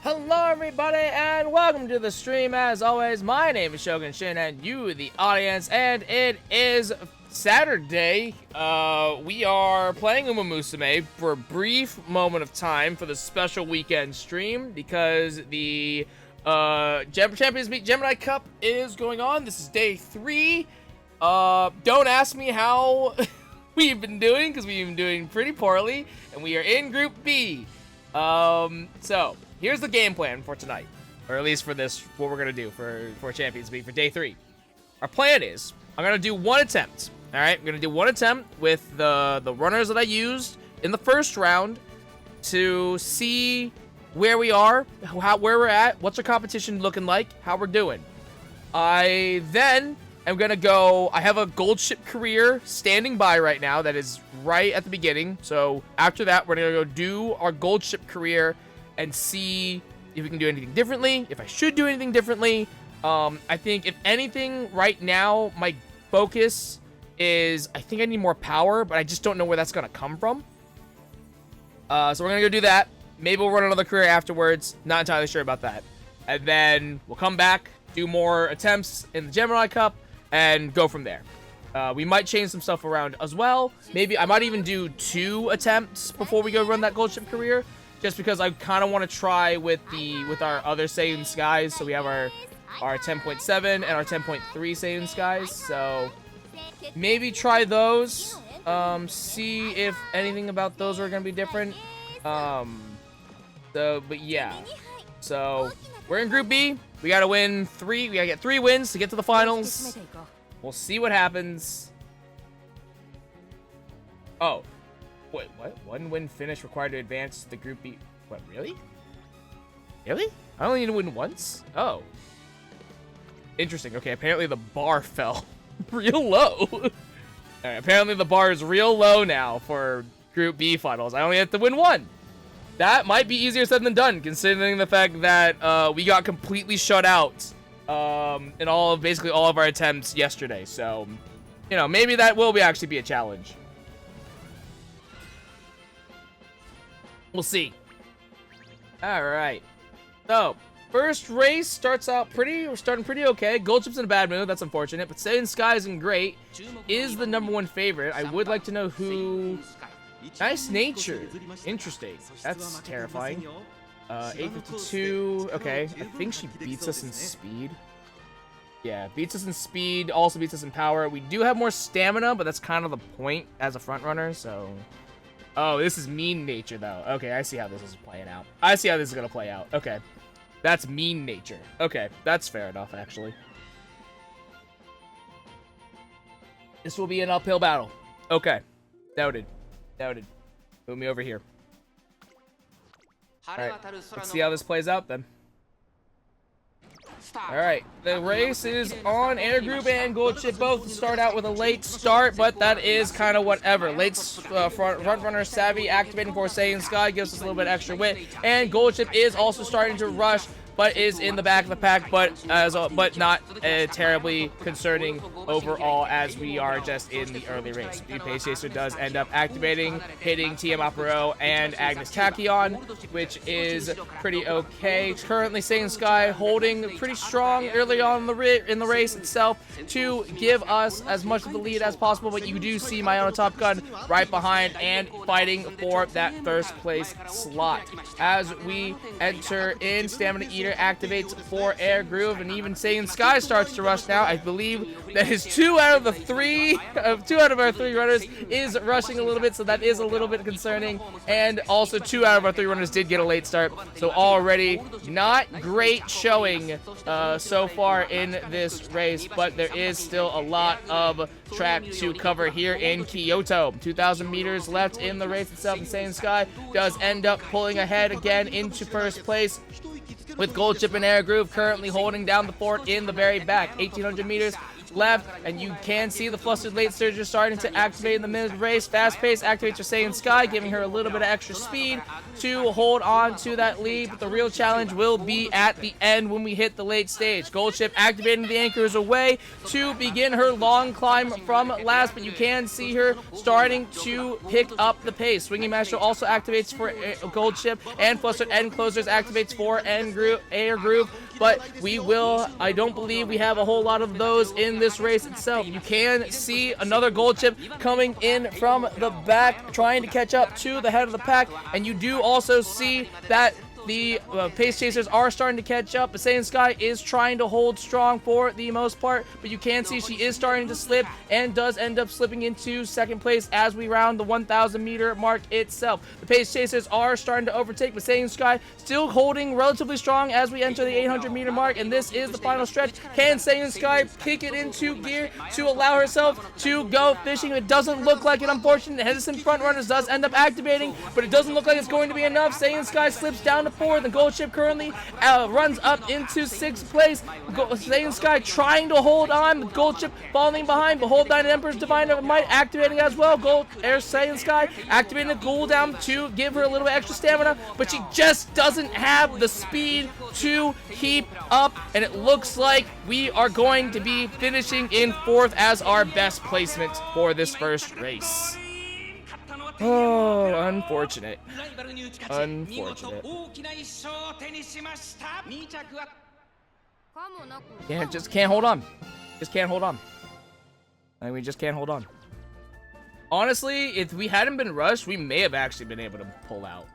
Hello everybody and welcome to the stream. As always, my name is Shogun Shin and you the audience, and it is Saturday. We are playing Umamusume for a brief moment of time for the special weekend stream because the Champions Meet Gemini Cup is going on. This is day 3. Don't ask me how we've been doing because we've been doing pretty poorly, and we are in Group B. So here's the game plan for tonight, or at least for this, what we're gonna do for Champions Meet for day 3. Our plan is I'm gonna do one attempt. All right, I'm gonna do one attempt with the runners that I used in the first round to see where we are, where we're at, what's our competition looking like, how we're doing. I then am gonna go. I have a gold ship career standing by right now that is right at the beginning. So after that, we're gonna go do our gold ship career and see if we can do anything differently, if I should do anything differently. I think if anything right now, my focus is I think I need more power, but I just don't know where that's gonna come from. So we're gonna go do that. Maybe we'll run another career afterwards. Not entirely sure about that. And then we'll come back, do more attempts in the Gemini Cup, and go from there. We might change some stuff around as well. Maybe I might even do 2 attempts before we go run that gold ship career, just because I kind of want to try with our other Saiyan Skies. So we have our 10.7 and our 10.3 Saiyan Skies. So maybe try those. See if anything about those are gonna be different. But yeah. So we're in Group B. We gotta win 3. We gotta get 3 wins to get to the finals. We'll see what happens. Oh, wait, what? 1 win finish required to advance to the Group B. What, really? Really? I only need to win once? Oh. Interesting. Okay, apparently the bar fell real low. Alright, apparently the bar is real low now for Group B finals. I only have to win 1. That might be easier said than done, considering the fact that we got completely shut out in basically all of our attempts yesterday. So, you know, maybe that will actually be a challenge. We'll see. All right. So, first race starts out we're starting pretty okay. Gold Chip's in a bad mood. That's unfortunate. But Saiyan Sky isn't great. Is the #1 favorite. I would like to know who. Nice nature. Interesting. That's terrifying. 852. Okay. I think she beats us in speed. Yeah, beats us in speed. Also beats us in power. We do have more stamina, but that's kind of the point as a front runner. So. Oh, this is mean nature, though. Okay, I see how this is playing out. I see how this is going to play out. Okay. That's mean nature. Okay, that's fair enough, actually. This will be an uphill battle. Okay. Noted. Noted. Move me over here. Alright, let's see how this plays out, then. Alright, the race is on. Air Group and Gold Chip both start out with a late start, but that is kind of whatever. Late front runner Savvy activating for Saiyan Sky gives us a little bit extra wit, and Gold Chip is also starting to rush, but is in the back of the pack, but not terribly concerning overall, as we are just in the early race. The Pace Chaser does end up activating, hitting TM Aparo and Agnes Tachyon, which is pretty okay. Currently, Saiyan Sky holding pretty strong early on in the race itself to give us as much of the lead as possible, but you do see Mayona Top Gun right behind and fighting for that first place slot. As we enter in, Stamina Eater activates for Air Groove, and even Saiyan Sky starts to rush now. I believe that is 2 out of our 3 runners is rushing a little bit, so that is a little bit concerning. And also 2 out of our 3 runners did get a late start, so already not great showing so far in this race, but there is still a lot of track to cover here in Kyoto. 2,000 meters left in the race itself, and Saiyan Sky does end up pulling ahead again into first place, with Gold Chip and Air Groove currently holding down the fort in the very back. 1,800 meters left, and you can see the flustered late surger starting to activate in the mid-race. Fast pace activates her Saiyan Sky, giving her a little bit of extra speed to hold on to that lead, but the real challenge will be at the end when we hit the late stage. Gold Ship activating the anchors away to begin her long climb from last, but you can see her starting to pick up the pace. Swinging Master also activates for Gold Ship, and Flustered End Closers activates for Air Groove, but I don't believe we have a whole lot of those in this race itself. You can see another Gold Chip coming in from the back, trying to catch up to the head of the pack, and you do also see that the pace chasers are starting to catch up. The Saiyan Sky is trying to hold strong for the most part, but you can see she is starting to slip and does end up slipping into second place as we round the 1,000 meter mark itself. The pace chasers are starting to overtake, but Saiyan Sky still holding relatively strong as we enter the 800 meter mark, and this is the final stretch. Can Saiyan Sky kick it into gear to allow herself to go fishing? It doesn't look like it, unfortunately. The hesitant front runners does end up activating, but it doesn't look like it's going to be enough. Saiyan Sky slips down to 4th. The Gold Ship currently runs up into 6th place. Saiyan Sky trying to hold on. The Gold Ship falling behind. Behold Thine Emperor's Divine Might activating as well. Saiyan Sky activating the cooldown to give her a little bit extra stamina, but she just doesn't have the speed to keep up, and it looks like we are going to be finishing in 4th as our best placement for this first race. Oh, unfortunate. Unfortunate. Yeah, just can't hold on. Just can't hold on. I mean, we just can't hold on. Honestly, if we hadn't been rushed, we may have actually been able to pull out.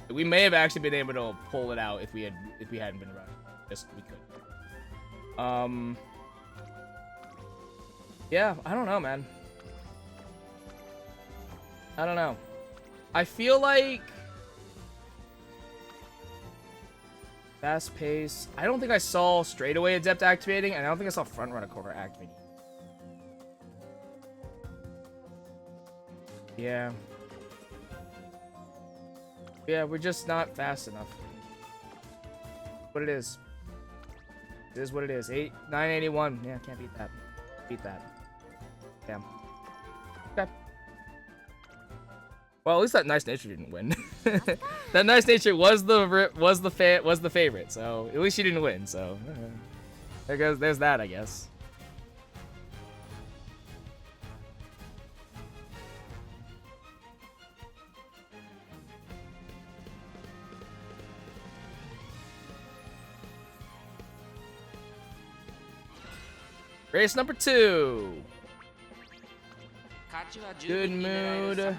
We may have actually been able to pull it out if we hadn't been rushed. Just we could. Yeah, I don't know, man. I don't know. I feel like fast pace. I don't think I saw straightaway adept activating, and I don't think I saw front runner corner activating. Yeah. Yeah, we're just not fast enough. What it is. It is what it is. 981. Yeah, can't beat that. Beat that. Damn. Okay. Well, at least that Nice Nature didn't win. That Nice Nature was the favorite, so at least she didn't win. So there's that, I guess. Race number 2. Good mood.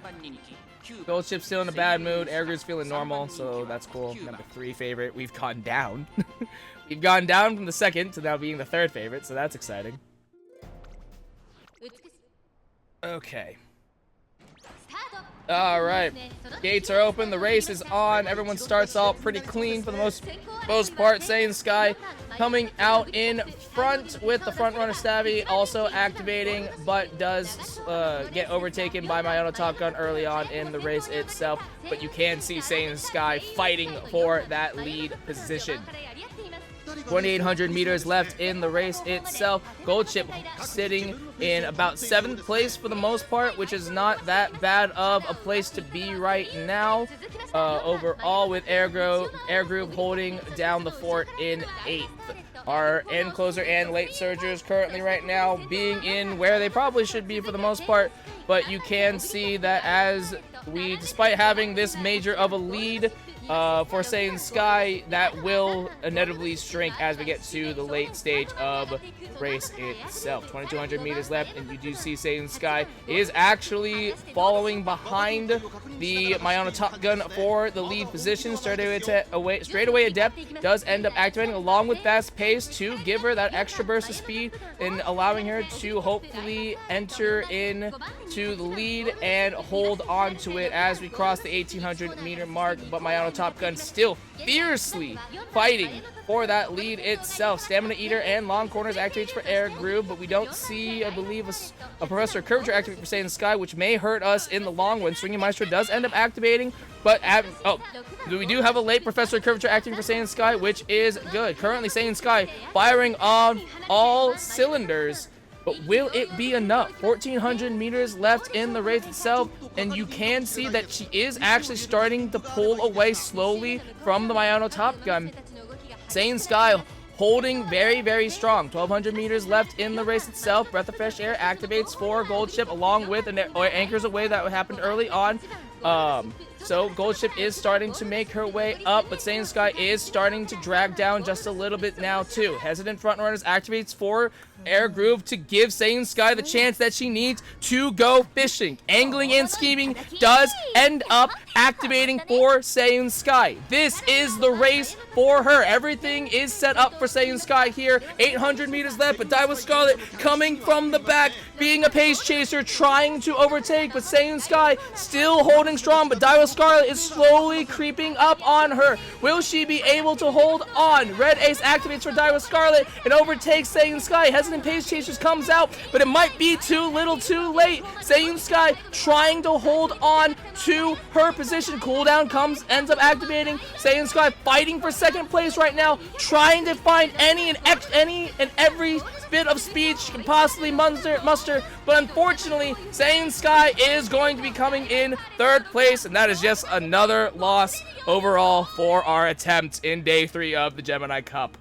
Gold Ship's still in a bad mood. Airgrid's feeling normal, so that's cool. Number 3 favorite. We've gone down. We've gone down from the 2nd to now being the 3rd favorite, so that's exciting. Okay. Alright. Gates are open. The race is on. Everyone starts off pretty clean for the most part. Saiyan Sky coming out in front with the front runner Stabby also activating, but does get overtaken by my auto Top Gun early on in the race itself. But you can see Saiyan Sky fighting for that lead position. 2,800 meters left in the race itself. Gold Ship sitting in about 7th place for the most part, which is not that bad of a place to be right now. Overall, with Air Group holding down the fort in 8th. Our end closer and late surgers currently right now being in where they probably should be for the most part, but you can see that as we, despite having this major of a lead, for Saiyan Sky, that will inevitably shrink as we get to the late stage of the race itself. 2,200 meters left, and you do see Saiyan Sky is actually following behind the Mayana Top Gun for the lead position. Straightaway Adept does end up activating along with fast pace to give her that extra burst of speed and allowing her to hopefully enter into the lead and hold on to it as we cross the 1,800 meter mark. But Mayana Top Gun still fiercely fighting for that lead itself. Stamina Eater and Long Corners activates for Air Groove, but we don't see, I believe, a Professor Curvature activate for Saiyan Sky, which may hurt us in the long run. Swinging Maestro does end up activating, but we do have a late Professor Curvature activating for Saiyan Sky, which is good. Currently, Saiyan Sky firing on all cylinders, But will it be enough? 1,400 meters left in the race itself, and you can see that she is actually starting to pull away slowly from the Mayano Top Gun. Saiyan Sky holding very, very strong. 1,200 meters left in the race itself. Breath of Fresh Air activates for Gold Ship along with and anchors away that happened early on. So Gold Ship is starting to make her way up, but Saiyan Sky is starting to drag down just a little bit now too. Hesitant Frontrunners activates for Air Groove to give Saiyan Sky the chance that she needs to go fishing. Angling and scheming does end up activating for Saiyan Sky. This is the race for her. Everything is set up for Saiyan Sky here. 800 meters left, but Daiwa Scarlet coming from the back, being a pace chaser, trying to overtake, but Saiyan Sky still holding strong, but Daiwa Scarlet is slowly creeping up on her. Will she be able to hold on? Red Ace activates for Daiwa Scarlet and overtakes Saiyan Sky. Hesitant Pace Chasers comes out, but it might be too little too late. Saiyan Sky trying to hold on to her position. Cooldown ends up activating. Saiyan Sky fighting for second place right now, trying to find any and every bit of speed she can possibly muster, but unfortunately Saiyan Sky is going to be coming in third place, and that is just another loss overall for our attempt in day 3 of the Gemini Cup.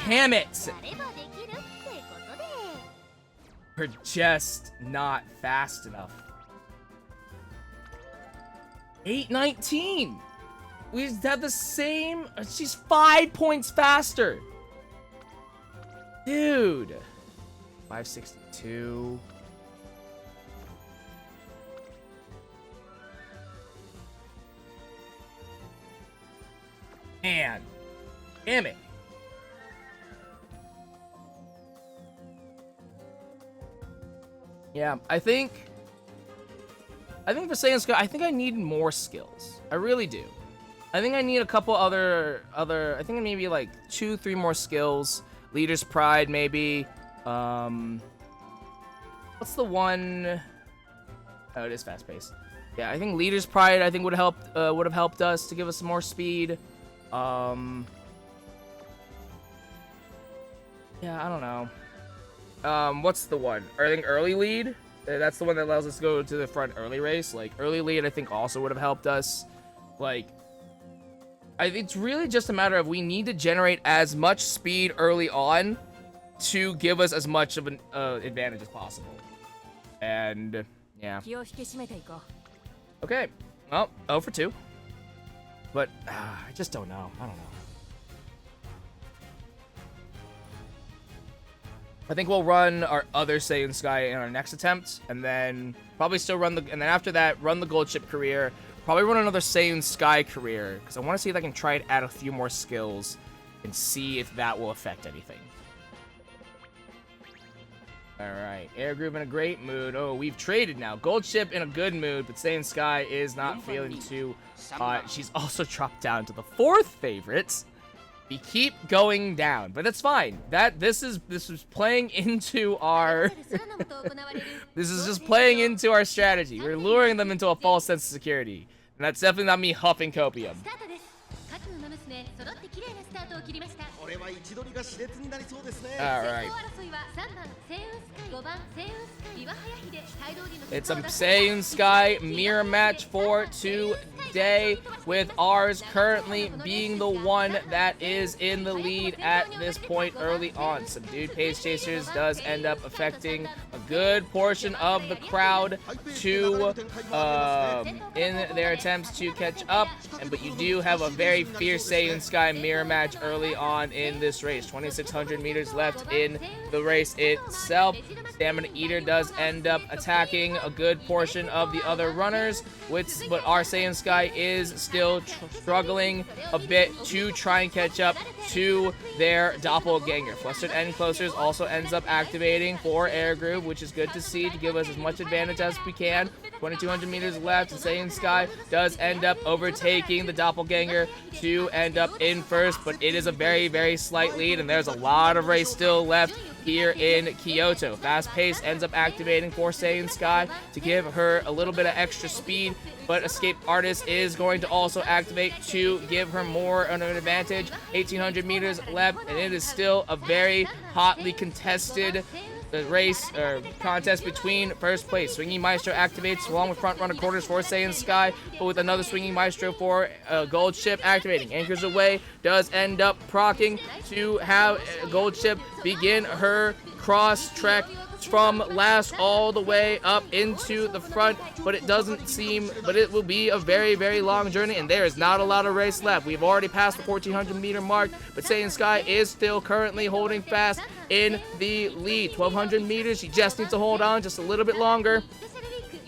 Damn it! We're just not fast enough. 819. We have the same. She's 5 points faster. Dude. 562. Man. Damn it. Yeah, I think for Saiyan Sky, I think I need more skills. I really do. I think I need a couple other I think maybe like 2-3 more skills. Leader's Pride, maybe. What's the one? Oh, it is fast paced. Yeah, I think Leader's Pride would have helped us to give us some more speed. Yeah, I don't know. What's the one? I think early lead. That's the one that allows us to go to the front early race. Like early lead, I think also would have helped us. Like, it's really just a matter of we need to generate as much speed early on to give us as much of an advantage as possible. And yeah. Okay. Well, 0 for 2. But I just don't know. I don't know. I think we'll run our other Saiyan Sky in our next attempt, and then probably still run and then after that, run the Gold Ship career. Probably run another Saiyan Sky career, because I want to see if I can try to add a few more skills and see if that will affect anything. Alright, Air Groove in a great mood. Oh, we've traded now. Gold Ship in a good mood, but Saiyan Sky is not feeling too hot. She's also dropped down to the 4th favorite. We keep going down, but that's fine. This is playing into our this is just playing into our strategy. We're luring them into a false sense of security, and that's definitely not me huffing copium. Alright. It's a Saiyan Sky mirror match for today, with ours currently being the one that is in the lead at this point early on. Subdued Pace Chasers does end up affecting a good portion of the crowd to in their attempts to catch up, but you do have a very fierce Saiyan Sky mirror match early on in this race. 2,600 meters left in the race itself. Stamina Eater does end up attacking a good portion of the other runners, but our Saiyan Sky is still struggling a bit to try and catch up to their doppelganger. Flustered End Closers also ends up activating for Air Groove, which is good to see, to give us as much advantage as we can. 2,200 meters left, and Saiyan Sky does end up overtaking the doppelganger to end up in first, but it is a very, very slight lead, and there's a lot of race still left here in Kyoto. Fast pace ends up activating for Saiyan Sky to give her a little bit of extra speed, but Escape Artist is going to also activate to give her more of an advantage. 1,800 meters left, and it is still a very hotly contested race or contest between first place. Swinging Maestro activates along with front runner quarters for Saiyan Sky, but with another Swinging Maestro for Gold Ship activating. Anchors away does end up proccing to have Gold Ship begin her cross trek from last all the way up into the front, but it doesn't seem, but it will be a very, very long journey, and there is not a lot of race left. We've already passed the 1,400 meter mark, but Saiyan Sky is still currently holding fast in the lead. 1,200 meters, she just needs to hold on just a little bit longer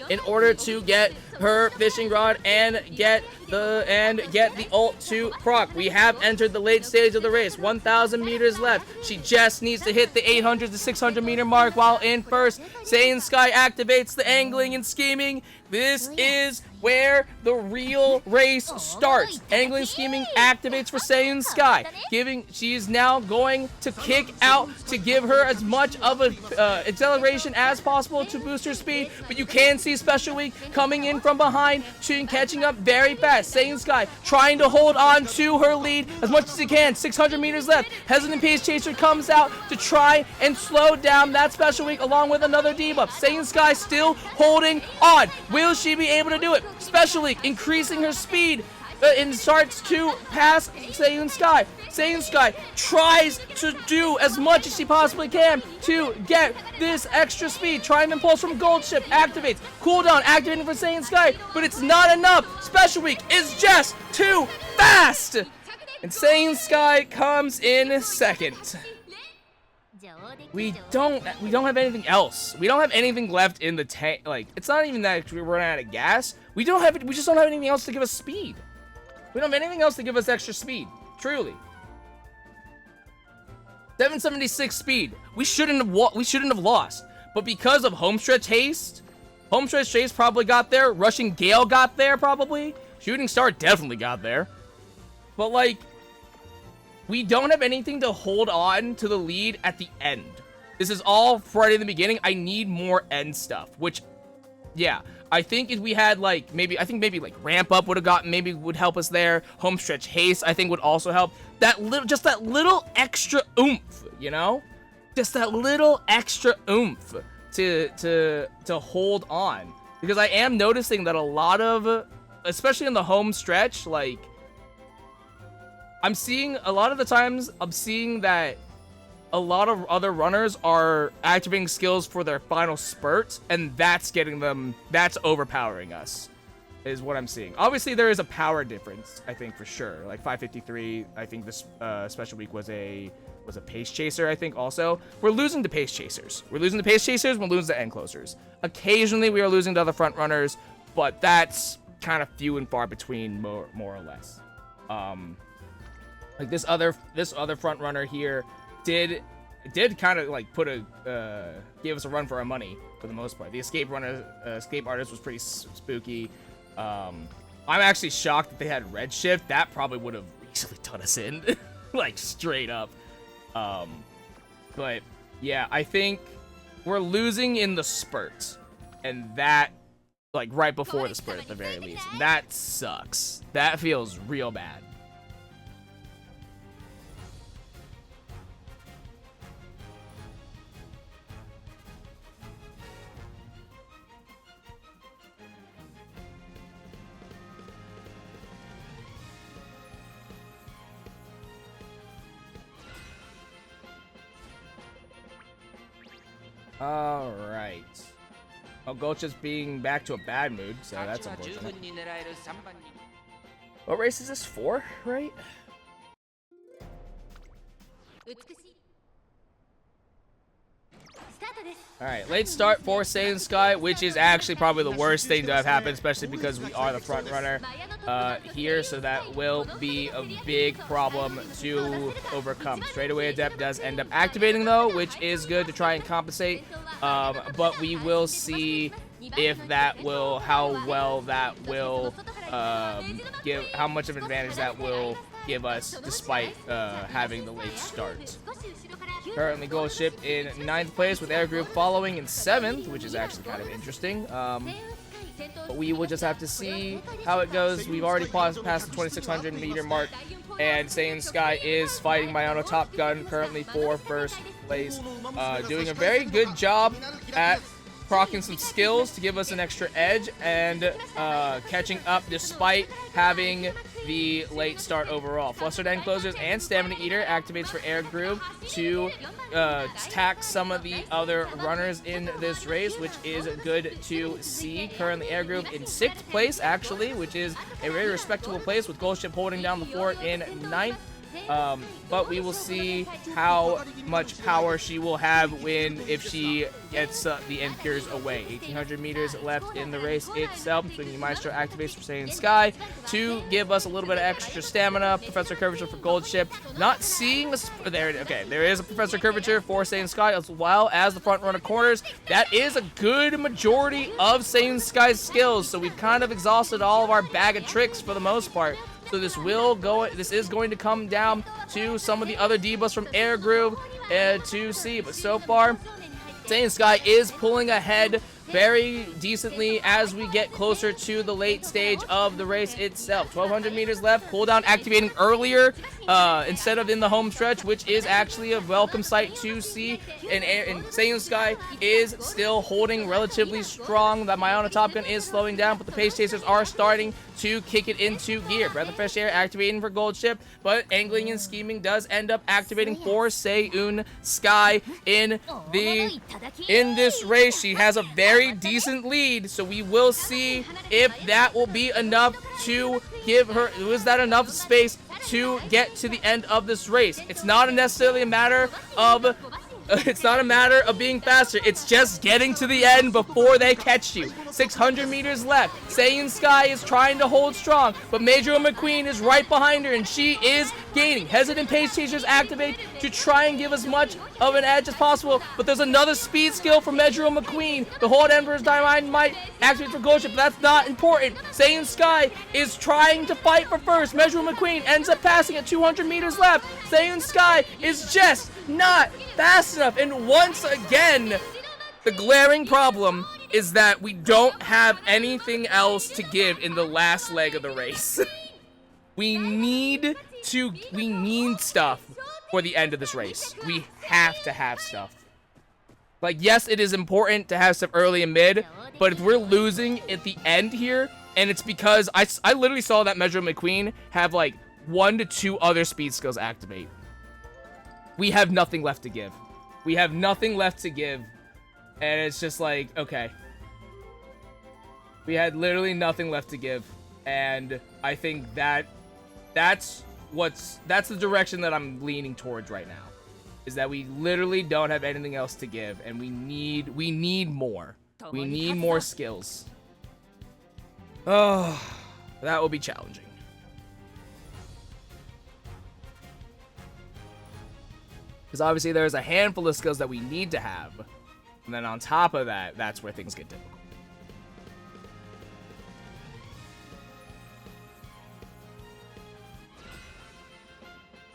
in order to get her fishing rod and get the ult to proc. We have entered the late stage of the race. 1,000 meters left. She just needs to hit the 800 to 600 meter mark while in first. Saiyan Sky activates the angling and scheming. This is where the real race starts. Angling scheming activates for Saiyan Sky. She is now going to kick out to give her as much of a acceleration as possible to boost her speed, but you can see Special Week coming in from behind and catching up very fast. Saiyan Sky trying to hold on to her lead as much as he can. 600 meters left. Hesitant Pace Chaser comes out to try and slow down that Special Week along with another debuff. Saiyan Sky still holding on. Will she be able to do it? Special Week increasing her speed and starts to pass Saiyan Sky. Saiyan Sky tries to do as much as she possibly can to get this extra speed. Triumph Impulse from Gold Ship activates. Cooldown activating for Saiyan Sky, but it's not enough. Special Week is just too fast. And Saiyan Sky comes in second. We don't have anything else. We don't have anything left in the tank. Like, it's not even that we're running out of gas. We just don't have anything else to give us speed. We don't have anything else to give us extra speed. Truly. 776 speed. We shouldn't have lost. But because of Homestretch Haste probably got there. Rushing Gale got there probably. Shooting Star definitely got there. But like, we don't have anything to hold on to the lead at the end. This is all right in the beginning. I need more end stuff, which, yeah, I think if we had like maybe like Ramp Up would help us there. Homestretch Haste I think would also help. Just that little extra oomph, you know, just that little extra oomph to hold on, because I am noticing that a lot of, especially in the home stretch, like, I'm seeing a lot of the times, that a lot of other runners are activating skills for their final spurt, and that's overpowering us, is what I'm seeing. Obviously, there is a power difference, I think, for sure. Like 553, I think this Special Week was a Pace Chaser, I think, also. We're losing to Pace Chasers. We're losing to end closers. Occasionally, we are losing to other front runners, but that's kind of few and far between, more or less. Like this other front runner here did kind of like gave us a run for our money for the most part. The escape artist was pretty spooky. I'm actually shocked that they had Redshift. That probably would have easily done us in, like straight up. But yeah, I think we're losing in the spurt, and that, like, right before the spurt at the very least. That sucks. That feels real bad. Alright. Well, Gulch's being back to a bad mood, so that's unfortunate. What race is this for, right? Alright, late start for Saiyan Sky, which is actually probably the worst thing to have happened, especially because we are the front runner here, so that will be a big problem to overcome. Straightaway Adept does end up activating, though, which is good to try and compensate, but we will see how well that will how much of an advantage that will give us despite having the late start. Currently Gold Ship in 9th place with Air Group following in 7th, which is actually kind of interesting. But we will just have to see how it goes. We've already passed the 2,600 meter mark, and Saiyan Sky is fighting Mayano Top Gun currently for 1st place, doing a very good job at procking some skills to give us an extra edge and catching up despite having the late start overall. Flustered End Closers and Stamina Eater activates for Air Groove to tax some of the other runners in this race, which is good to see. Currently Air Groove in 6th place, actually, which is a very respectable place, with Gold Ship holding down the fort in 9th. But we will see how much power she will have if she gets the end peers away. 1,800 meters left in the race itself. Swinging Maestro activates for Saiyan Sky to give us a little bit of extra stamina. Professor Curvature for Gold Ship. Not seeing there is a Professor Curvature for Saiyan Sky, as well as the front runner corners. That is a good majority of Saiyan Sky's skills, so we've kind of exhausted all of our bag of tricks for the most part. So this is going to come down to some of the other debuffs from Air Groove to see. But so far, Saiyan Sky is pulling ahead very decently as we get closer to the late stage of the race itself. 1,200 meters left, cooldown activating earlier instead of in the home stretch, which is actually a welcome sight to see. And Saiyan Sky is still holding relatively strong. That Mayana Top Gun is slowing down, but the Pace Chasers are starting to kick it into gear. Breath of Fresh Air activating for Gold Ship, but Angling and Scheming does end up activating for Saiyan Sky in this race. She has a very decent lead, so we will see if that will be enough to give her, was that enough space to get to the end of this race. It's not necessarily a matter of being faster. It's just getting to the end before they catch you. 600 meters left. Saiyan Sky is trying to hold strong, but Major McQueen is right behind her, and she is gaining. Hesitant Pace Chasers activate to try and give as much of an edge as possible, but there's another speed skill for Major McQueen. The Hold Emperor's Dynamite activates for Gold Ship, but that's not important. Saiyan Sky is trying to fight for first. Major McQueen ends up passing at 200 meters left. Saiyan Sky is just not fast enough, and once again, the glaring problem is that we don't have anything else to give in the last leg of the race. we need stuff for the end of this race. We have to have stuff. Like, yes, it is important to have stuff early and mid, but if we're losing at the end here, and it's because I literally saw that Metro McQueen have like 1 to 2 other speed skills activate. We have nothing left to give. We have nothing left to give. And it's just like, okay. We had literally nothing left to give. And I think that's the direction that I'm leaning towards right now. Is that we literally don't have anything else to give. And we need more. We need more skills. Oh, that will be challenging. Because obviously there's a handful of skills that we need to have. And then on top of that, that's where things get difficult.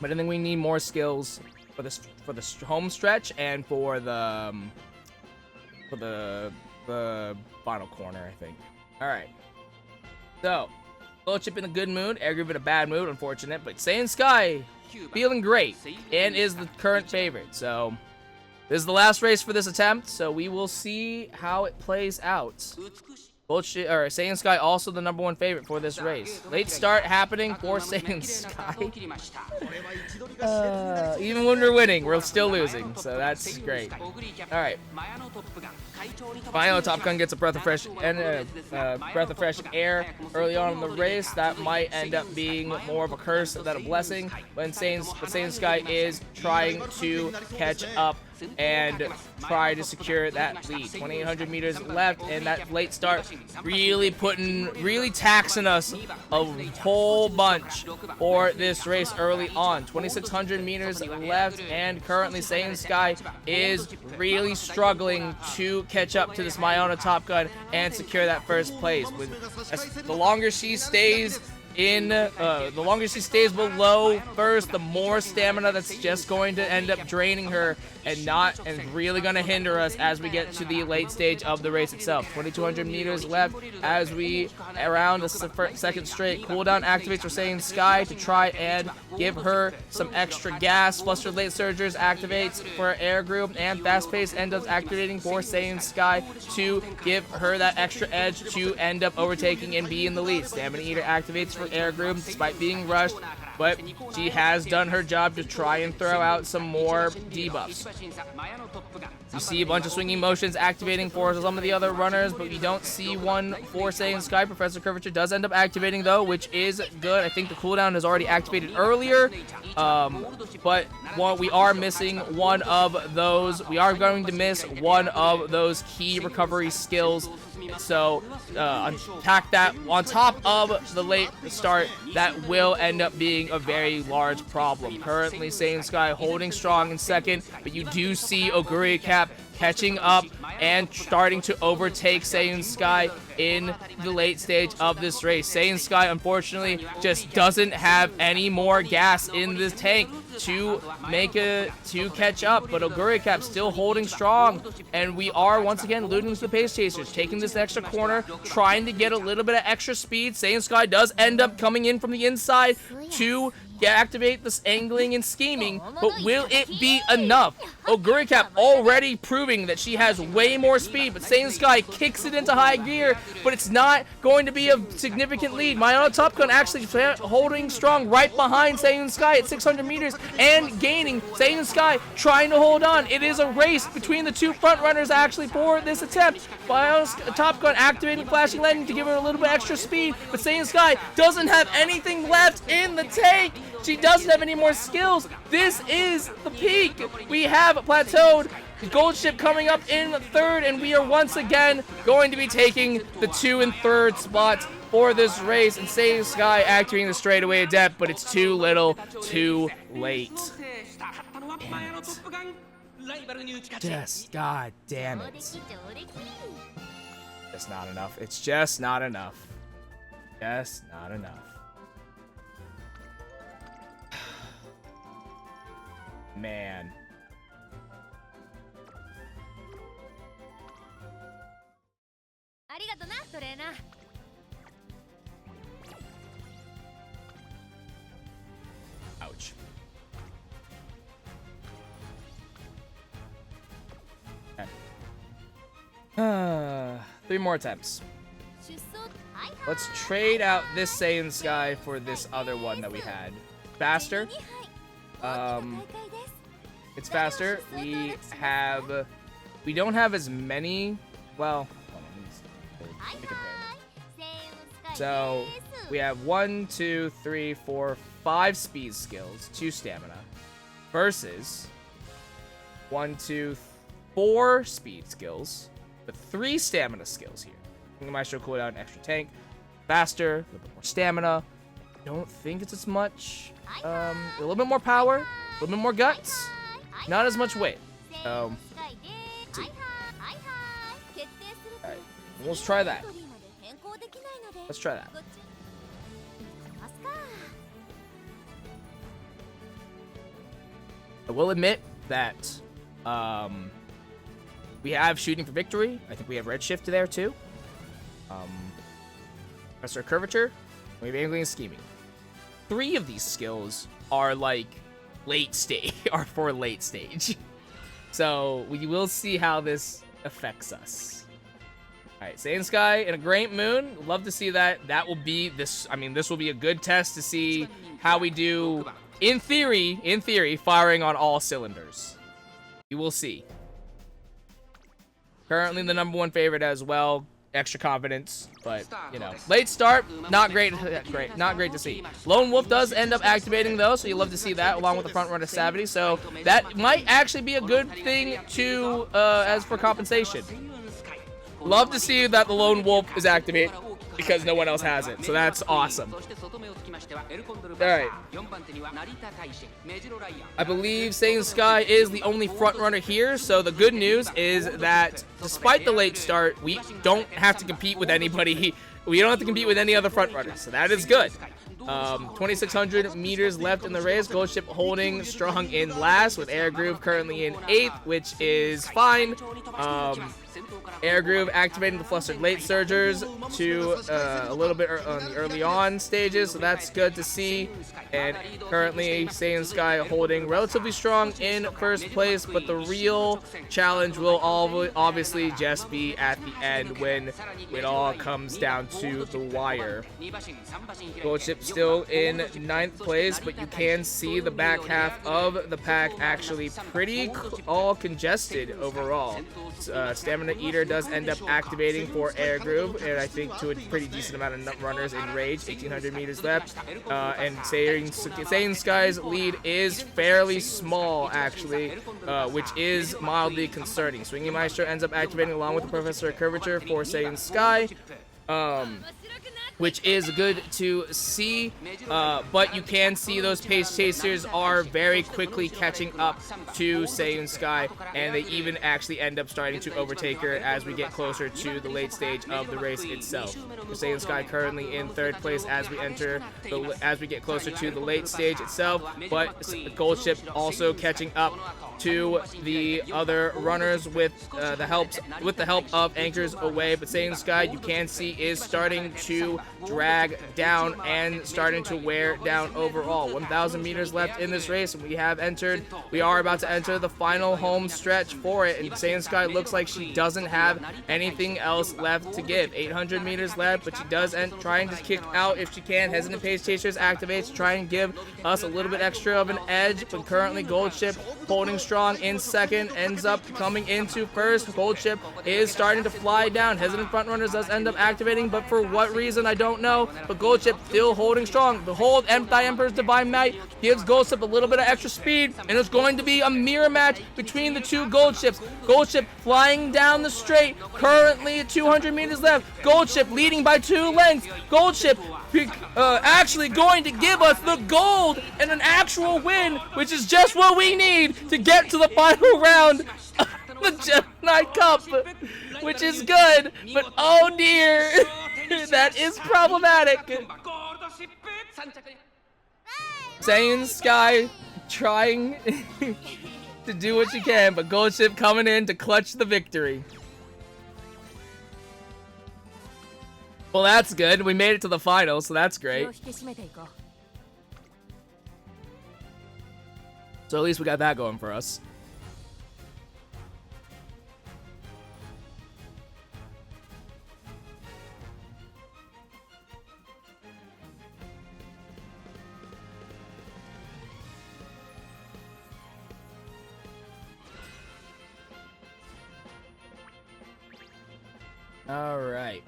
But I think we need more skills for the home stretch and for the final corner, I think. All right. So, Gold Chip in a good mood, Air Groove in a bad mood, unfortunate, but Saiyan Sky feeling great and is the current favorite. So, this is the last race for this attempt, so we will see how it plays out. Saiyan Sky also the #1 favorite for this race. Late start happening for Saiyan Sky. Even when we're winning, we're still losing, so that's great. All right. Mayano Top Gun gets a breath of fresh air early on in the race. That might end up being more of a curse than a blessing when Saiyan Sky is trying to catch up and try to secure that lead. 2,800 meters left, and that late start really taxing us a whole bunch for this race early on. 2,600 meters left, and currently Saiyan Sky is really struggling to catch up to this Mayona Top Gun and secure that first place. The longer she stays below first, the more stamina that's just going to end up draining her and really going to hinder us as we get to the late stage of the race itself. 2,200 meters left as we around the second straight cooldown activates for Saiyan Sky to try and give her some extra gas. Flustered Late Surgers activates for air group, and fast pace ends up activating for Saiyan Sky to give her that extra edge to end up overtaking and be in the lead. Stamina Eater activates for air group despite being rushed, but she has done her job to try and throw out some more debuffs. You see a bunch of swinging motions activating for some of the other runners, but we don't see one for Saiyan Sky. Professor Curvature does end up activating though, which is good. I think the cooldown is already activated earlier, but we are missing one of those. We are going to miss one of those key recovery skills. So attack that on top of the late start, that will end up being a very large problem. Currently Saiyan Sky holding strong in second, but you do see Oguri Cap catching up and starting to overtake Saiyan Sky in the late stage of this race. Saiyan Sky unfortunately just doesn't have any more gas in this tank to catch up, but Oguri Cap still holding strong, and we are once again losing to the pace chasers, taking this extra corner, trying to get a little bit of extra speed. Saiyan Sky does end up coming in from the inside to activate this angling and scheming, but will it be enough? Oguri Cap already proving that she has way more speed, but Saiyan Sky kicks it into high gear, but it's not going to be a significant lead. Mayona Top Gun actually holding strong right behind Saiyan Sky at 600 meters and gaining. Saiyan Sky trying to hold on. It is a race between the two front runners actually for this attempt. Mayona Top Gun activating Flashing Lightning to give her a little bit extra speed, but Saiyan Sky doesn't have anything left in the tank. She doesn't have any more skills. This is the peak. We have plateaued. Gold Ship coming up in third, and we are once again going to be taking the 2 and 3rd spots for this race. And Saiyan Sky activating the straightaway adept, but it's too little, too late. Just, god damn it. Just not enough. It's just not enough. Just not enough. Man. Ouch. Okay. 3 more attempts. Let's trade out this Saiyan Sky for this other one that we had. Faster. It's faster. We don't have as many. Well, hold on, so we have 1, 2, 3, 4, 5 speed skills, 2 stamina, versus 1, 2, 4 speed skills, but 3 stamina skills here. Maestro cooldown, extra tank, faster, a little bit more stamina. Don't think it's as much. A little bit more power, a little bit more guts. Not as much weight. So, let's see. Alright, let's try that. Let's try that. I will admit that we have Shooting for Victory. I think we have Redshift there too. Professor Curvature. We have Angling and Scheming. 3 of these skills are like late stage, are for late stage. So we will see how this affects us. Alright, Saiyan Sky and a Great Moon. Love to see that. That will be this. I mean, this will be a good test to see how we do in theory, firing on all cylinders. You will see. Currently the #1 favorite as well. extra confidence. But, you know, late start, not great, not great to see. Lone Wolf does end up activating, though, so you love to see that, along with the front runner Savity. So that might actually be a good thing to, as for compensation. Love to see that the Lone Wolf is activated because no one else has it. So that's awesome. Alright. I believe Saiyan Sky is the only front runner here. So the good news is that despite the late start, we don't have to compete with anybody. We don't have to compete with any other front runners. So that is good. 2,600 meters left in the race. Gold Ship holding strong in last, with Air Groove currently in 8th, which is fine. Air Groove activating the flustered late surgers to a little bit on the early on stages, so that's good to see. And currently Saiyan Sky holding relatively strong in first place, but the real challenge will obviously just be at the end when it all comes down to the wire. Gold Ship still in 9th place, but you can see the back half of the pack actually pretty all congested overall. Stamina Eater does end up activating for Air Groove, and I think to a pretty decent amount of runners in Rage. 1,800 meters left, and Saiyan Sky's lead is fairly small, actually, which is mildly concerning. Swinging Maestro ends up activating along with the Professor of Curvature for Saiyan Sky, which is good to see, but you can see those pace chasers are very quickly catching up to Saiyan Sky, and they even actually end up starting to overtake her as we get closer to the late stage of the race itself. Saiyan Sky currently in 3rd place as we get closer to the late stage itself, but Gold Ship also catching up to the other runners with the help of Anchors Away. But Saiyan Sky, you can see, is starting to drag down and starting to wear down overall. 1,000 meters left in this race, and we are about to enter the final home stretch for it, and Saiyan Sky looks like she doesn't have anything else left to give. 800 meters left, but she does trying to kick out if she can. Hesitant Pace Chasers activates to try and give us a little bit extra of an edge, but currently Gold Ship holding strong in 2nd, ends up coming into 1st. Gold Ship is starting to fly down. Hesitant Front Runners does end up activating, but for what reason, I don't know. But Gold Ship still holding strong. The hold Emperor's Divine Might gives Gold Ship a little bit of extra speed, and it's going to be a mirror match between the two Gold Ships. Gold Ship flying down the straight, currently at 200 meters left. Gold Ship leading by 2 lengths. Gold Ship actually going to give us the gold and an actual win, which is just what we need to get to the final round of the Gemini Cup, which is good, but oh dear, that is problematic. Saiyan Sky trying to do what she can, but Gold Ship coming in to clutch the victory. Well, that's good. We made it to the final, so that's great. So at least we got that going for us. All right.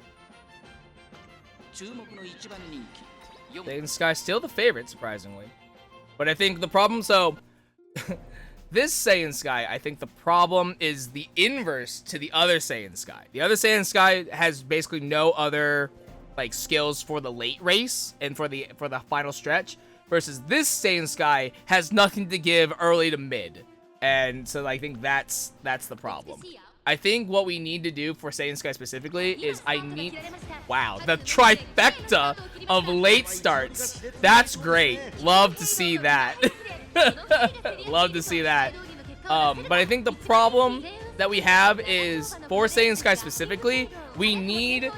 Saiyan Sky still the favorite, surprisingly. But I think the problem, this Saiyan Sky, I think the problem is the inverse to the other Saiyan Sky. The other Saiyan Sky has basically no other like skills for the late race and for the final stretch, versus this Saiyan Sky has nothing to give early to mid. And so I think that's the problem. I think what we need to do for Saiyan Sky specifically is wow, the trifecta of late starts. That's great. Love to see that. Love to see that. But I think the problem that we have is, for Saiyan Sky specifically, we need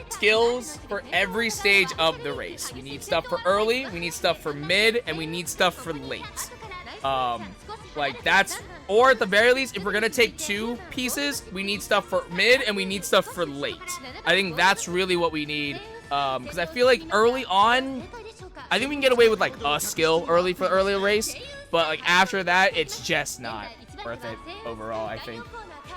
skills for every stage of the race. We need stuff for early, we need stuff for mid, and we need stuff for late. Or at the very least, if we're gonna take 2 pieces, we need stuff for mid and we need stuff for late. I think that's really what we need, because I feel like early on, I think we can get away with like a skill early for early race, but like after that, it's just not worth it overall, I think.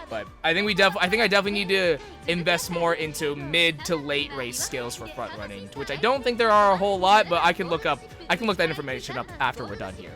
But I think I definitely need to invest more into mid to late race skills for front running, which I don't think there are a whole lot, but I can look that information up after we're done here.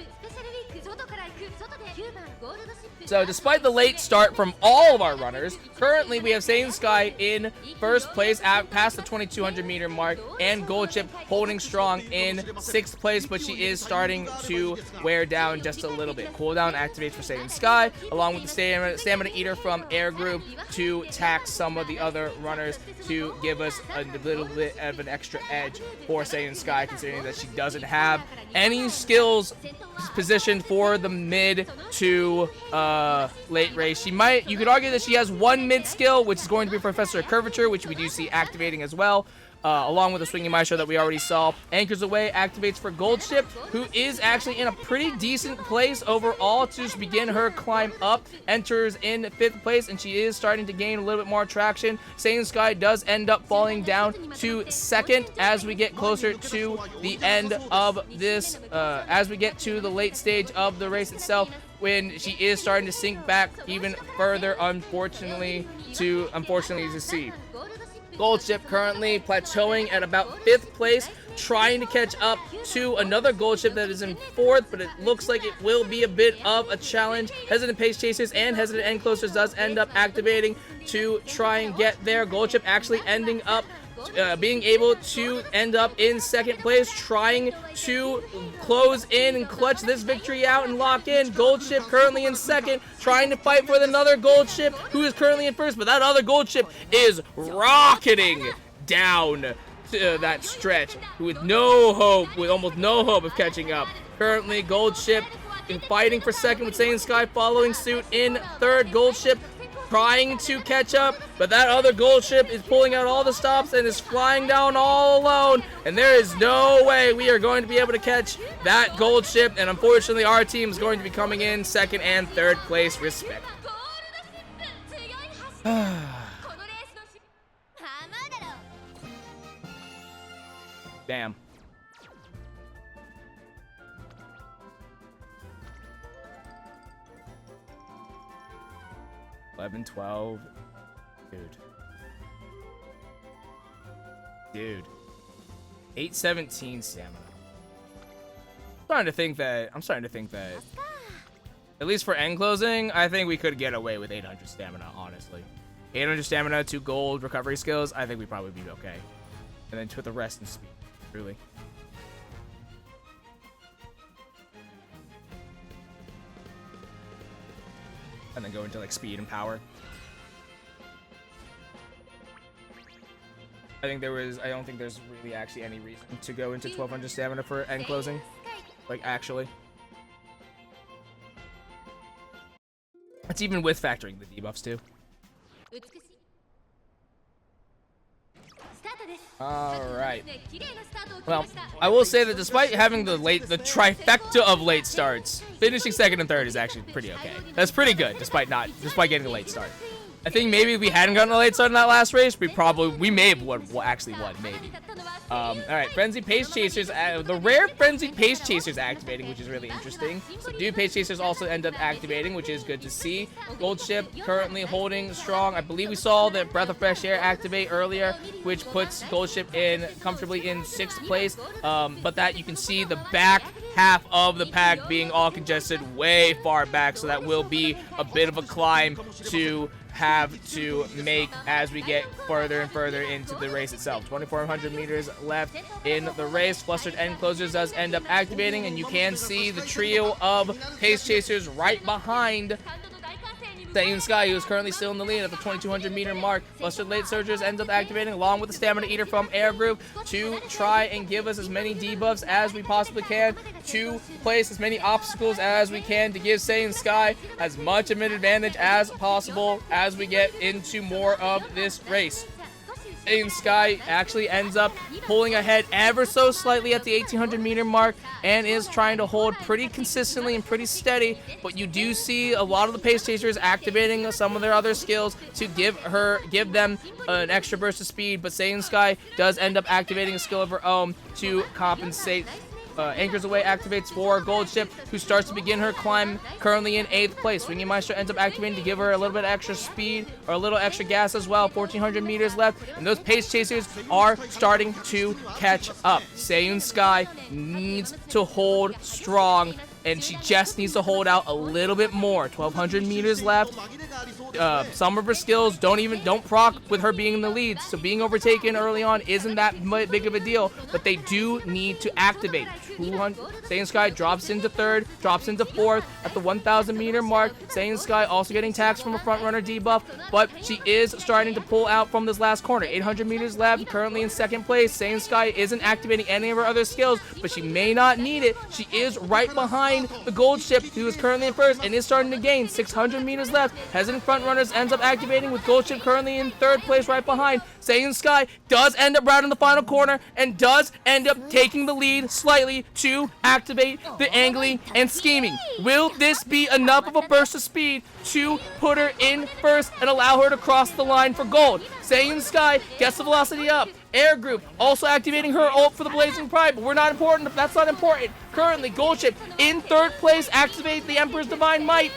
So despite the late start from all of our runners, currently we have Saiyan Sky in first place past the 2200 meter mark, and Gold Chip holding strong in 6th place, but she is starting to wear down just a little bit. Cooldown activates for Saiyan Sky, along with the Stamina Eater from Air Group to tax some of the other runners to give us a little bit of an extra edge for Saiyan Sky, considering that she doesn't have any skills positioned for the mid to late race. You could argue that she has one mid skill, which is going to be Professor of Curvature, which we do see activating as well, along with the Swinging Maestro that we already saw. Anchors Away activates for Gold Chip, who is actually in a pretty decent place overall to begin her climb up. Enters in 5th place, and she is starting to gain a little bit more traction. Saiyan Sky does end up falling down to 2nd as we get closer to the end of this, as we get to the late stage of the race itself, when she is starting to sink back even further, unfortunately to see. Gold Chip currently plateauing at about 5th place, trying to catch up to another Gold Chip that is in 4th, but it looks like it will be a bit of a challenge. Hesitant Pace Chasers and Hesitant End Closers does end up activating to try and get there. Gold Chip actually ending up being able to end up in 2nd place, trying to close in and clutch this victory out and lock in. Gold Chip currently in 2nd, trying to fight for another Gold Chip who is currently in 1st, but that other Gold Chip is rocketing down that stretch with no hope, with almost no hope of catching up. Currently, Gold Chip fighting for 2nd with Saiyan Sky following suit in 3rd. Gold Chip trying to catch up, but that other Gold Chip is pulling out all the stops and is flying down all alone, and there is no way we are going to be able to catch that Gold Chip, and unfortunately our team is going to be coming in 2nd and 3rd place respectively. Damn. $11, $12, dude, 817 stamina. I'm starting to think that, at least for end closing, I think we could get away with 800 stamina, honestly. 800 stamina, 2 gold recovery skills, I think we'd probably be okay. And then put the rest in speed, truly. And then go into like speed and power. I don't think there's really actually any reason to go into 1200 stamina for end closing. Like, actually. It's even with factoring the debuffs too. Alright. Well, I will say that despite having the trifecta of late starts, finishing 2nd and 3rd is actually pretty okay. That's pretty good, despite getting a late start. I think maybe if we hadn't gotten a late start in that last race, we may have actually won, maybe. Alright, Frenzy Pace Chasers, the rare Frenzy Pace Chasers activating, which is really interesting. So do Pace Chasers also end up activating, which is good to see. Gold Chip currently holding strong. I believe we saw that Breath of Fresh Air activate earlier, which puts Gold Chip comfortably in 6th place. But that you can see the back half of the pack being all congested way far back, so that will be a bit of a climb to have to make as we get further and further into the race itself. 2,400 meters left in the race. Flustered End Closers does end up activating, and you can see the trio of Pace Chasers right behind Saiyan Sky, who is currently still in the lead at the 2,200 meter mark. Flustered Late Surgers ends up activating along with the Stamina Eater from Air Group to try and give us as many debuffs as we possibly can, to place as many obstacles as we can to give Saiyan Sky as much of an advantage as possible as we get into more of this race. Saiyan Sky actually ends up pulling ahead ever so slightly at the 1,800 meter mark and is trying to hold pretty consistently and pretty steady, but you do see a lot of the Pace Chasers activating some of their other skills to give them an extra burst of speed, but Saiyan Sky does end up activating a skill of her own to compensate Anchors Away activates for Gold Ship, who starts to begin her climb, currently in 8th place. Swinging Maestro ends up activating to give her a little bit of extra speed, or a little extra gas as well. 1,400 meters left, and those pace chasers are starting to catch up. Seiyun Sky needs to hold strong, and she just needs to hold out a little bit more. 1,200 meters left. Some of her skills don't proc with her being in the lead, so being overtaken early on isn't that big of a deal, but they do need to activate. Seiyun Sky drops into 3rd, drops into 4th at the 1,000 meter mark. Seiyun Sky also getting taxed from a front runner debuff, but she is starting to pull out from this last corner. 800 meters left, currently in 2nd place. Seiyun Sky isn't activating any of her other skills, but she may not need it. She is right behind the Gold Ship, who is currently in 1st and is starting to gain. 600 meters left. Hesitant front runners ends up activating, with Gold Ship currently in 3rd place right behind. Seiyun Sky does end up routing the final corner and does end up taking the lead slightly to activate the angling and scheming. Will this be enough of a burst of speed to put her in 1st and allow her to cross the line for gold? Seiyun Sky gets the velocity up. Air Group also activating her ult for the Blazing Pride, but that's not important. Currently, Gold Ship in 3rd place, activate the Emperor's Divine Might,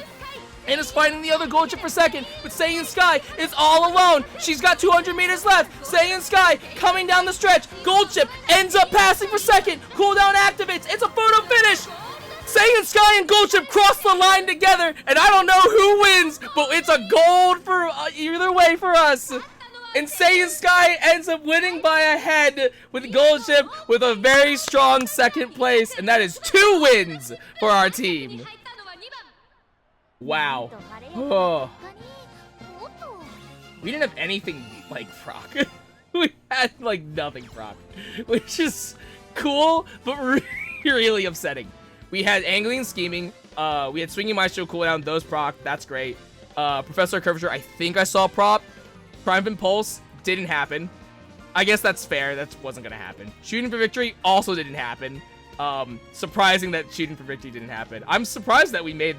and is fighting the other Gold Ship for 2nd, but Seiyun Sky is all alone. She's got 200 meters left. Seiyun Sky coming down the stretch. Gold Ship ends up passing for 2nd. Cooldown activates. It's a photo finish. Seiyun Sky and Gold Ship cross the line together, and I don't know who wins, but it's a gold for either way for us. And Seiyun Sky ends up winning by a head with Gold Ship with a very strong 2nd place, and that is 2 wins for our team. Wow. Oh. We didn't have anything like proc. We had like nothing proc, which is cool, but really upsetting. We had angling and scheming. We had swinging maestro cooldown. Those proc. That's great. Professor Curvature. I think I saw prop. Triumphant Pulse didn't happen. I guess that's fair. That wasn't gonna happen. Shooting for Victory also didn't happen. Surprising that Shooting for Victory didn't happen. I'm surprised that we made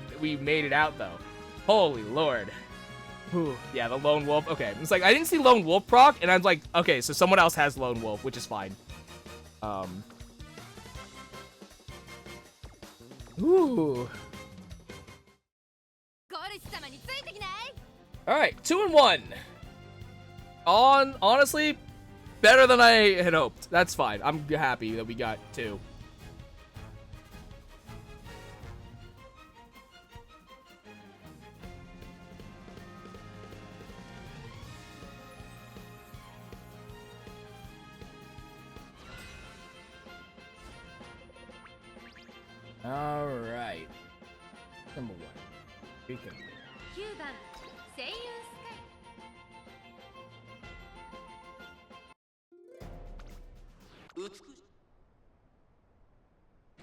it out though. Holy Lord. Whew. Yeah, the Lone Wolf. Okay, it's like I didn't see Lone Wolf proc, and I'm like, okay, so someone else has Lone Wolf, which is fine. Ooh. All right, 2-1. Honestly, better than I had hoped. That's fine. I'm happy that we got 2. All right. Number 1. Recon.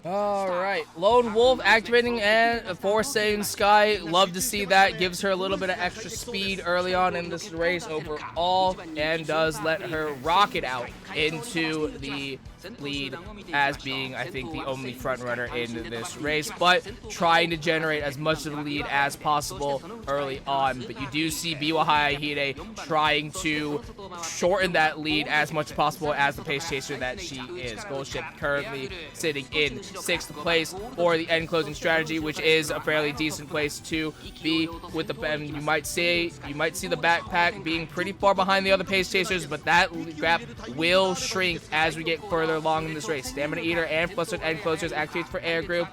Alright, Lone Wolf activating and for Seiyun Sky. Love to see that. Gives her a little bit of extra speed early on in this race overall, and does let her rocket out into the lead as being, I think, the only front runner in this race, but trying to generate as much of a lead as possible early on. But you do see Biwa Hayahide trying to shorten that lead as much as possible as the pace chaser that she is. Gold Ship currently sitting in 6th place for the end closing strategy, which is a fairly decent place to be with the, and you might see the backpack being pretty far behind the other pace chasers, but that gap will shrink as we get further along in this race. Stamina Eater and Flustered End Closers activates for Air Group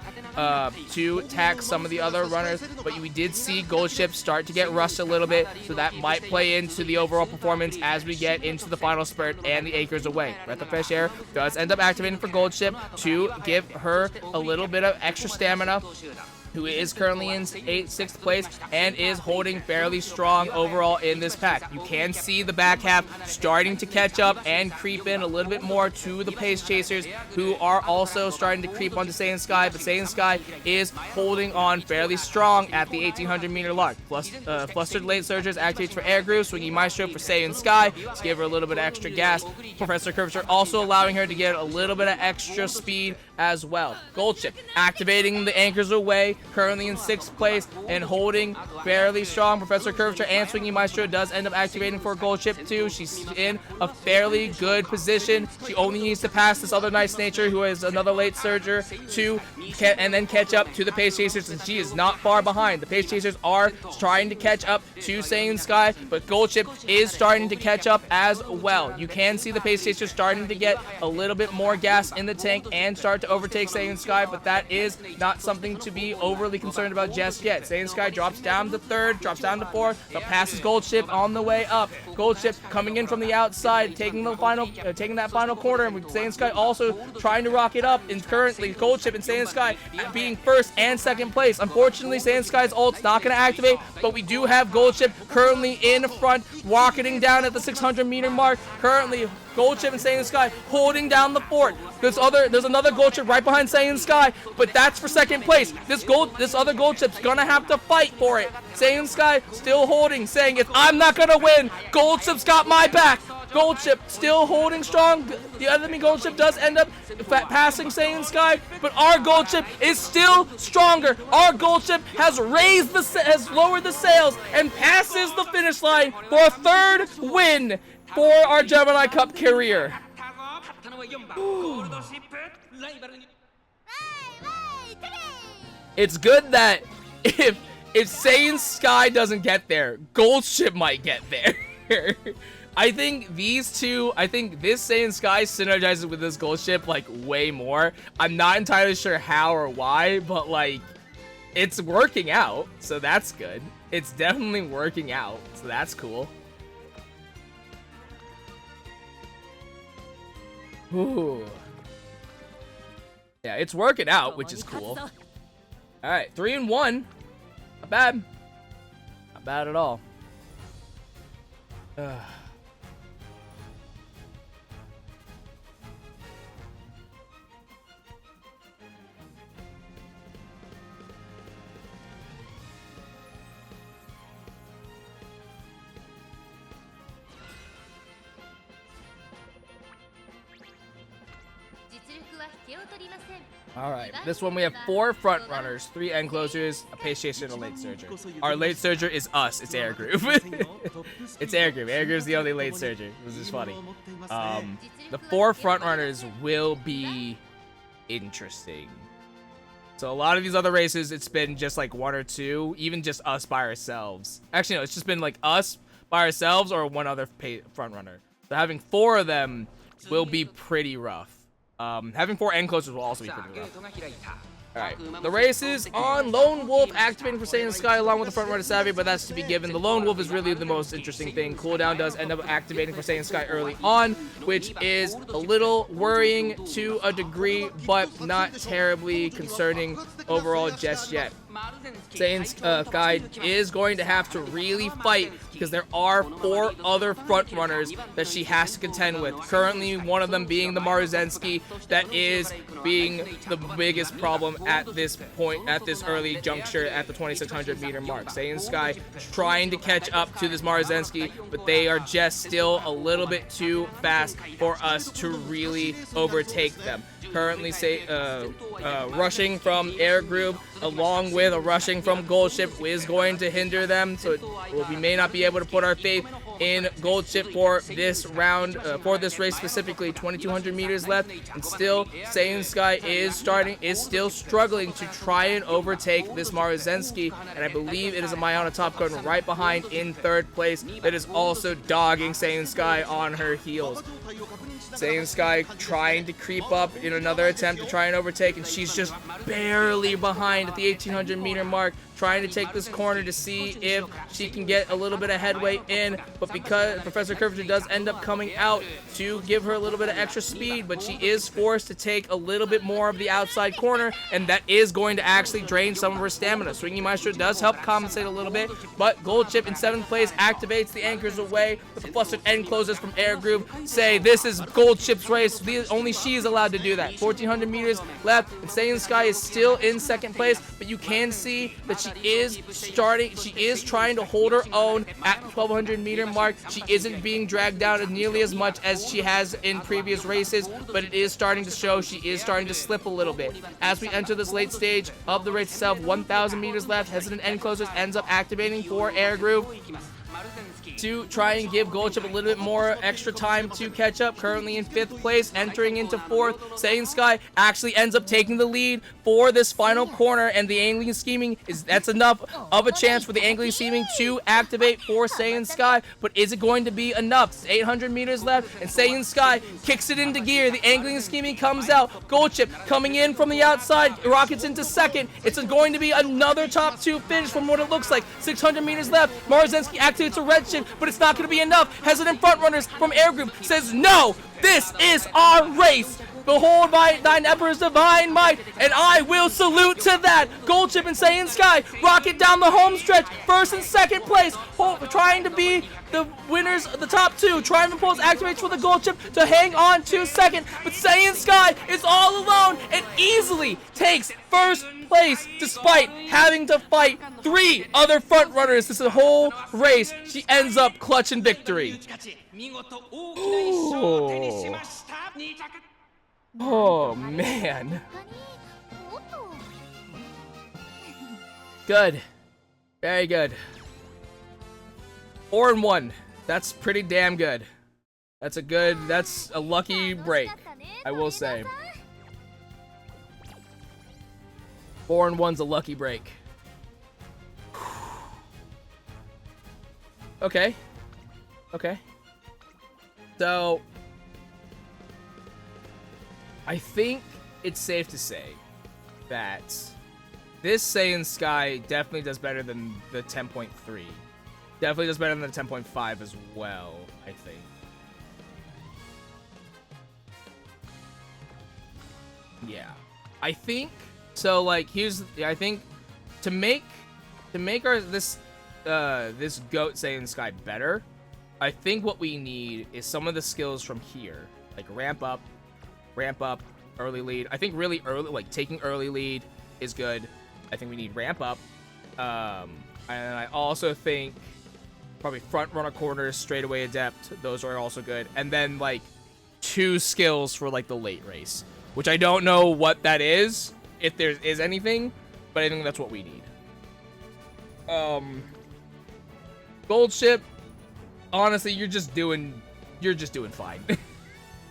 to tax some of the other runners, but we did see Gold Ship start to get rushed a little bit, so that might play into the overall performance as we get into the final spurt and the Acres Away. Breath of Fresh Air does end up activating for Gold Ship to give her a little bit of extra stamina, who is currently in 6th place and is holding fairly strong overall in this pack. You can see the back half starting to catch up and creep in a little bit more to the pace chasers, who are also starting to creep onto Seiyun Sky, but Seiyun Sky is holding on fairly strong at the 1,800 meter mark. Flustered Late Surgers activates for Air Group, Swinging Maestro for Seiyun Sky to give her a little bit of extra gas. Professor Curvature also allowing her to get a little bit of extra speed as well. Gold Chip activating the anchors away, currently in 6th place and holding fairly strong. Professor Curvature and Swinging Maestro does end up activating for Gold Chip too. She's in a fairly good position. She only needs to pass this other Nice Nature, who is another late surger, and then catch up to the Pace Chasers, and she is not far behind. The Pace Chasers are trying to catch up to Saiyan Sky, but Gold Chip is starting to catch up as well. You can see the Pace Chasers starting to get a little bit more gas in the tank and start to overtake Saiyan Sky, but that is not something to be overly concerned about just yet. Saiyan Sky drops down to 3rd, drops down to 4th, but passes Gold Chip on the way up. Gold Chip coming in from the outside, taking that final corner, and with Saiyan Sky also trying to rock it up. And currently, Gold Chip and Saiyan Sky being 1st and 2nd place. Unfortunately, Saiyan Sky's ult's not going to activate, but we do have Gold Chip currently in front, rocketing down at the 600-meter mark. Currently, Gold Chip and Saiyan Sky holding down the fort. There's another Gold Chip right behind Saiyan Sky, but that's for 2nd place. This other Gold Chip's gonna have to fight for it. Saiyan Sky still holding, saying, if I'm not gonna win, Gold Chip's got my back. Gold Chip still holding strong. The enemy Gold Chip does end up passing Saiyan Sky, but our Gold Chip is still stronger. Our Gold Chip has lowered the sails and passes the finish line for a 3rd win for our Gemini Cup career. It's good that if Saiyan Sky doesn't get there, Gold Chip might get there. I think this Saiyan Sky synergizes with this Gold Chip like way more. I'm not entirely sure how or why, but like it's working out, so that's good. It's definitely working out, so that's cool. Ooh. Yeah, it's working out, which is cool. Alright, 3-1. Not bad. Not bad at all. Alright, this one we have 4 front runners, 3 end closers, a Pace Chaser, and a late surger. Our late surger is us, it's Air Groove. It's Air Groove. Air Groove's the only late surger, which is funny. The 4 front runners will be interesting. So a lot of these other races, it's been just like 1 or 2, even just us by ourselves. Actually, no, it's just been like us by ourselves or 1 other front runner. So having 4 of them will be pretty rough. Having 4 end closers will also be pretty rough. Alright, the race is on. Lone Wolf activating for Saiyan Sky along with the front runner Savvy, but that's to be given. The Lone Wolf is really the most interesting thing. Cooldown does end up activating for Saiyan Sky early on, which is a little worrying to a degree, but not terribly concerning overall just yet. Saiyan Sky is going to have to really fight because there are 4 other front runners that she has to contend with. Currently, one of them being the Maruzensky, that is being the biggest problem at this point, at this early juncture at the 2600 meter mark. Saiyan Sky trying to catch up to this Maruzensky, but they are just still a little bit too fast for us to really overtake them. Currently, rushing from Air Groove along with a rushing from Gold Chip is going to hinder them, so we may not be able to put our faith in Gold Chip for this round, for this race specifically. 2200 meters left, and still Saiyan Sky is still struggling to try and overtake this Maruzensky, and I believe it is a Mayana Top Gun right behind in 3rd place that is also dogging Saiyan Sky on her heels. Saiyan Sky trying to creep up in another attempt to try and overtake, and she's just barely behind at the 1800 meter mark, trying to take this corner to see if she can get a little bit of headway in, but because Professor Curvature does end up coming out to give her a little bit of extra speed, but she is forced to take a little bit more of the outside corner, and that is going to actually drain some of her stamina. Swinging Maestro does help compensate a little bit, but Gold Chip in 7th place activates the anchors away with the flustered end closers from Air Groove. Say, this is gold ship's race. Only she is allowed to do that. 1,400 meters left, and Saiyan Sky is still in second place, but you can see that she is trying to hold her own at 1,200 meter mark. She isn't being dragged down nearly as much as she has in previous races, but it is starting to show. She is starting to slip a little bit. As we enter this late stage of the race itself, 1,000 meters left, Hesitant End Closers ends up activating for Air Groove to try and give Goldchip a little bit more extra time to catch up. Currently in 5th place, entering into 4th. Saiyan Sky actually ends up taking the lead for this final corner, and the angling scheming that's enough of a chance for the angling scheming to activate for Saiyan Sky. But is it going to be enough? It's 800 meters left, and Saiyan Sky kicks it into gear. The angling scheming comes out. Goldchip coming in from the outside, rockets into 2nd. It's going to be another top 2 finish from what it looks like. 600 meters left. Marzensky activates a red chip, but it's not going to be enough. Hesitant front runners from Air Group says, no, this is our race. Behold by thine emperor's divine might, and I will salute to that. Goldchip and Saiyan Sky rocket down the home stretch, 1st and 2nd place, trying to be the winners of the top 2. Triumphant Pulse activates for the Goldchip to hang on to 2nd, but Saiyan Sky is all alone and easily takes 1st place despite having to fight 3 other front runners this whole race. She ends up clutching victory. Oh man. Good. Very good. 4-1. That's pretty damn good. That's a lucky break, I will say. 4-1's a lucky break. Okay. Okay. So I think it's safe to say that this Saiyan Sky definitely does better than the 10.3. Definitely does better than the 10.5 as well, I think. Yeah. I think so, like, I think to make this goat Saiyan Sky better, I think what we need is some of the skills from here, like ramp up, early lead. I think really early, like taking early lead is good. I think we need ramp up. And I also think probably front runner corners, straightaway adept, those are also good. And then like 2 skills for like the late race, which I don't know what that is, if there is anything, but I think that's what we need. Gold ship, honestly, you're just doing fine.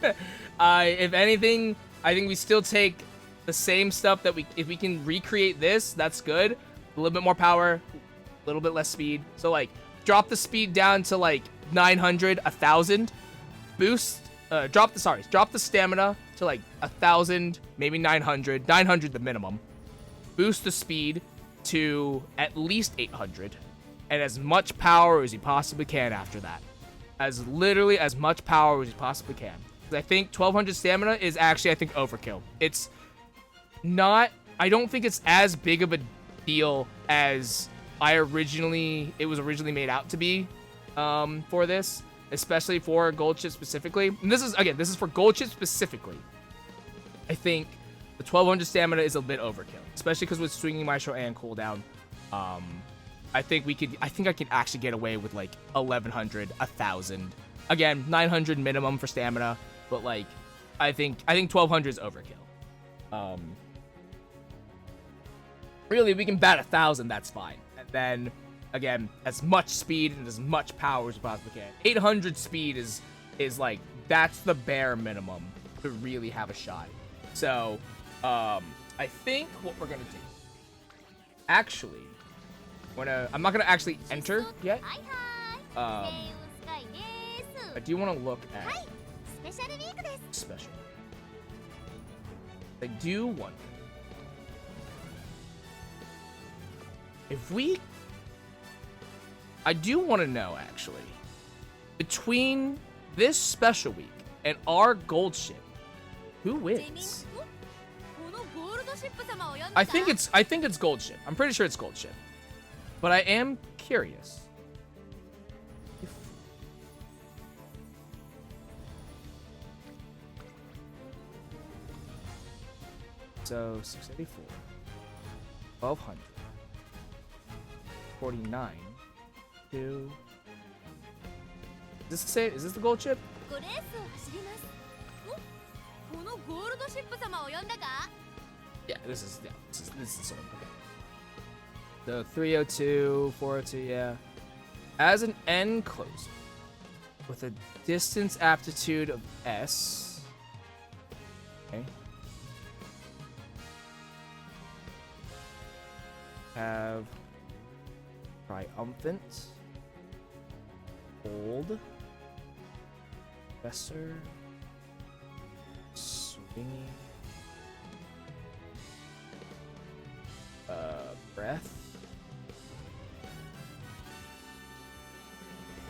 If anything, I think we still take the same stuff that if we can recreate this, that's good. A little bit more power, a little bit less speed. So like drop the speed down to like 900, 1,000. Boost, drop the stamina to like 1,000, maybe 900. 900 the minimum. Boost the speed to at least 800. And as much power as you possibly can after that. Literally as much power as you possibly can. I think 1,200 stamina is actually, I think, overkill. It's not, I don't think it's as big of a deal as it was originally made out to be for this, especially for gold chip specifically. And this is for gold chip specifically. I think the 1,200 stamina is a bit overkill, especially because with swinging maestro and cooldown. I think I could actually get away with like 1,100, 1,000. Again, 900 minimum for stamina. But like, I think 1,200 is overkill. Really, we can bat 1,000. That's fine. And then again, as much speed and as much power as you possibly can. 800 speed is like that's the bare minimum to really have a shot. So, I think what we're gonna do. Actually, I'm not gonna actually enter yet. I do want to look at special. I do wonder if I do want to know actually between this special week and our gold ship, who wins? I think it's gold ship. I'm pretty sure it's gold ship, but I am curious. So 684, 1200, 49, 2. Is this the same? Is this the gold chip? Yeah, this is this one. Okay. So 302, 402, yeah. As an end closer, with a distance aptitude of S. Okay. Have triumphant, old, professor, swinging, breath,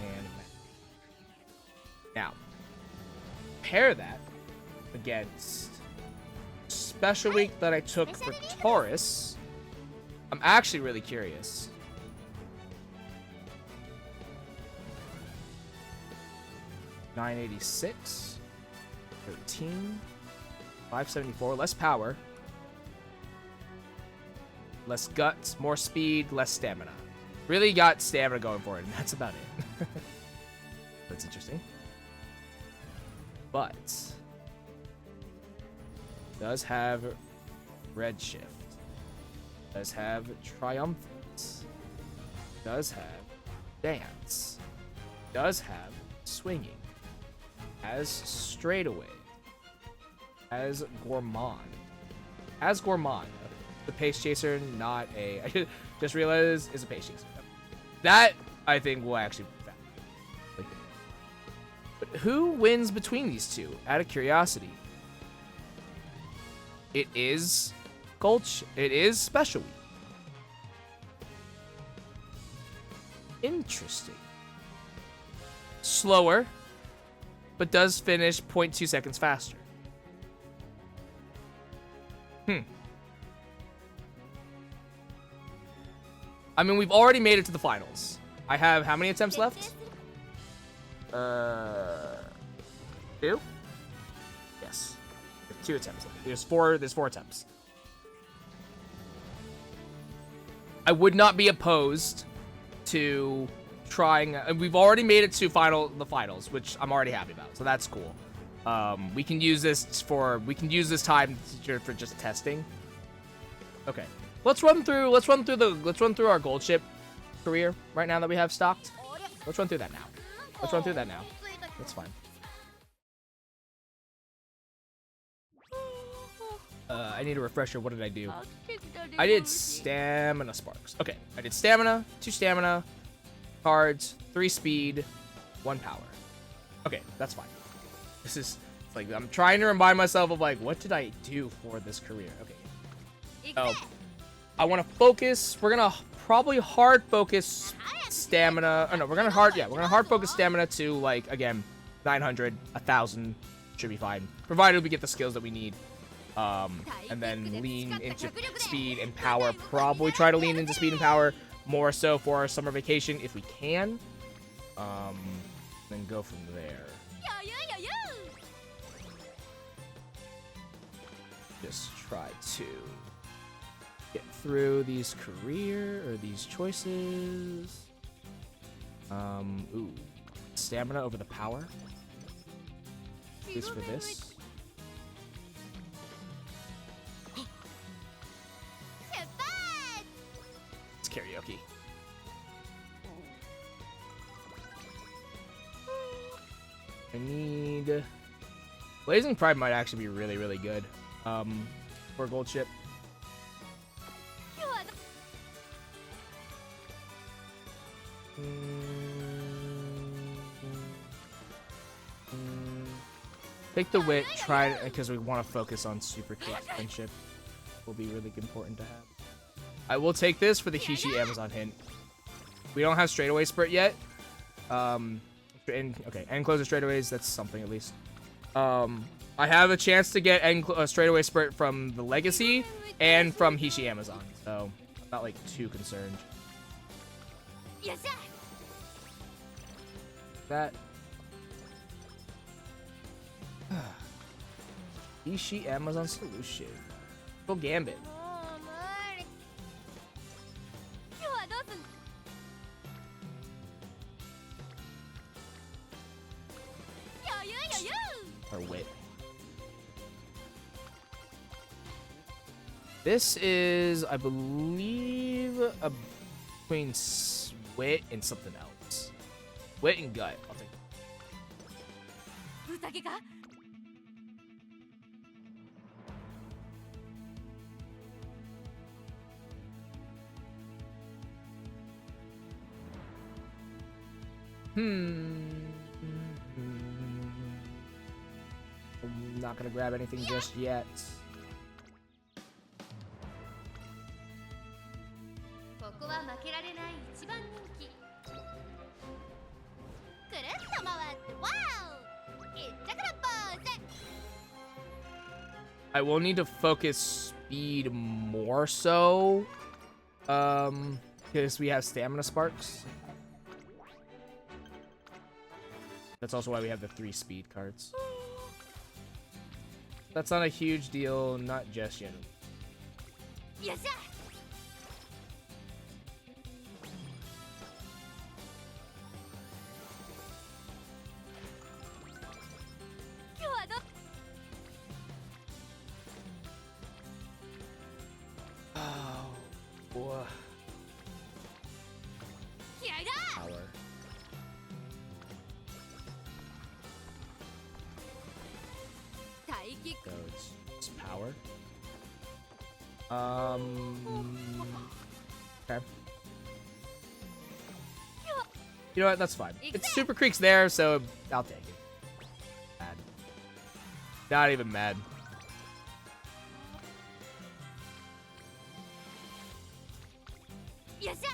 and now pair that against special week that I took for Taurus. I'm actually really curious. $986, 13, 574, less power, less guts, more speed, less stamina. Really got stamina going for it, and that's about it. That's interesting. But does have redshift. Does have triumphant. Does have dance. Does have swinging. Has straightaway. Has gourmand. Has gourmand. The pace chaser, not a. I just realized is a pace chaser. That I think will actually be fast. But who wins between these two? Out of curiosity. It is it is special week. Interesting. Slower, but does finish 0.2 seconds faster. I mean, we've already made it to the finals. I have how many attempts left? 2? Yes. 2 attempts left. There's four attempts. I would not be opposed to trying. We've already made it to the finals, which I'm already happy about. So that's cool. We can use this time for just testing. Okay. Let's run through our gold chip career right now that we have stocked. Let's run through that now. That's fine. I need a refresher. What did I do? I did stamina sparks. Okay, I did stamina, 2 stamina, cards, 3 speed, 1 power. Okay, that's fine. This is like I'm trying to remind myself of like what did I do for this career? Okay. Oh, I want to focus. We're gonna probably hard focus stamina. Oh no, we're gonna hard focus stamina to like again 900, 1,000 should be fine, provided we get the skills that we need. And then lean into speed and power. Probably try to lean into speed and power more so for our summer vacation if we can. Then go from there. Just try to get through these these choices. Ooh, stamina over the power. At least for this. Karaoke. I need Blazing Pride might actually be really, really good. For a gold chip. Take the wit, try it because we want to focus on super close friendship. Will be really important to have. I will take this for the Hishi Amazon hint. We don't have straightaway spurt yet. Okay, end closer straightaways. That's something at least. I have a chance to get straightaway spurt from the Legacy and from Hishi Amazon, so I'm not like too concerned. That Hishi Amazon solution. Full Gambit. Or wit. This is, I believe, between wit and something else. Wit and gut. I'll take it. I'm not gonna grab anything just yet. I will need to focus speed more so, because we have stamina sparks. That's also why we have the 3 speed cards. That's not a huge deal, not just yet. Yes, sir. Oh, boy. Power. So it's power. Okay. You know what? That's fine. It's Super Creek's there, so I'll take it. Mad. Not even mad. Yes, sir.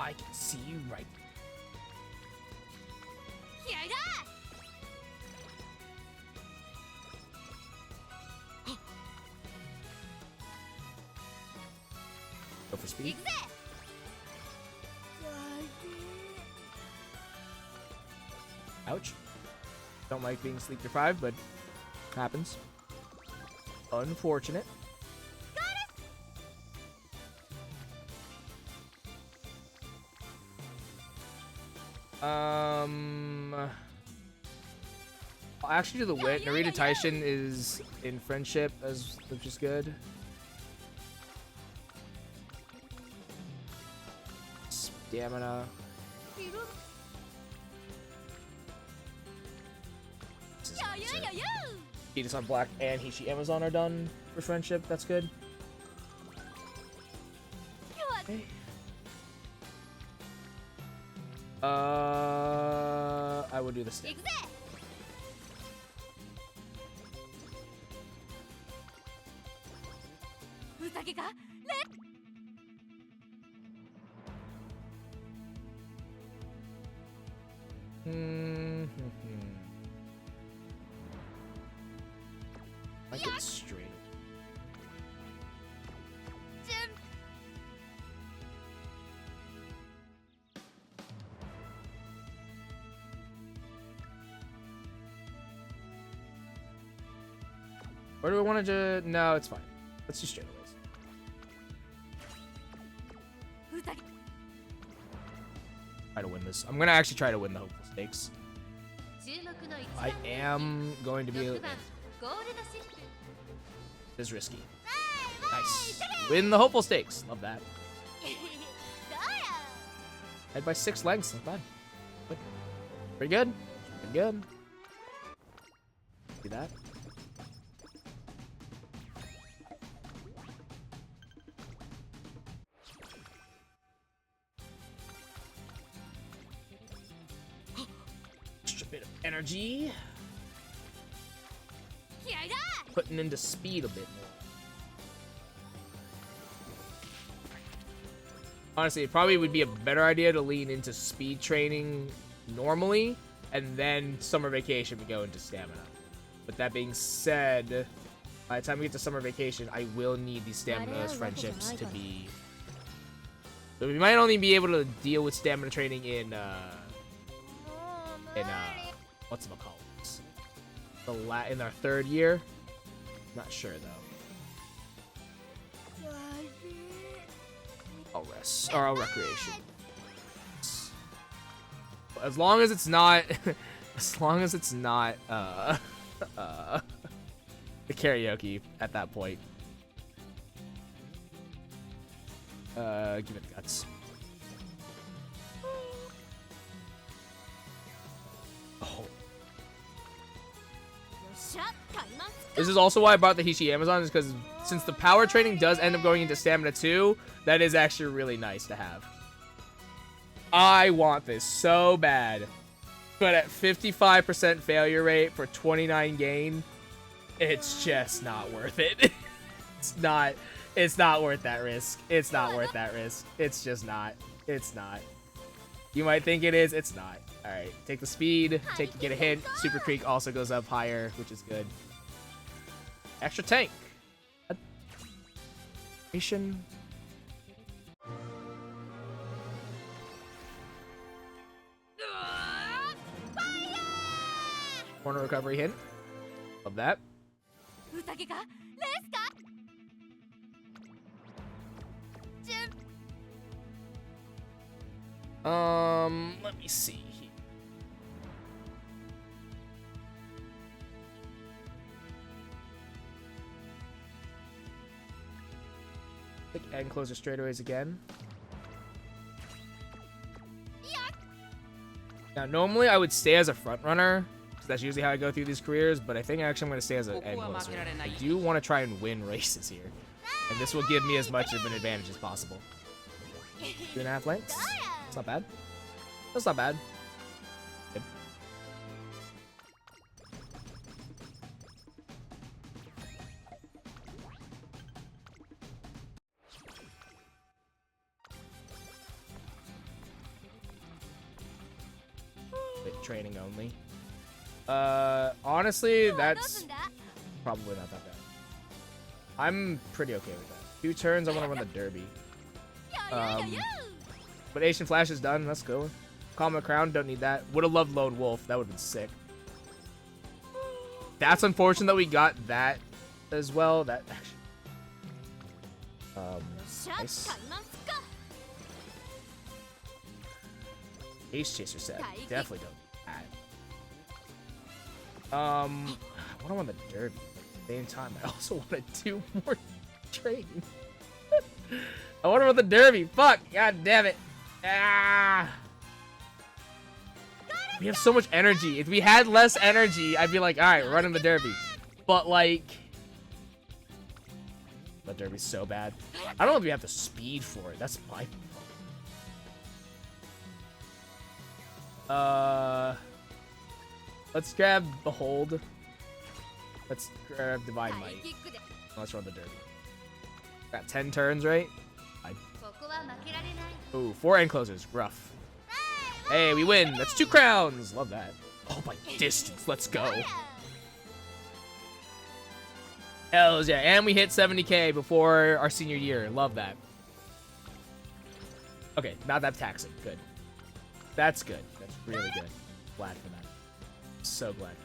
I can see you right. Go for speed. Ouch. Don't like being sleep deprived, but happens. Unfortunate. I'll actually do the wit. Narita Taishin is in friendship, which is good. Stamina. Heatus on black and Hishi Amazon are done for friendship. That's good. Okay. I would do the stick. I get straight. Or do I want to do... No, it's fine. Let's do straightaways. Try to win this. I'm going to actually try to win the hopeful stakes. I am going to be... This is risky. Nice. Win the hopeful stakes. Love that. Head by 6 lengths. Not bad. Good. Pretty good. Pretty good. See that? Just a bit of energy. Putting into speed a bit more. Honestly, it probably would be a better idea to lean into speed training normally, and then summer vacation we go into stamina. But that being said, by the time we get to summer vacation, I will need these stamina friendships to be So we might only be able to deal with stamina training in whatchamacallit? In our 3rd year. Not sure though. I'll rest or I'll recreation. As long as it's not, as long as it's not the karaoke at that point. Give it the guts. Oh. This is also why I bought the Hishi Amazon, is because since the power training does end up going into stamina 2, that is actually really nice to have. I want this so bad. But at 55% failure rate for 29 gain, it's just not worth it. It's not worth that risk. It's not worth that risk. It's just not. It's not. You might think it is. It's not. All right, take the speed. Get a hint. Super Creek also goes up higher, which is good. Extra tank. Mission. Corner recovery hint. Love that. Let me see. Click end closer straightaways again. Now, normally I would stay as a front runner, because that's usually how I go through these careers, but I think actually I'm going to stay as an end closer. I do want to try and win races here, and this will give me as much of an advantage as possible. 2.5 lengths? That's not bad. That's not bad. Good. Training only. Honestly, that's probably not that bad. I'm pretty okay with that. 2 turns, I want to run the derby. But Asian Flash is done. Let's go. Comet Crown, don't need that. Would have loved Lone Wolf. That would have been sick. That's unfortunate that we got that as well. That actually. Nice. Ace Chaser set. Definitely don't. I want to win the derby. At the same time, I also want to do more training. I want to run the derby. Fuck. God damn it. Ah. We have so much energy. If we had less energy, I'd be like, all right, running the derby. But like, the derby's so bad. I don't know if we have the speed for it. That's my let's grab Behold. Let's grab Divine Might. Let's run the derby. Got 10 turns, right? Ooh, 4 end closers. Rough. Hey, we win. That's 2 crowns. Love that. Oh, by distance. Let's go. Hells yeah. And we hit 70K before our senior year. Love that. Okay, not that taxing. Good. That's good. That's really good. Glad for that. So glad for that.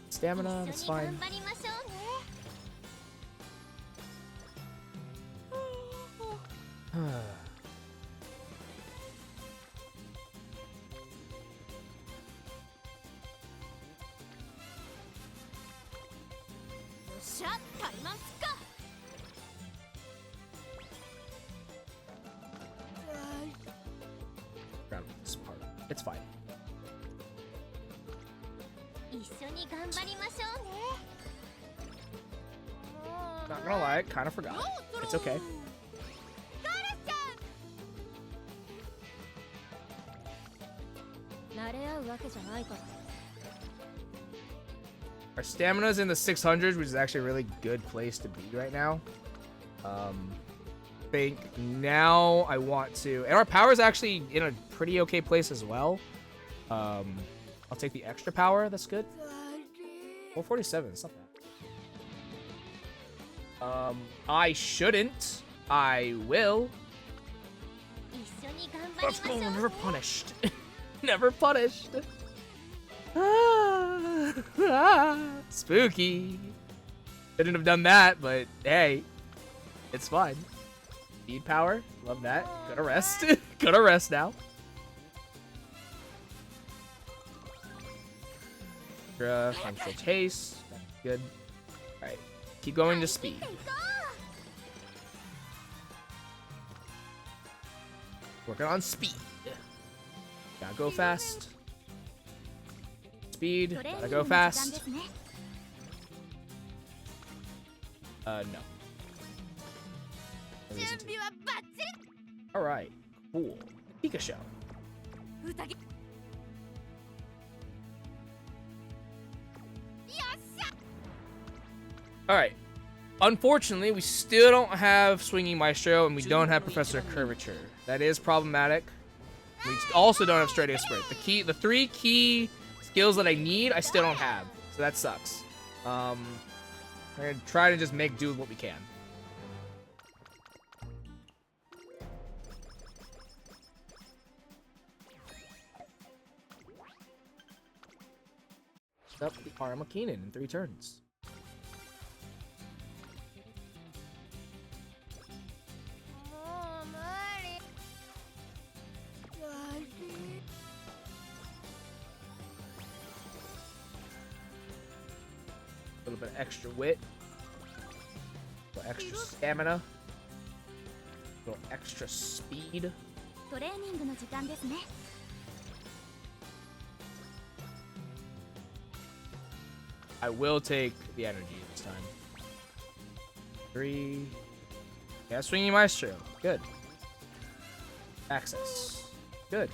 Stamina, that's fine. Grab this part. It's fine. Not gonna lie, kind of forgot. It's okay. Our stamina's in the 600s, which is actually a really good place to be right now. Think now I want to, and our power's actually in a pretty okay place as well. I'll take the extra power. That's good. 447. It's not bad. I shouldn't. I will. Let's go, never punished. Never punished. Spooky. Couldn't have done that, but hey, it's fine. Speed power, love that. Gonna rest. Gonna rest now. Functional chase. Good. Alright. Keep going to speed. Working on speed. Gotta go fast. Speed. Gotta go fast. No. Alright. Cool. Pikachu. Alright. Unfortunately, we still don't have Swinging Maestro, and we don't have Professor Curvature. That is problematic. We also don't have Straight A Sprint. The 3 key skills that I need, I still don't have. So that sucks. We're gonna try to just make do with what we can. Up the Arma Keenan in 3 turns. A little bit of extra wit, a little extra stamina, a little extra speed. I will take the energy this time. 3. Yeah, Swinging Maestro. Good. Access. Good.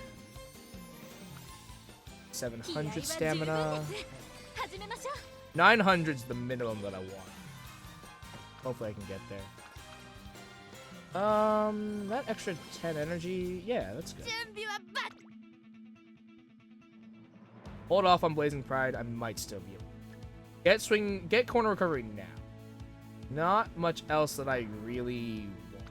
700 stamina. 900's the minimum that I want. Hopefully I can get there. That extra 10 energy, yeah, that's good. Hold off on Blazing Pride, I might still be able to. Get corner recovery now. Not much else that I really want.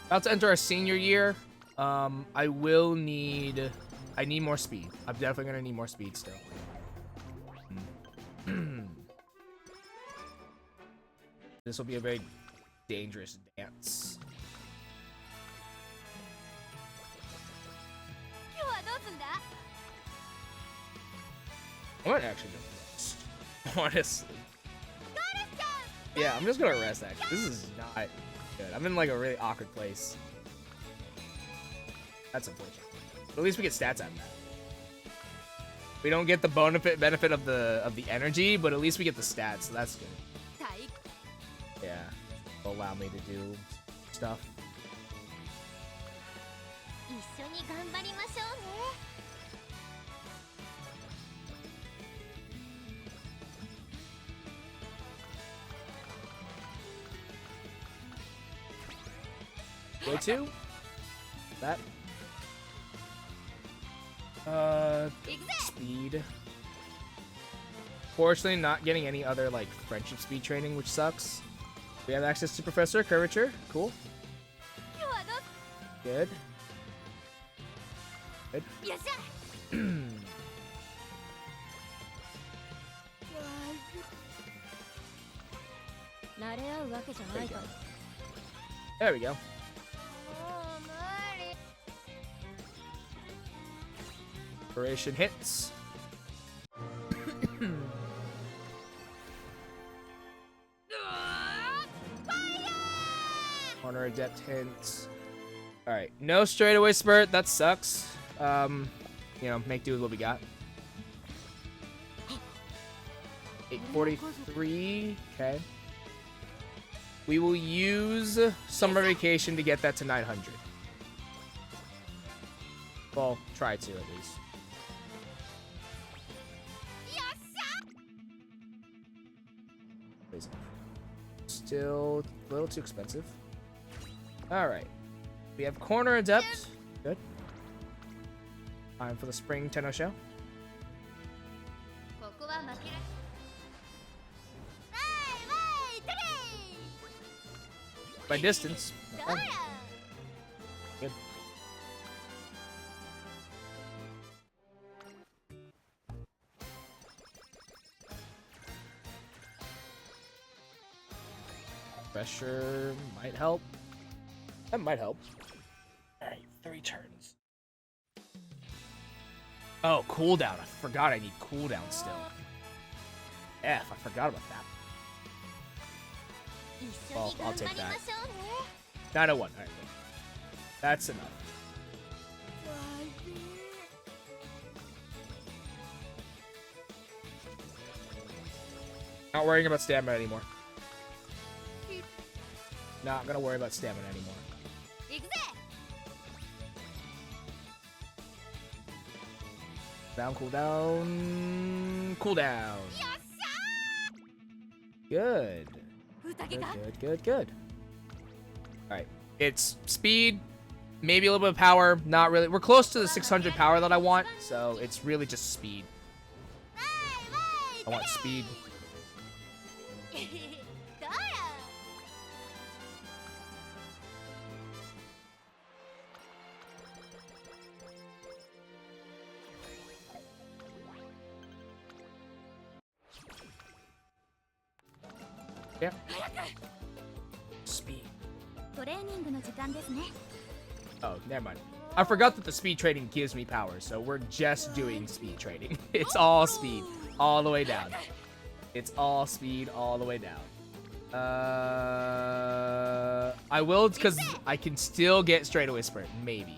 About to enter our senior year. I need more speed. I'm definitely gonna need more speed still. This will be a very dangerous dance. I might actually just rest. Honestly. Yeah, I'm just gonna rest actually. This is not good. I'm in like a really awkward place. That's unfortunate. But at least we get stats out of that. We don't get the benefit of the energy, but at least we get the stats, so that's good. Yeah. It'll allow me to do stuff. Go to that. Speed. Fortunately, not getting any other like friendship speed training, which sucks. We have access to Professor Curvature. Cool. Good. Good. There we go. Operation hits. Corner adept hints. Alright, no straightaway spurt, that sucks. You know, make do with what we got. 843, okay. We will use Summer Vacation to get that to 900. Well, try to at least. still a little too expensive. Alright. We have Corner Adept. Good. Time for the Spring Tenno Show. By distance. Good. Pressure might help. That might help. Alright, 3 turns. Oh, cooldown. I forgot I need cooldown still. F, I forgot about that. Well, I'll take that. 901. Alright. That's enough. Not worrying about stamina anymore. Not gonna worry about stamina anymore. Down, cooldown. Cooldown. Good. Good. Alright. It's speed, maybe a little bit of power, not really. We're close to the 600 power that I want, so it's really just speed. I want speed. Yeah. Speed. Oh, never mind. I forgot that the speed trading gives me power, so we're just doing speed trading. It's all speed, all the way down. It's all speed, all the way down. I will, because I can still get straight away sprint, maybe.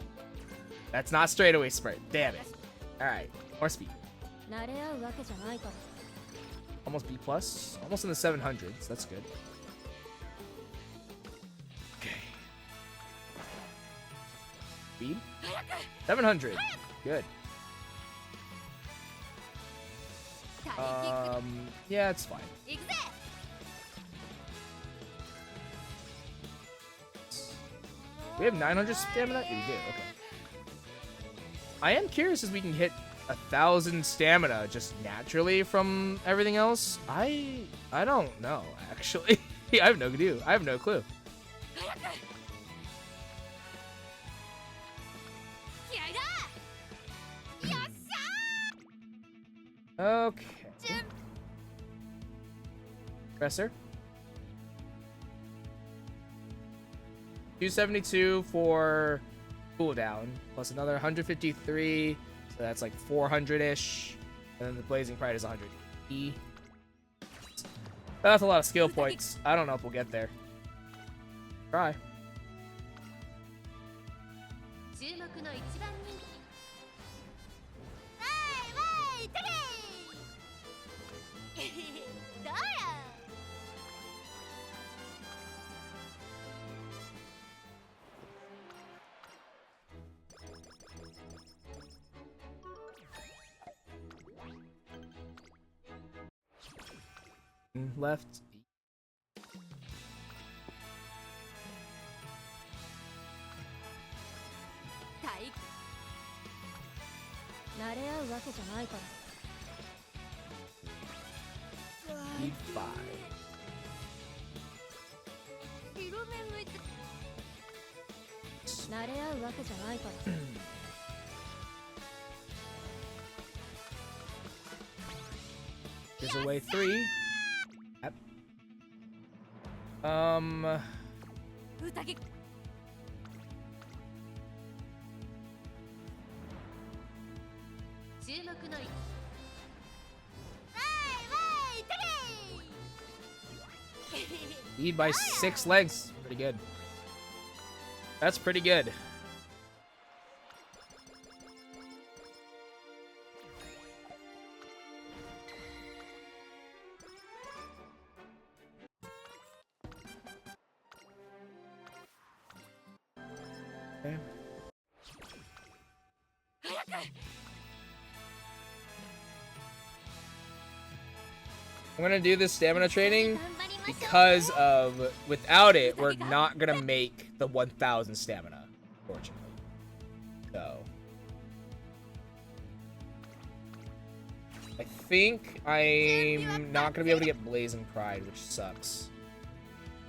That's not straight away sprint. Damn it. All right, more speed. Almost B+, almost in the 700s. That's good. Okay. Speed? 700. Good. Yeah, it's fine. We have 900 stamina? Yeah, we do. Okay. I am curious if we can hit 1,000 stamina just naturally from everything else. I don't know, actually. I have no clue. I have no clue. Okay. Presser. 272 for cooldown, plus another 153. So that's like 400-ish. And then the Blazing Pride is 100. E. That's a lot of skill points. I don't know if we'll get there. Try. Left. E5. There's a way 3. Yep. Lead by 6 legs. Pretty good. That's pretty good. Okay. I'm gonna do this stamina training because of without it, we're not gonna make the 1,000 stamina, unfortunately. So I think I'm not gonna be able to get Blazing Pride, which sucks.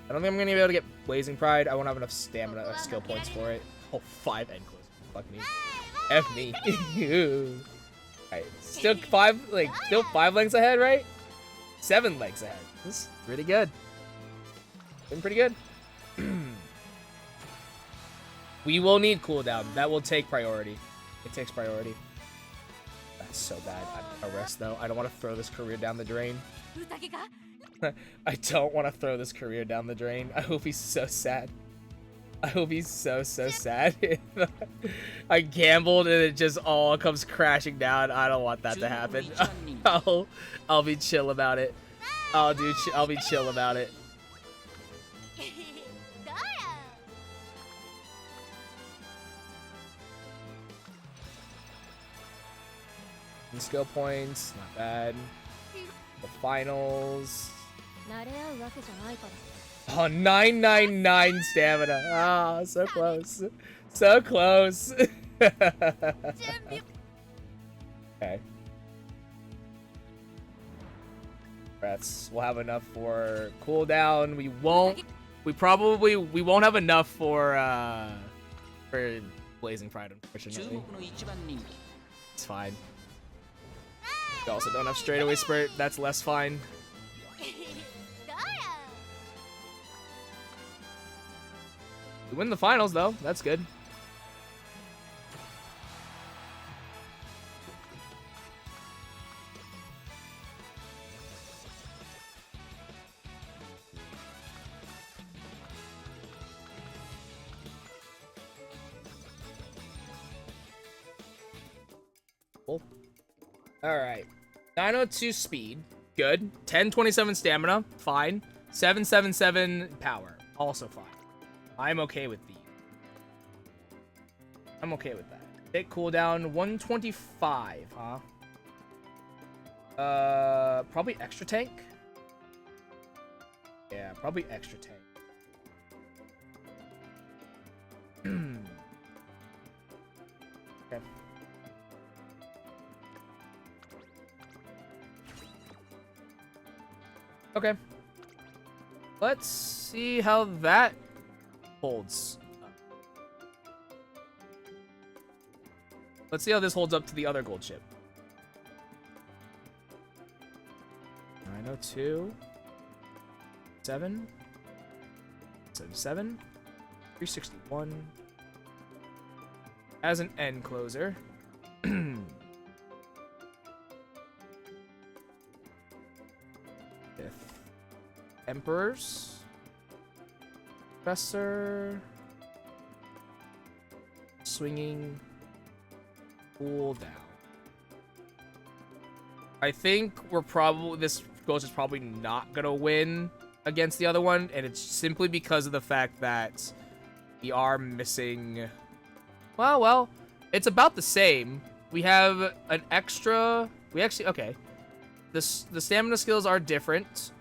I don't think I'm gonna be able to get Blazing Pride. I won't have enough stamina or skill points for it. Oh, 5 end close. Fuck me. F me. Alright, still 5 legs ahead, right? 7 legs ahead. This is pretty good. Been pretty good. We will need cooldown. That will take priority. It takes priority. That's so bad. I'm gonna rest though. I don't want to throw this career down the drain. I don't want to throw this career down the drain. I hope he's so sad. I hope he's so sad. I gambled and it just all comes crashing down. I don't want that to happen. I'll be chill about it. I'll be chill about it. Skill points, not bad. The finals. Oh, 999 stamina. Ah, so close. So close. Okay. We'll have enough for cooldown. We won't have enough for Blazing Pride, unfortunately. It's fine. We also don't have straightaway spurt. That's less fine. We win the finals though. That's good. Cool. All right. 902 speed. Good. 1027 stamina. Fine. 777 power. Also fine. I'm okay with these. I'm okay with that. Hit cooldown 125, huh? Probably extra tank. Yeah, probably extra tank. Okay. Okay. Let's see how that holds. Let's see how this holds up to the other gold ship. 902. 7. 77. 361. As an end closer. Fifth. Emperors. Professor. Swinging. Cool down. I think this ghost is probably not gonna win against the other one, and it's simply because of the fact that we are missing. Well, it's about the same. We have an extra. Okay. The stamina skills are different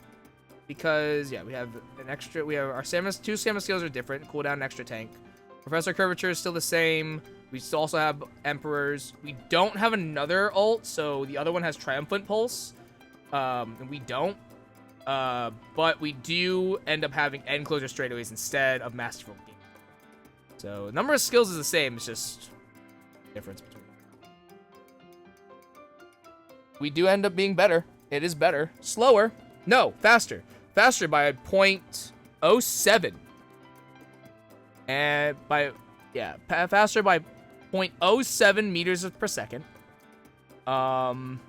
because we have an extra. We have our two stamina skills are different. Cooldown and extra tank. Professor Curvature is still the same. We still also have Emperors. We don't have another ult, so the other one has Triumphant Pulse. And we don't. But we do end up having end closer straightaways instead of Masterful Game. So the number of skills is the same. It's just difference between them. We do end up being better. It is better. Slower. No, faster. Faster by 0.07. And faster by 0.07 meters per second. And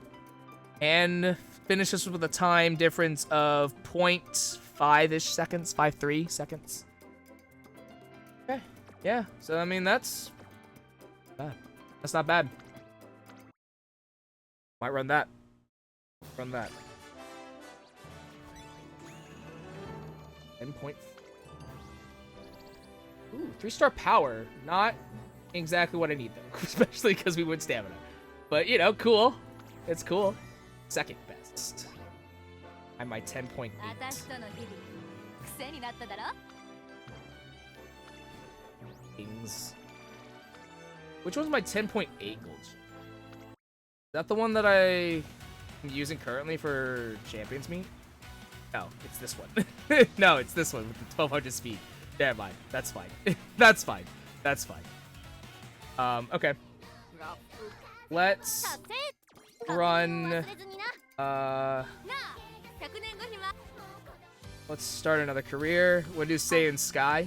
finishes with a time difference of 0.5-ish seconds, 0.53 seconds. Okay, yeah. So I mean that's bad. That's not bad. Might run that. Run that. 10.4. Ooh, 3-star power. Not exactly what I need, though. Especially because we win stamina. But, you know, cool. It's cool. Second best. I'm my 10.8. Things. Which one's my 10.8 gold? Is that the one that I'm using currently for Champions Meet? No, it's this one. No, it's this one with the 1200 speed. Never mind. That's fine. That's fine. That's fine. Okay. Let's run. Let's start another career. We'll do Saiyan Sky.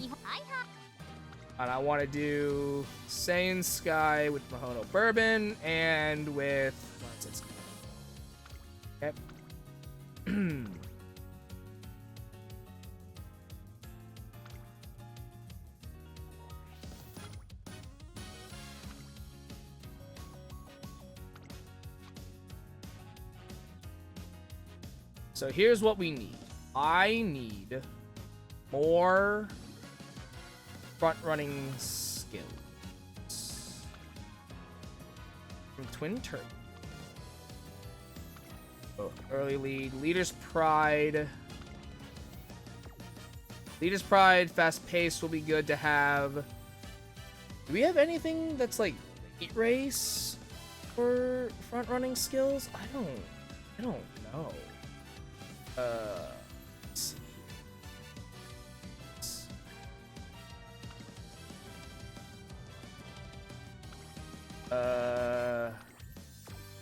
And I want to do Saiyan Sky with Mahono Bourbon and with... Okay. So here's what we need. I need more front-running skills. From Twin Turtle. Oh, early lead. Leader's Pride. Leader's Pride, fast pace will be good to have. Do we have anything that's like Heat Race for front-running skills? I don't know. Let's see.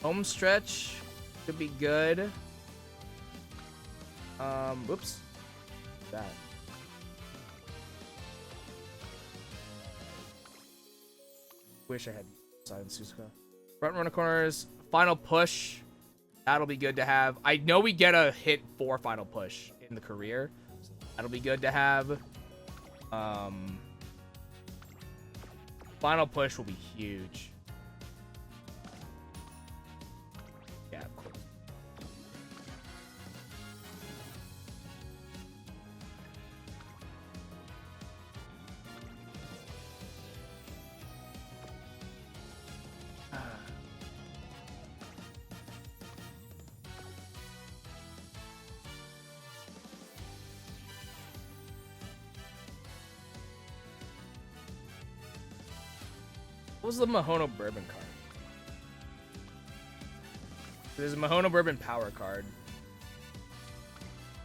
Home stretch could be good. Whoops. That. Wish I had Silent Suzuka. Front runner corners, final push. That'll be good to have. I know we get a hit for final push in the career. So that'll be good to have. Final push will be huge. Yeah, of course. What was the Mahono Bourbon card? There's a Mahono Bourbon power card.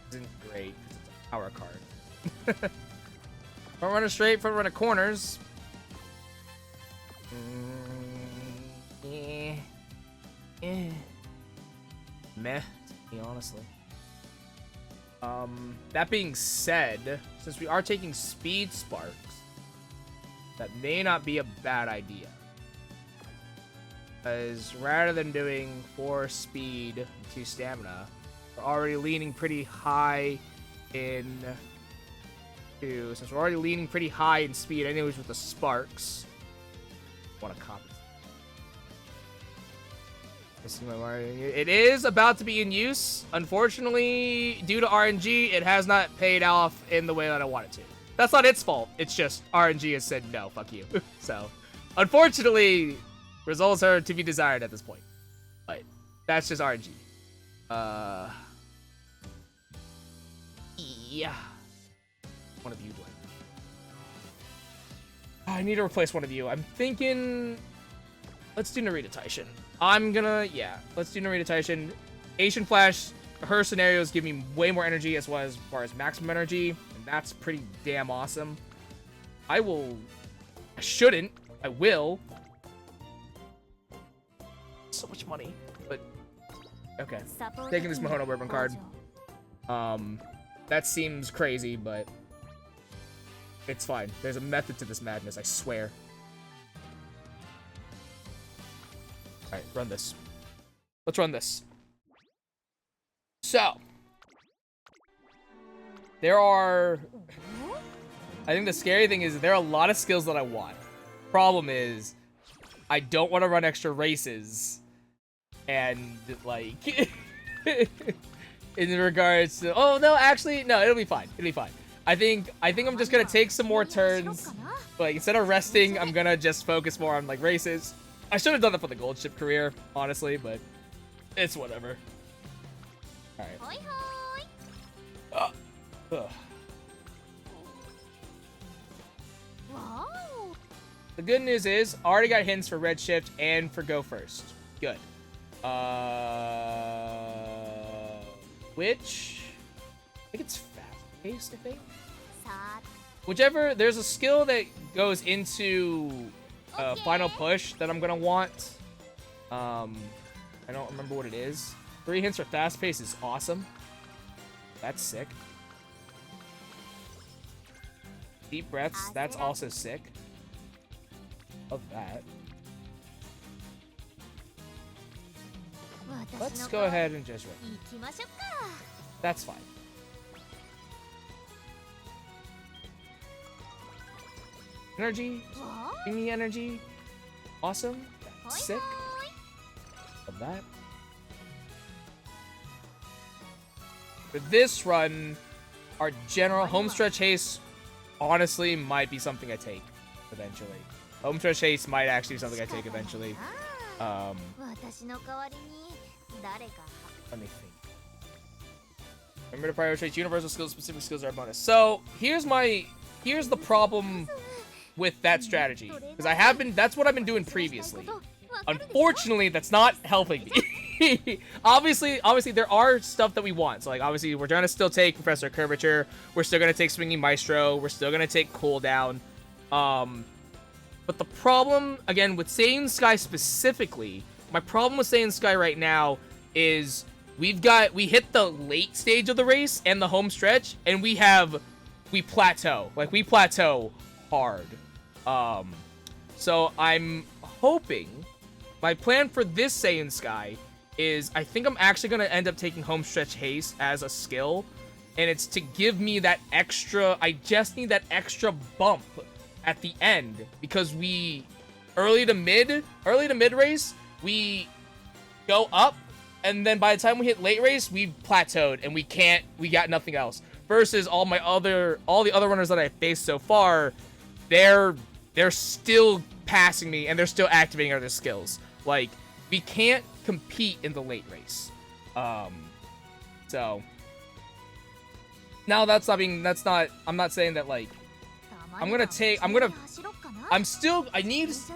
Isn't great because it's a power card. Front runner straight, front runner corners. Meh, to me, honestly. That being said, since we are taking speed sparks, that may not be a bad idea. Because rather than doing 4 speed, 2 stamina, we're already leaning pretty high in... Since we're already leaning pretty high in speed, anyways, with the sparks. I want to compensate. It is about to be in use. Unfortunately, due to RNG, it has not paid off in the way that I want it to. That's not its fault. It's just RNG has said, no, fuck you. So, unfortunately, results are to be desired at this point. But that's just RNG. Yeah. One of you, Glenn. I need to replace one of you. I'm thinking... Let's do Narita Taishin. Let's do Narita Taishin. Asian Flash, her scenarios give me way more energy as far as maximum energy. That's pretty damn awesome. I will... I shouldn't. I will. So much money. But... Okay. Taking this Mahono Bourbon card. That seems crazy, but... It's fine. There's a method to this madness, I swear. Alright, run this. Let's run this. So... There are... I think the scary thing is there are a lot of skills that I want. Problem is, I don't want to run extra races. And, like... in regards to... Oh, no, actually, no, it'll be fine. It'll be fine. I think I'm just going to take some more turns. Like, instead of resting, I'm going to just focus more on, like, races. I should have done that for the gold ship career, honestly, but it's whatever. Alright. Ugh. Wow. The good news is, I already got hints for Red Shift and for Go First. Good. Which... I think it's fast-paced, I think? Whichever... There's a skill that goes into Final Push that I'm gonna want. I don't remember what it is. 3 hints for fast-paced is awesome. That's sick. Deep breaths, that's also sick. Love that. Let's go ahead and just run. That's fine. Energy. Give me energy. Awesome. That's sick. Love that. For this run, our general homestretch haste honestly might be something I take eventually. Homestretch haste might actually be something I take eventually. Let me think. Remember to prioritize universal skills, specific skills are a bonus. So here's the problem with that strategy. Because that's what I've been doing previously. Unfortunately, that's not helping me. obviously there are stuff that we want. So like obviously we're gonna still take Professor Curvature, we're still gonna take Swinging Maestro, we're still gonna take Cooldown. But the problem, again, with Saiyan Sky specifically, my problem with Saiyan Sky right now is we hit the late stage of the race and the home stretch, and we plateau. Like, we plateau hard. So I'm hoping, my plan for this Saiyan Sky is, I think I'm actually going to end up taking home stretch haste as a skill, and it's to give me that extra, I just need that extra bump at the end, because early to mid race, we go up, and then by the time we hit late race, we've plateaued, and we got nothing else. Versus all the other runners that I faced so far, they're still passing me, and they're still activating other skills. Like, we can't compete in the late race. So now I'm not saying that, like, I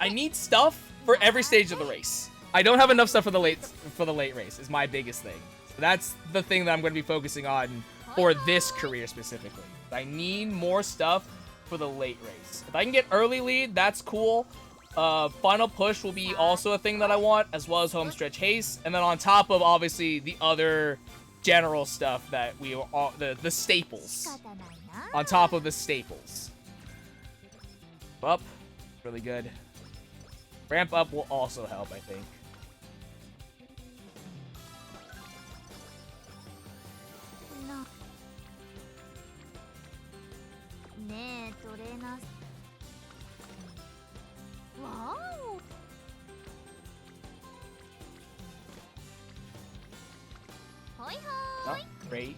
need stuff for every stage of the race. I don't have enough stuff for the late race is my biggest thing. So that's the thing that I'm going to be focusing on for this career specifically. I need more stuff for the late race. If I can get early lead, that's cool. Final push will be also a thing that I want, as well as home stretch haste, and then on top of obviously the other general stuff that the staples. On top of the staples. Up, really good. Ramp up will also help, I think. Wow. Oh, great.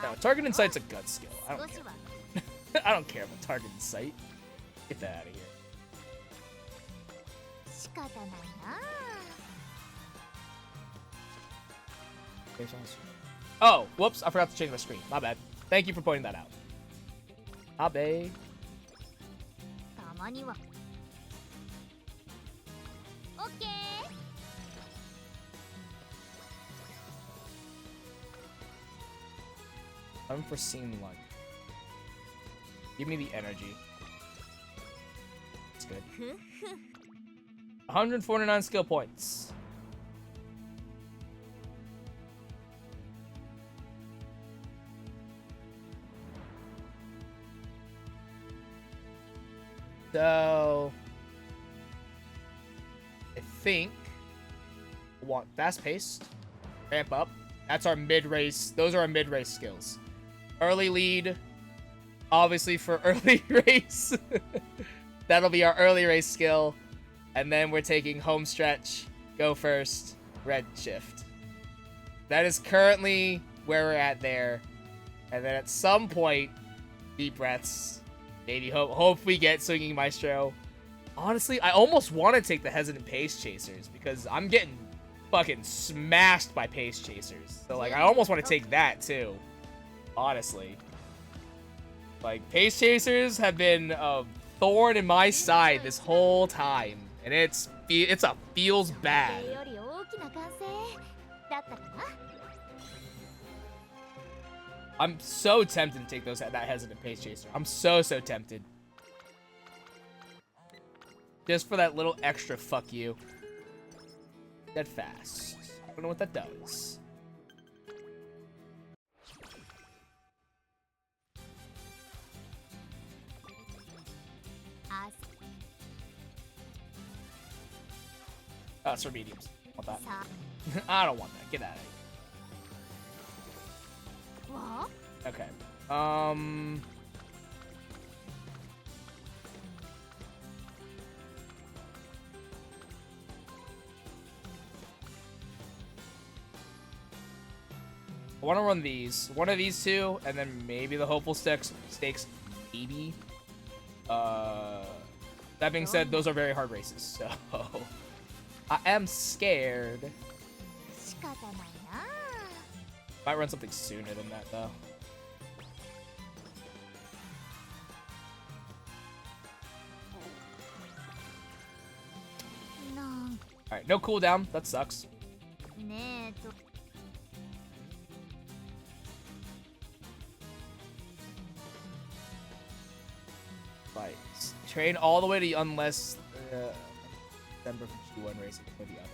No, target insight's a gut skill. I don't care. I don't care about target insight. Get that out of here. Oh, whoops! I forgot to change my screen. My bad. Thank you for pointing that out. Abe. Unforeseen luck. Give me the energy. That's good. 149 skill points. So I think I want fast paced, ramp up. That's our mid race. Those are our mid race skills. Early lead, obviously for early race. That'll be our early race skill. And then we're taking home stretch, go first, red shift. That is currently where we're at there. And then at some point, deep breaths. Maybe hope we get Swinging Maestro. Honestly, I almost want to take the hesitant pace chasers because I'm getting fucking smashed by pace chasers. So like, I almost want to take that too. Honestly, like pace chasers have been a thorn in my side this whole time, and it's a feels bad. I'm so tempted to take that hesitant pace chaser. I'm so tempted. Just for that little extra fuck you. Dead fast. I don't know what that does. Oh, it's for mediums. Want that? I don't want that. Get out of here. Okay. I want to run these. One of these two, and then maybe the hopeful stakes. Maybe. That being said, those are very hard races, so I am scared. Might run something sooner than that, though. Alright, no cooldown. That sucks. Like, train all the way to unless December for G1 racing for the others.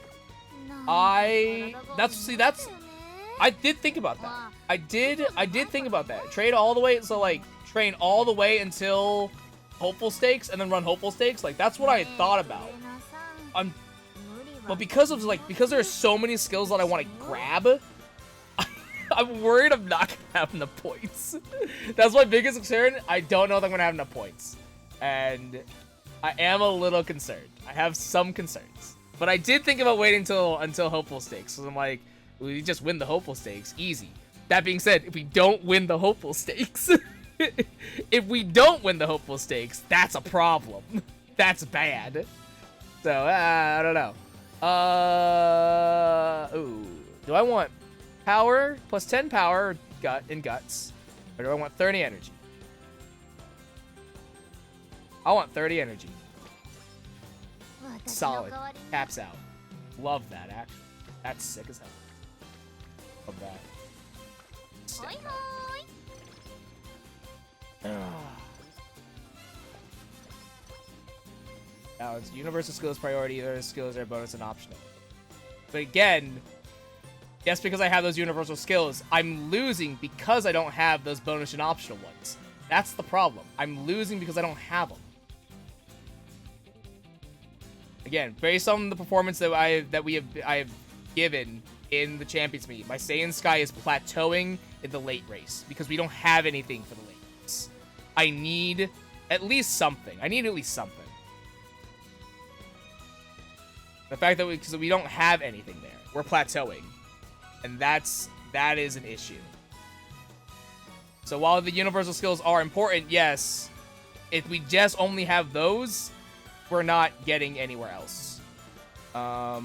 I did think about that. I did think about that. Train all the way, so like train all the way until hopeful stakes and then run hopeful stakes. Like that's what I had thought about. But because there's so many skills that I want to grab, I'm worried I'm not gonna have enough points. That's my biggest concern. I don't know if I'm gonna have enough points. And I am a little concerned. I have some concerns. But I did think about waiting until hopeful stakes. So I'm like, we just win the hopeful stakes. Easy. That being said, if we don't win the hopeful stakes, that's a problem. That's bad. So, I don't know. Ooh. Do I want power plus 10 power in guts? Or do I want 30 energy? I want 30 energy. Solid. Taps out. Love that, actually. That's sick as hell. Love that. Now it's universal skills priority. Other skills are bonus and optional. But again, just because I have those universal skills, I'm losing because I don't have those bonus and optional ones. That's the problem. I'm losing because I don't have them. Again, based on the performance that I have given in the Champions Meet, my Saiyan Sky is plateauing in the late race because we don't have anything for the late race. I need at least something. The fact that because we don't have anything there, we're plateauing, and that is an issue. So while the universal skills are important, yes, if we just only have those, we're not getting anywhere else. I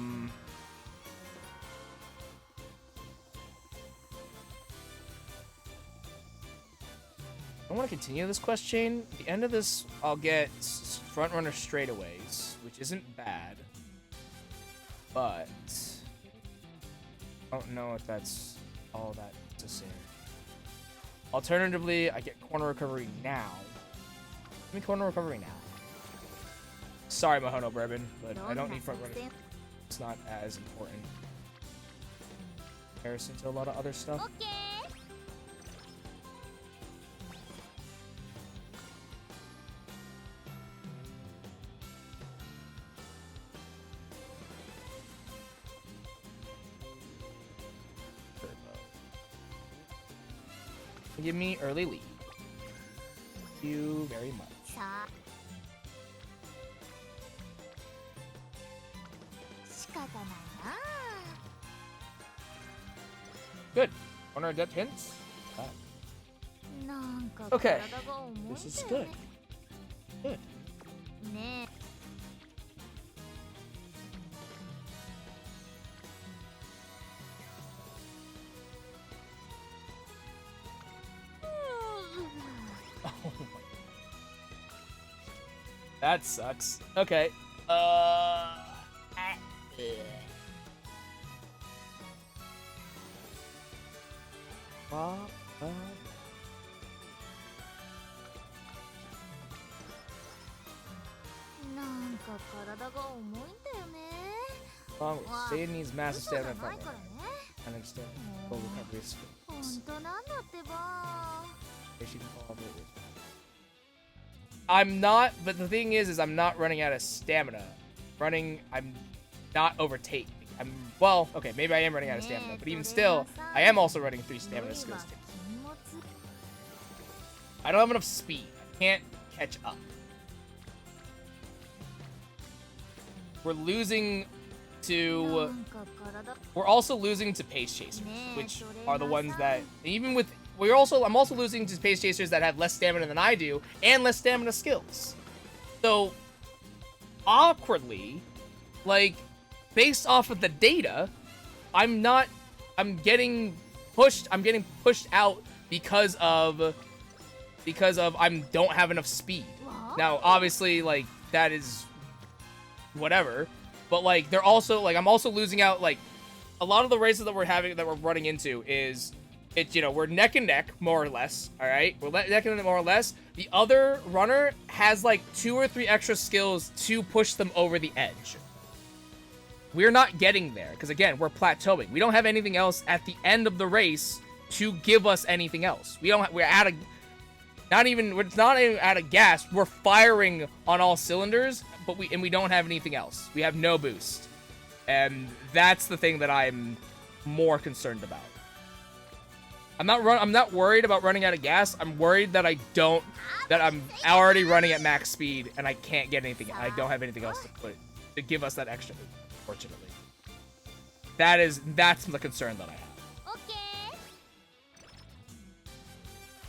want to continue this quest chain. At the end of this, I'll get front runner straightaways, which isn't bad. But I don't know if that's all that necessary. Alternatively, I get corner recovery now. Give me corner recovery now. Sorry, Mahono Bourbon, but I don't need front runner. It's not as important in comparison to a lot of other stuff. Okay. Give me early lead. Thank you very much. Good. Corner depth hints. Okay. This is good. Good. That sucks. Okay. Along with Satan needs massive stamina for and extend full recovery skills. She can fall over it. I'm not, but the thing is I'm not running out of stamina. I'm not overtaking. Well, okay, maybe I am running out of stamina, but even still, I am also running 3 stamina skills. I don't have enough speed. I can't catch up. We're also losing to pace chasers, which are the ones that I'm also losing to pace chasers that have less stamina than I do and less stamina skills. So awkwardly, like based off of the data, I'm getting pushed out because of I don't have enough speed. Now obviously like that is whatever, but like they're also like I'm also losing out. Like a lot of the races that we're running into is we're neck and neck more or less. All right, we're neck and neck more or less. The other runner has like 2 or 3 extra skills to push them over the edge. We're not getting there because again we're plateauing. We don't have anything else at the end of the race to give us anything else. We're not even out of gas. We're firing on all cylinders, but we don't have anything else. We have no boost. And that's the thing that I'm more concerned about. I'm not worried about running out of gas. I'm worried that I'm already running at max speed and I can't get anything. I don't have anything else to give us that extra boost, unfortunately. That's the concern that I have.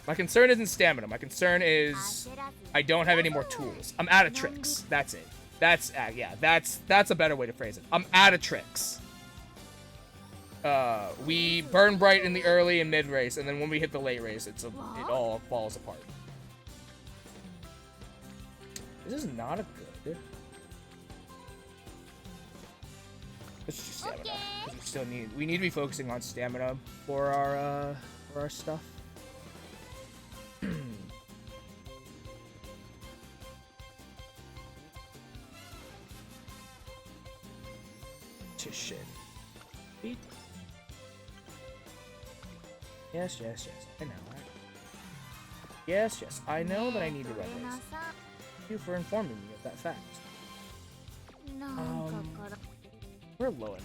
My concern isn't stamina. My concern is I don't have any more tools. I'm out of tricks. That's it. That's a better way to phrase it. I'm out of tricks. We burn bright in the early and mid race, and then when we hit the late race, it all falls apart. This is not a good. Let's just stamina. We need to be focusing on stamina for our stuff. Shit. Yes. I know. Yes. I know that I need to run this. Thank you for informing me of that fact. We're low enough.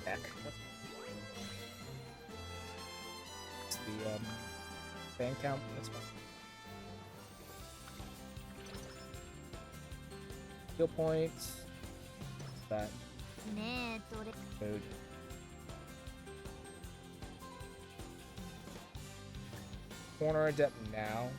Heck. It's the fan count. That's fine. Skill points. That. Food. Corner adept now.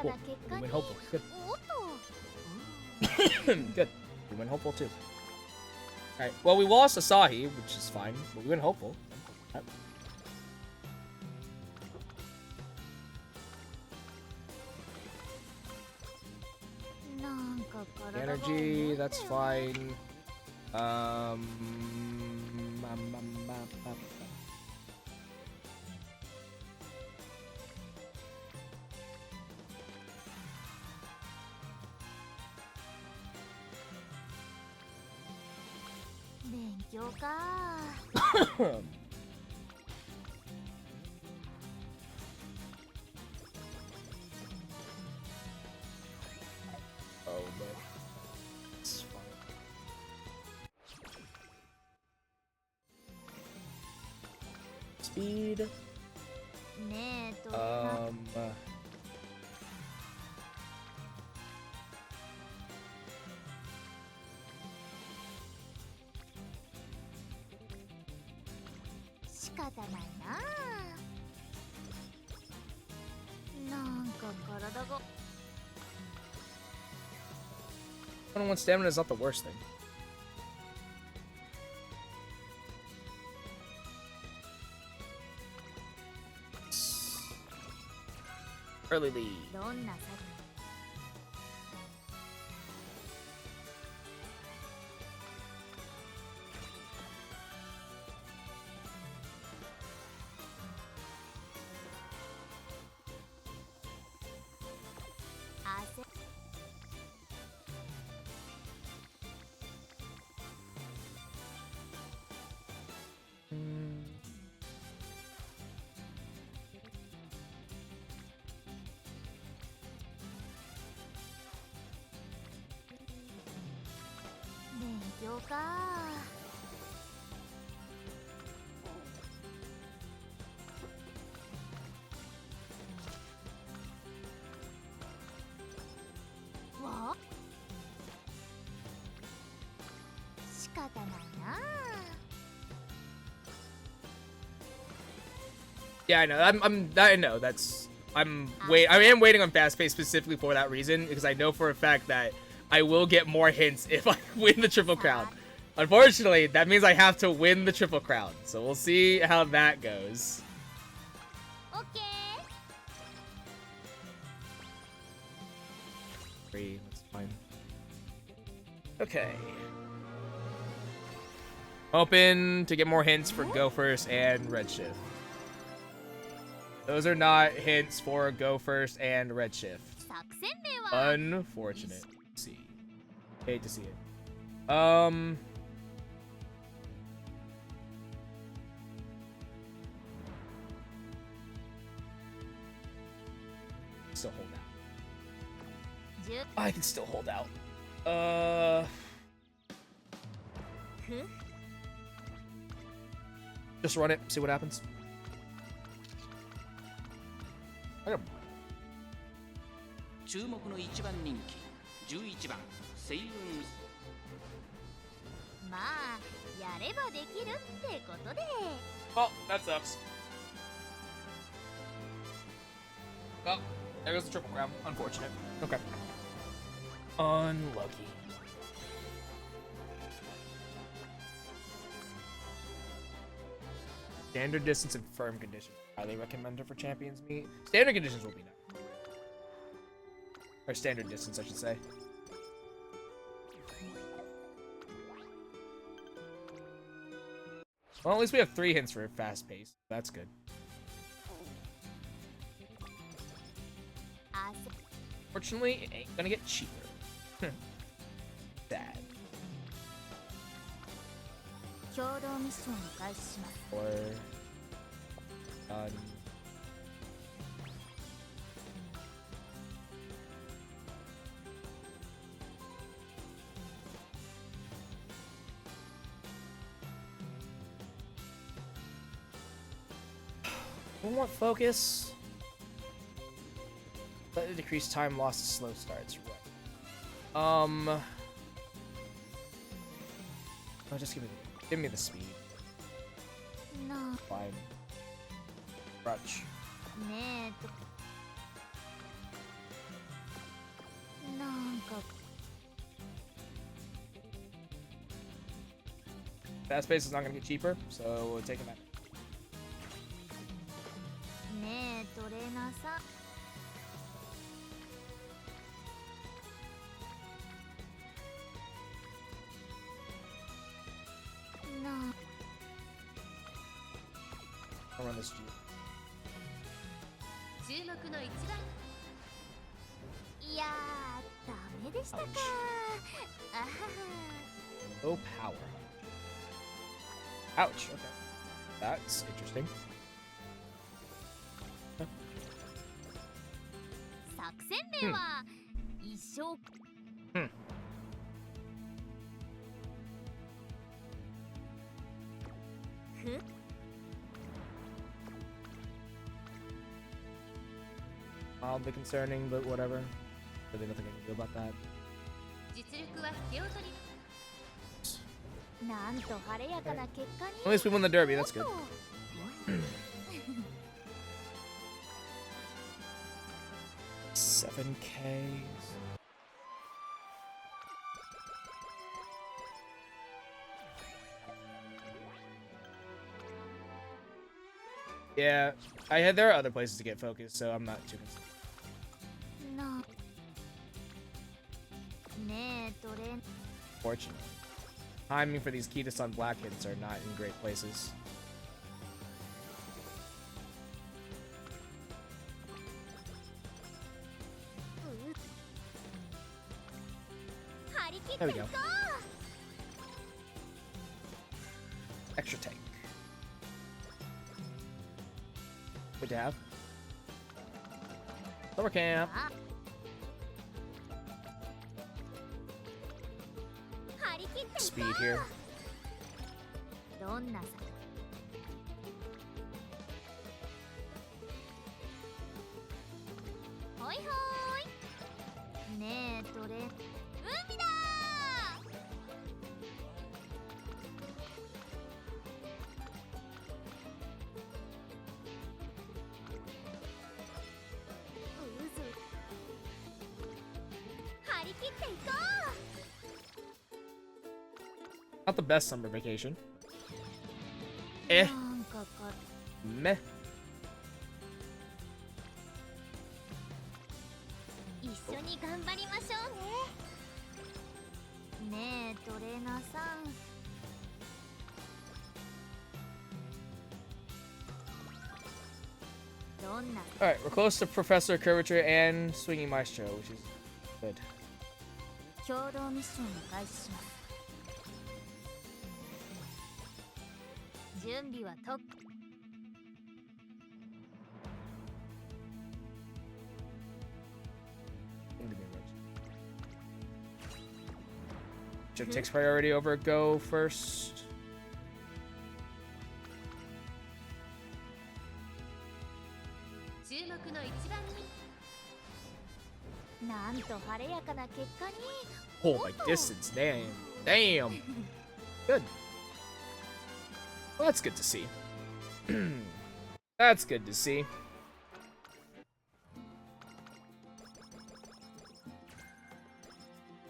Cool. We win hopeful. Good. Good. We win hopeful too. Alright. Well, we lost Asahi, which is fine, but we win hopeful. Right. Energy, that's fine. Oh, but it's fine. Speed. 仕方ないな。なんか体が。 21 stamina is not the worst thing. Early lead. どんな作汗 勉強か。わ、仕方ないな。 Yeah, I know. I know. I am waiting on fast pace specifically for that reason, because I know for a fact that I will get more hints if I win the Triple Crown. Unfortunately, that means I have to win the Triple Crown. So we'll see how that goes. Okay. 3, that's fine. Okay. Open to get more hints for Go First and Redshift. Those are not hints for Go First and Redshift. 作戦名は Unfortunate. Let's see. Hate to see it. Still hold out. 10 I can still hold out. ふ Just run it, see what happens. I got 注目の一番人気11番セイウンまあやればできるってことで Oh, that sucks. Oh, there goes the Triple Crown. Unfortunate. Okay. Unlucky. Standard distance and firm conditions. Highly recommended for champions meet. Standard conditions will be nice. Or standard distance, I should say. Well, at least we have 3 hints for fast pace. That's good. 汗 Fortunately, it ain't gonna get cheaper. Sad. 共同ミッションを開始します Or one more focus. Let it decrease time lost to slow starts. Right. Oh, just give me the speed. な Fine. Crutch. ねえとなんか Fast pace is not gonna get cheaper, so we're taking that. ねえトレーナーさん な I'll run this G. 注目の一番いやーダメでしたか Ouch. あはは Low power. Ouch. Okay. That's interesting. 作戦名は一生 Hmm. ふ Mildly concerning, but whatever. Really nothing I can do about that. 実力は引けを取りなんと晴れやかな結果に At least we won the derby. That's good. も $7K. Yeah, there are other places to get focused, so I'm not too concerned. No. ねえ、どれ Fortunately, timing for these Kita-san black hits are not in great places. There we go. Extra tank. Good to have. Summer camp. Speed here. どんなさほいほーいねえどれ海だうず張り切っていこう Not the best summer vacation. Eh. なんかか Meh. 一緒に頑張りましょうねねえトレーナーさん どんな Alright, we're close to Professor Curvature and Swinging Maestro, which is good. 共同ミッションを開始します準備はとっ Should takes priority over go first. 注目の一番になんと晴れやかな結果に Oh, my distance. Damn. Damn. Good. Well, that's good to see. That's good to see.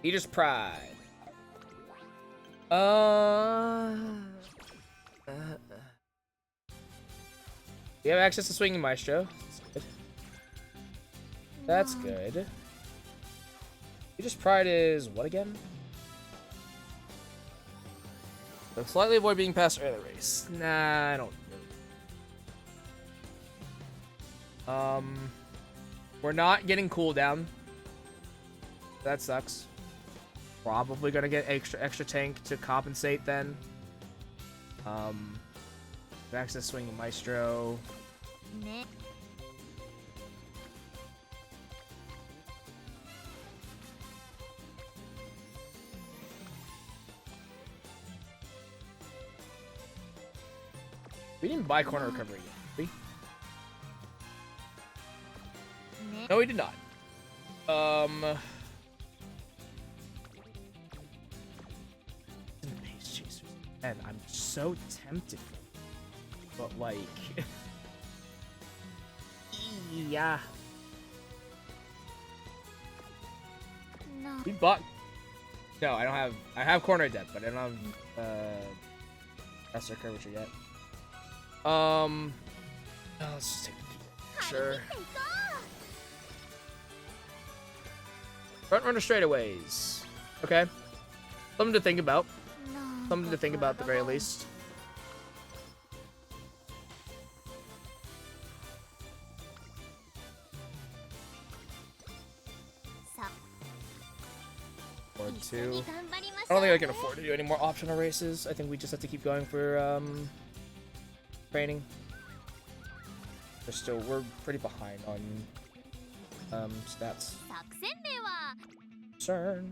Eater's Pride. We have access to Swinging Maestro. That's good. That's good. Eater's Pride is what again? So slightly avoid being passed early race. Nah, I don't really. We're not getting cooldown. That sucks. Probably gonna get extra tank to compensate then. Access Swinging Maestro. ね We didn't buy corner recovery yet, did we? ね No, we did not. Pace chasers. Man, I'm so tempted. But like, yeah. No. We bought. No, I don't have. I have corner depth, but I don't have Professor Curvature yet. Let's just take the key. Sure. Front runner straightaways. Okay. Something to think about. Something to think about at the very least. Or two. I don't think I can afford to do any more optional races. I think we just have to keep going for training. We're pretty behind on stats. 作戦名は CERN.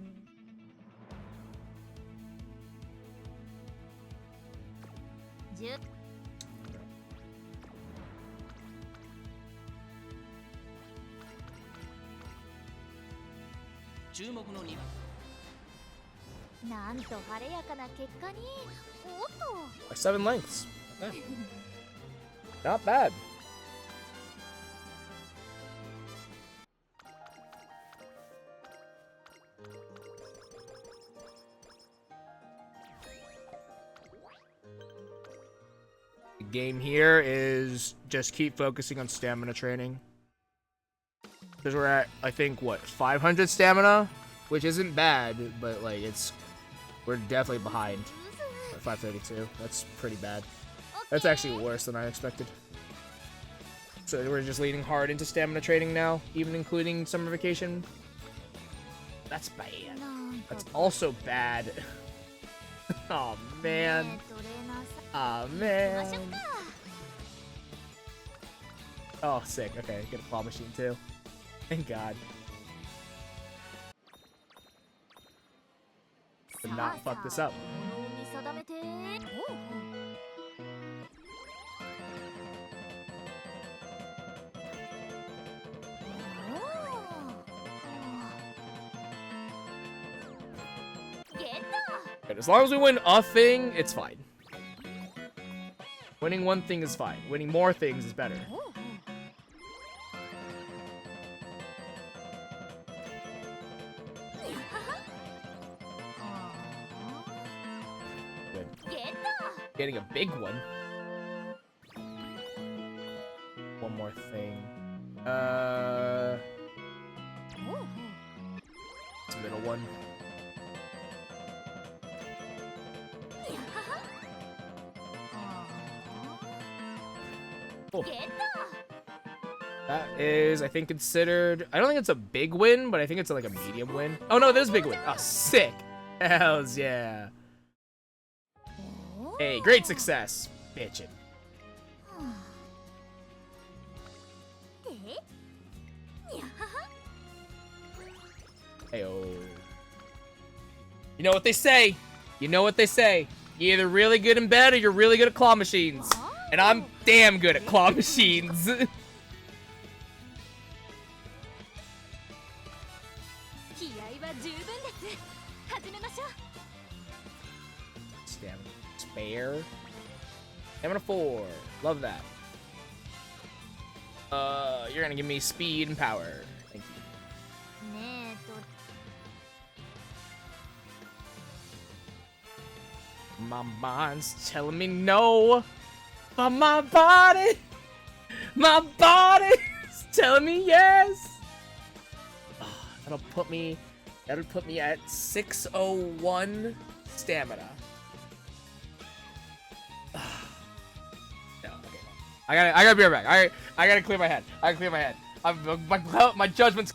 10 注目の2番なんと晴れやかな結果におっと Like 7 lengths. Okay. Not bad. The game here is just keep focusing on stamina training. Because we're at, I think, what, 500 stamina? Which isn't bad, but, like, we're definitely behind. At 532. That's pretty bad. That's actually worse than I expected. So we're just leaning hard into stamina training now, even including summer vacation. That's bad. That's also bad. Oh man. Oh man. Oh, sick. Okay, get a claw machine too. Thank God. To not fuck this up. But as long as we win a thing, it's fine. Winning one thing is fine. Winning more things is better. Good. Getting a big one. One more thing. It's the middle one. Cool. That is, I think, considered... I don't think it's a big win, but I think it's like a medium win. Oh, no, there's a big win. Oh, sick. Hells yeah. Hey, great success. Bitchin'. Hey-oh. You know what they say. You know what they say. You're either really good in bed or you're really good at claw machines. And I'm damn good at claw machines. Spare. Stamina 4. Love that. You're gonna give me speed and power. Thank you. My mind's telling me no, but my body's telling me yes. That'll put me at 601 stamina. No, okay. I gotta be right back. I gotta clear my head. My judgment's.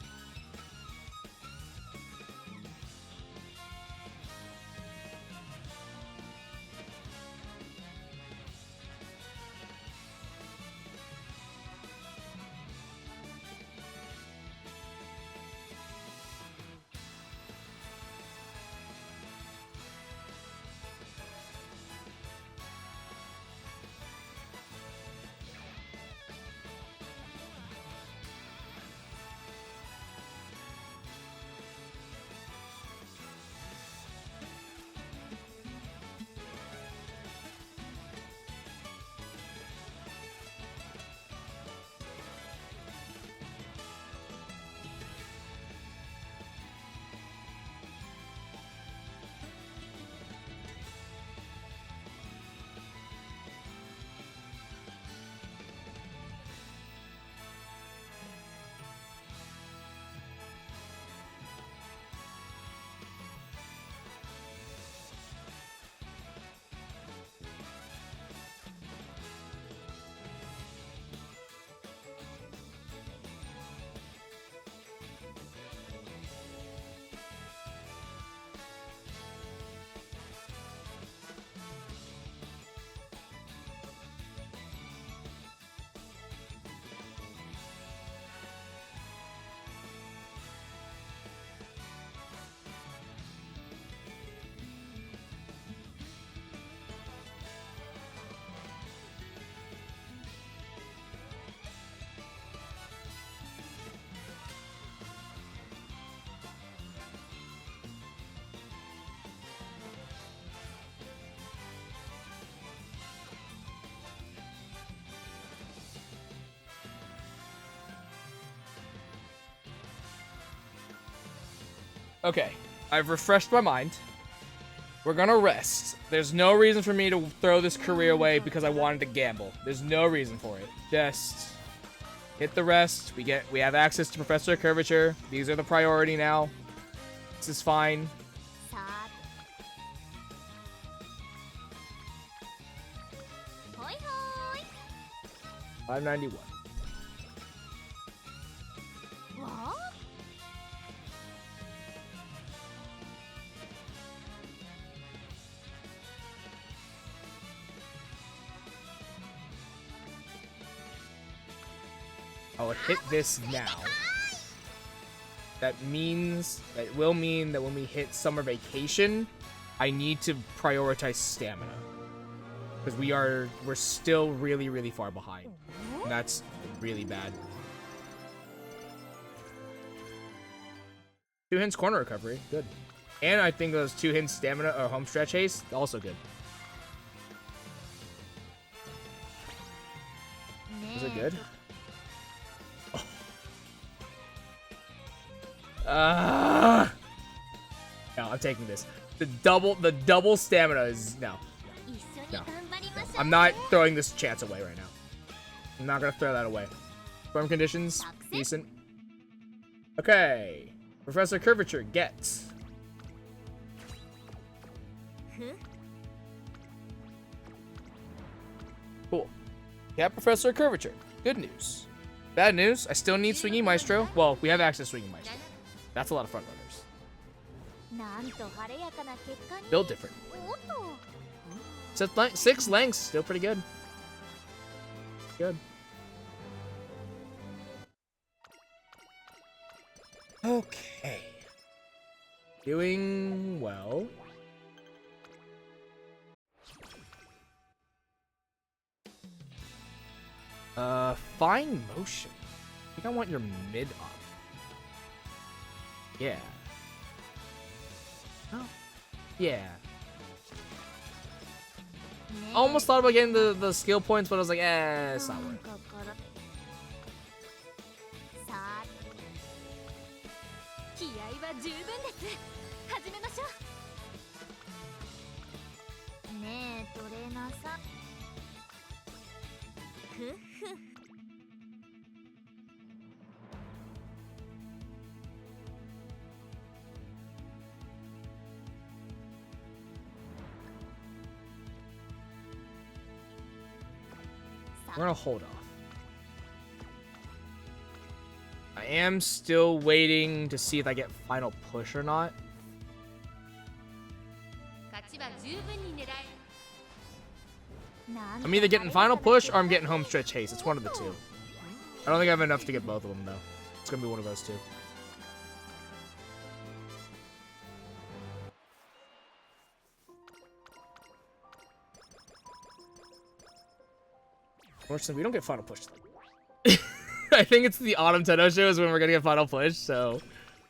Okay, I've refreshed my mind. We're gonna rest. There's no reason for me to throw this career away because I wanted to gamble. There's no reason for it. Just hit the rest. We have access to Professor Curvature. These are the priority now. This is fine. さーてほいほい 591. わあ I will hit this now. That will mean that when we hit summer vacation, I need to prioritize stamina. Because we're still really, really far behind. And that's really bad. 2 hints corner recovery, good. And I think those 2 hints stamina or home stretch haste, also good. Is it good? No, I'm taking this. The double stamina is no. I'm not throwing this chance away right now. I'm not gonna throw that away. Form conditions, decent. Okay. Professor Curvature gets. Cool. Yeah, Professor Curvature. Good news. Bad news, I still need Swinging Maestro. Well, we have access to Swinging Maestro. That's a lot of front runners. なんと晴れやかな結果に Build different. おっと Six lengths, still pretty good. Good. Okay. Doing well. Fine motion. I think I want your mid up. Yeah. Oh. Yeah. I almost thought about getting the skill points, but I was like, it's not worth it. さあ気合は十分です始めましょうねえトレーナーさんふっふ We're gonna hold off. I am still waiting to see if I get final push or not. 勝ちは十分に狙え I'm either getting final push or I'm getting home stretch haste. It's one of the two. I don't think I have enough to get both of them though. It's gonna be one of those two. Unfortunately, we don't get final push. I think it's the Autumn Tenno show is when we're gonna get final push, so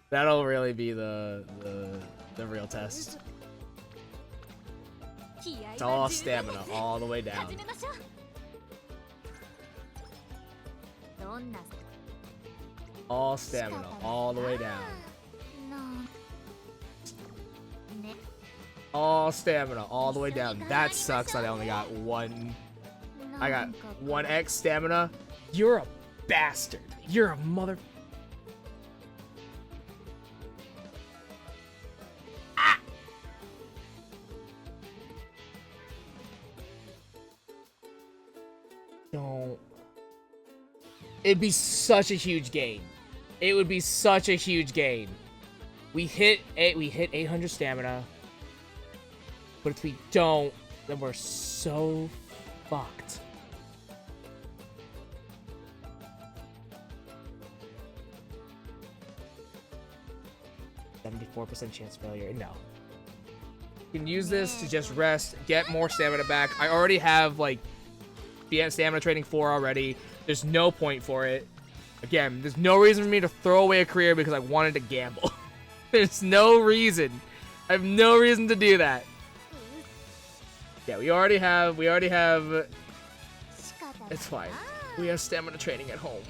that'll really be the real test. It's all stamina, all the way down. 始めましょうどんな All stamina, all the way down. なんね All stamina, all the way down. That sucks that I only got one. I got 1x stamina. You're a bastard. You're a mother. Ah! Don't. It'd be such a huge gain. It would be such a huge gain. We hit 800 stamina. But if we don't, then we're so fucked. %74% chance failure. No. You can use this to just rest, get more stamina back. I already have, like, the stamina training 4 already. There's no point for it. Again, there's no reason for me to throw away a career because I wanted to gamble. There's no reason. I have no reason to do that. Yeah, we already have, it's fine. We have stamina training at home.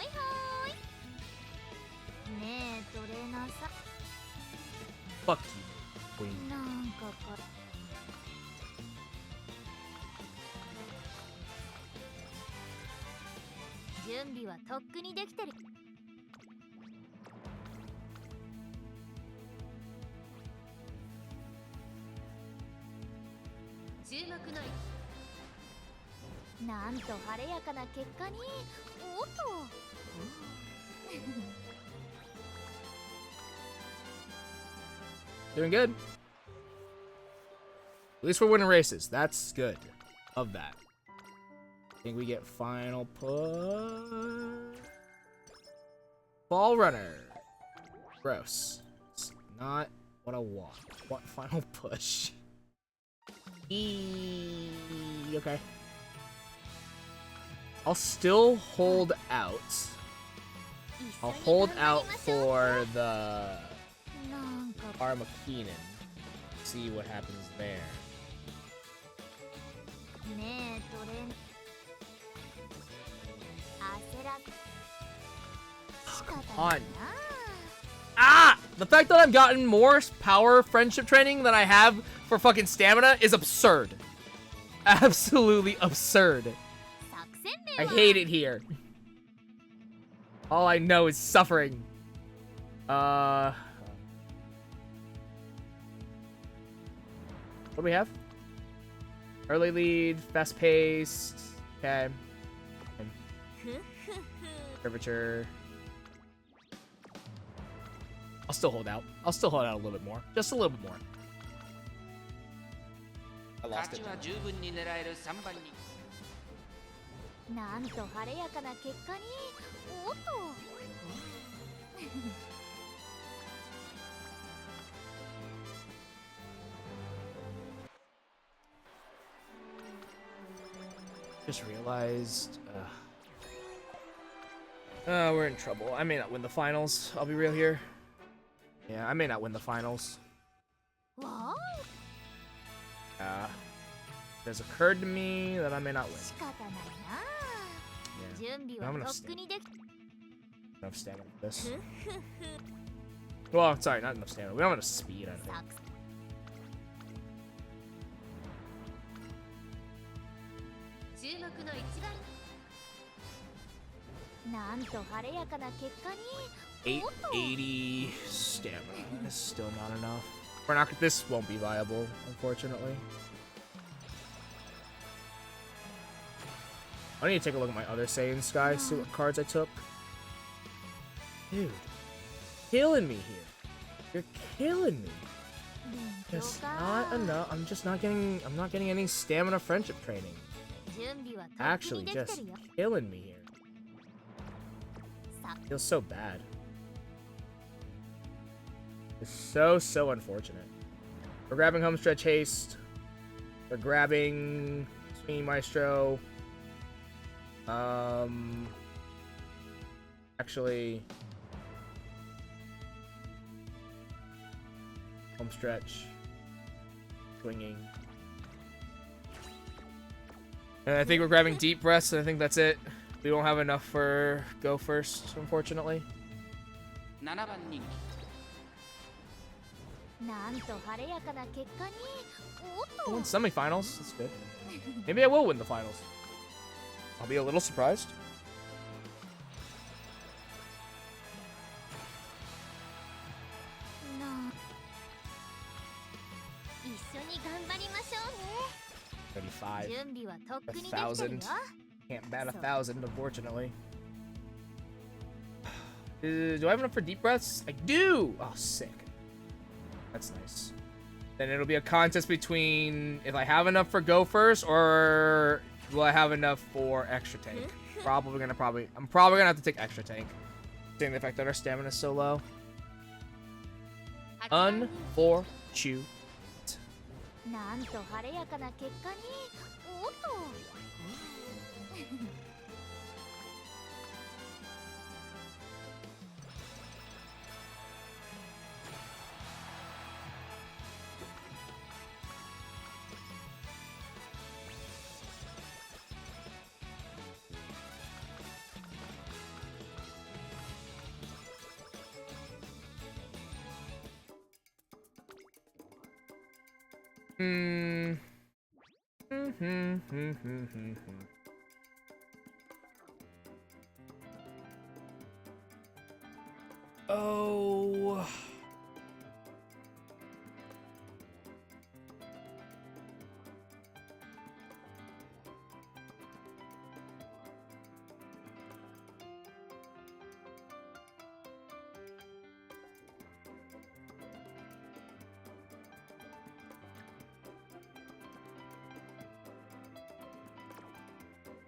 いはーい。ねえトレーナーさん、 Fuck you, queen. なんか準備はとっくにできてる。注目のなんと晴れやかな結果に、おっとDoing good. At least we're winning races. That's good. Love that. I think we get final push. Ball runner. Gross. It's not what I want. What final push? Okay. I'll still hold out. I'll hold out for the Armakeenan. See what happens there. Oh, come on. Ah! The fact that I've gotten more power friendship training than I have for fucking stamina is absurd. Absolutely absurd. I hate it here. All I know is suffering. What do we have? Early lead, fast paced. Okay. Curvature. I'll still hold out. I'll still hold out a little bit more. Just a little bit more. I lost it. 勝ちは十分に狙える3番に なんと晴れやかな結果に、おっとJust realized. We're in trouble. I may not win the finals. I'll be real here. Yeah, I may not win the finals. Wow. It has occurred to me that I may not win. 仕方ないな。 Yeah. 準備 I'm は gonna とっくにでき Enough stamina for this. Well, sorry, not enough stamina. We don't have enough speed, I think. 注目の一番。なんと晴れやかな結果に、おっと880 stamina is still not enough. We're not. This won't be viable, unfortunately. I need to take a look at my other Saiyan Sky, see what cards I took. Dude, killing me here. You're killing me. Just not enough. I'm just not getting. I'm not getting any stamina friendship training. 準備はとっく Actually, にできて just るよ。 killing me here. さ Feels so bad. It's so unfortunate. We're grabbing Homestretch Haste. We're grabbing Sweeney Maestro. Actually, Homestretch, swinging. And I think we're grabbing Deep Breaths, and I think that's it. We won't have enough for Go First, unfortunately. 7番人気 なんと晴れやかな結果に、おっ We'll win と semifinals. That's good. Maybe I will win the finals. I'll be a little surprised. なあ一緒に頑張りましょうね。 35. 準備はとっくにできてるよ。 1,000. Can't bat 1,000, unfortunately. Do I have enough for Deep Breaths? I do! Oh, sick. That's nice. Then it'll be a contest between if I have enough for Go First or will I have enough for Extra Tank. I'm probably gonna have to take Extra Tank. Seeing the fact that our stamina is so low. Unfortunate. なんと晴れやかな結果に、おっと Hmm. Oh.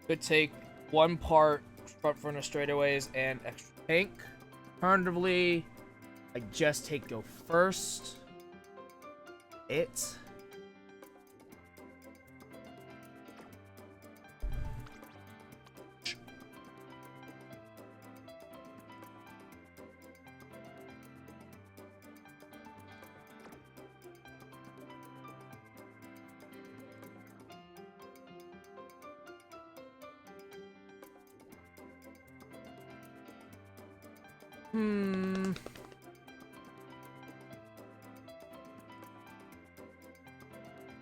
Could take one part front runner straightaways and extra tank. Alternatively, I just take go first. It.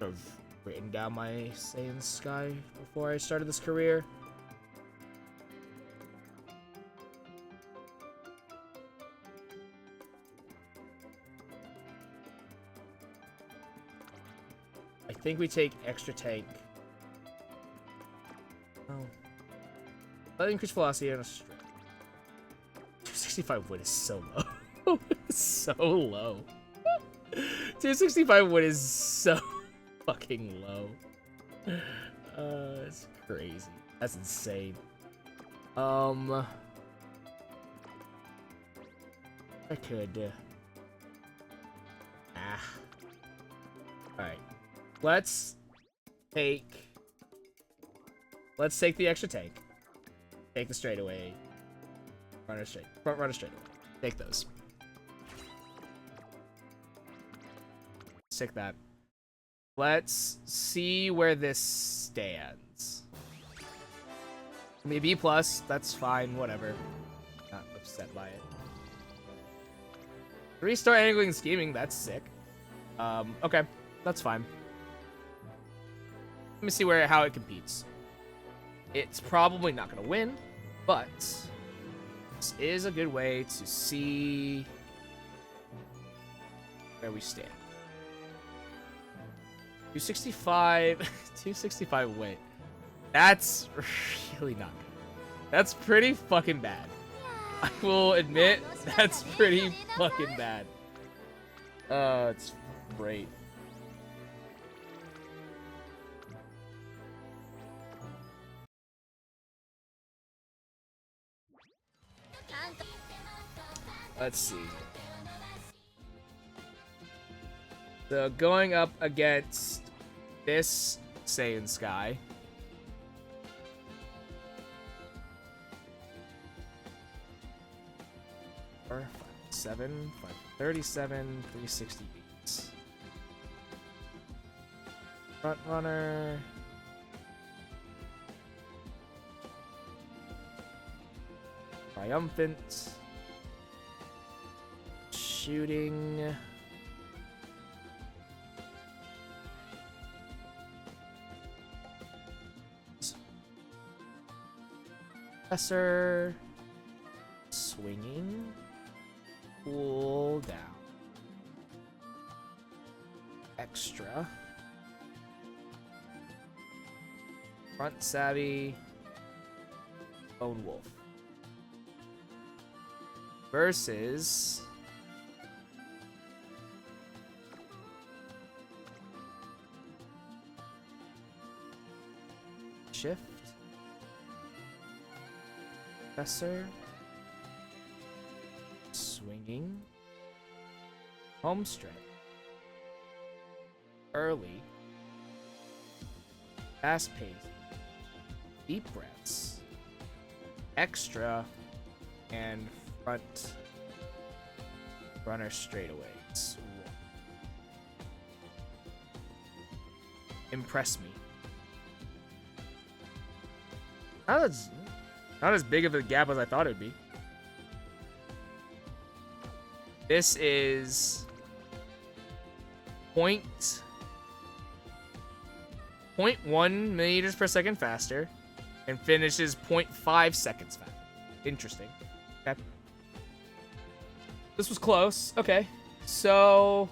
I've written down my Saiyan Sky before I started this career. I think we take extra tank. Oh. Let increase velocity and a strength. 265 wood is so low. So low. 265 wood is so fucking low. It's crazy. That's insane. I could. Alright. Let's take the extra tank. Take the straightaway. Runner straight. Front runner straightaway. Take those. Take that. Let's see where this stands. Maybe B+, that's fine, whatever. Not upset by it. Restart angling and scheming, that's sick. Okay, that's fine. Let me see how it competes. It's probably not gonna win, but this is a good way to see where we stand. 265, 265 win. That's really not good. That's pretty fucking bad. I will admit, that's pretty fucking bad. It's great. Let's see. So going up against this Saiyan Sky. Or 7, 537, 360 beats. Front runner. Triumphant. Shooting. Professor. Swinging. Cool down. Extra. Front savvy. Lone wolf. Versus shift. Professor. Swinging. Home straight. Early. Fast pace. Deep breaths. Extra. And front runner straightaways. Impress me. Not as big of a gap as I thought it would be. This is 0.1 millimeters per second faster and finishes 0.5 seconds faster. Interesting. Okay. This was close. Okay. So,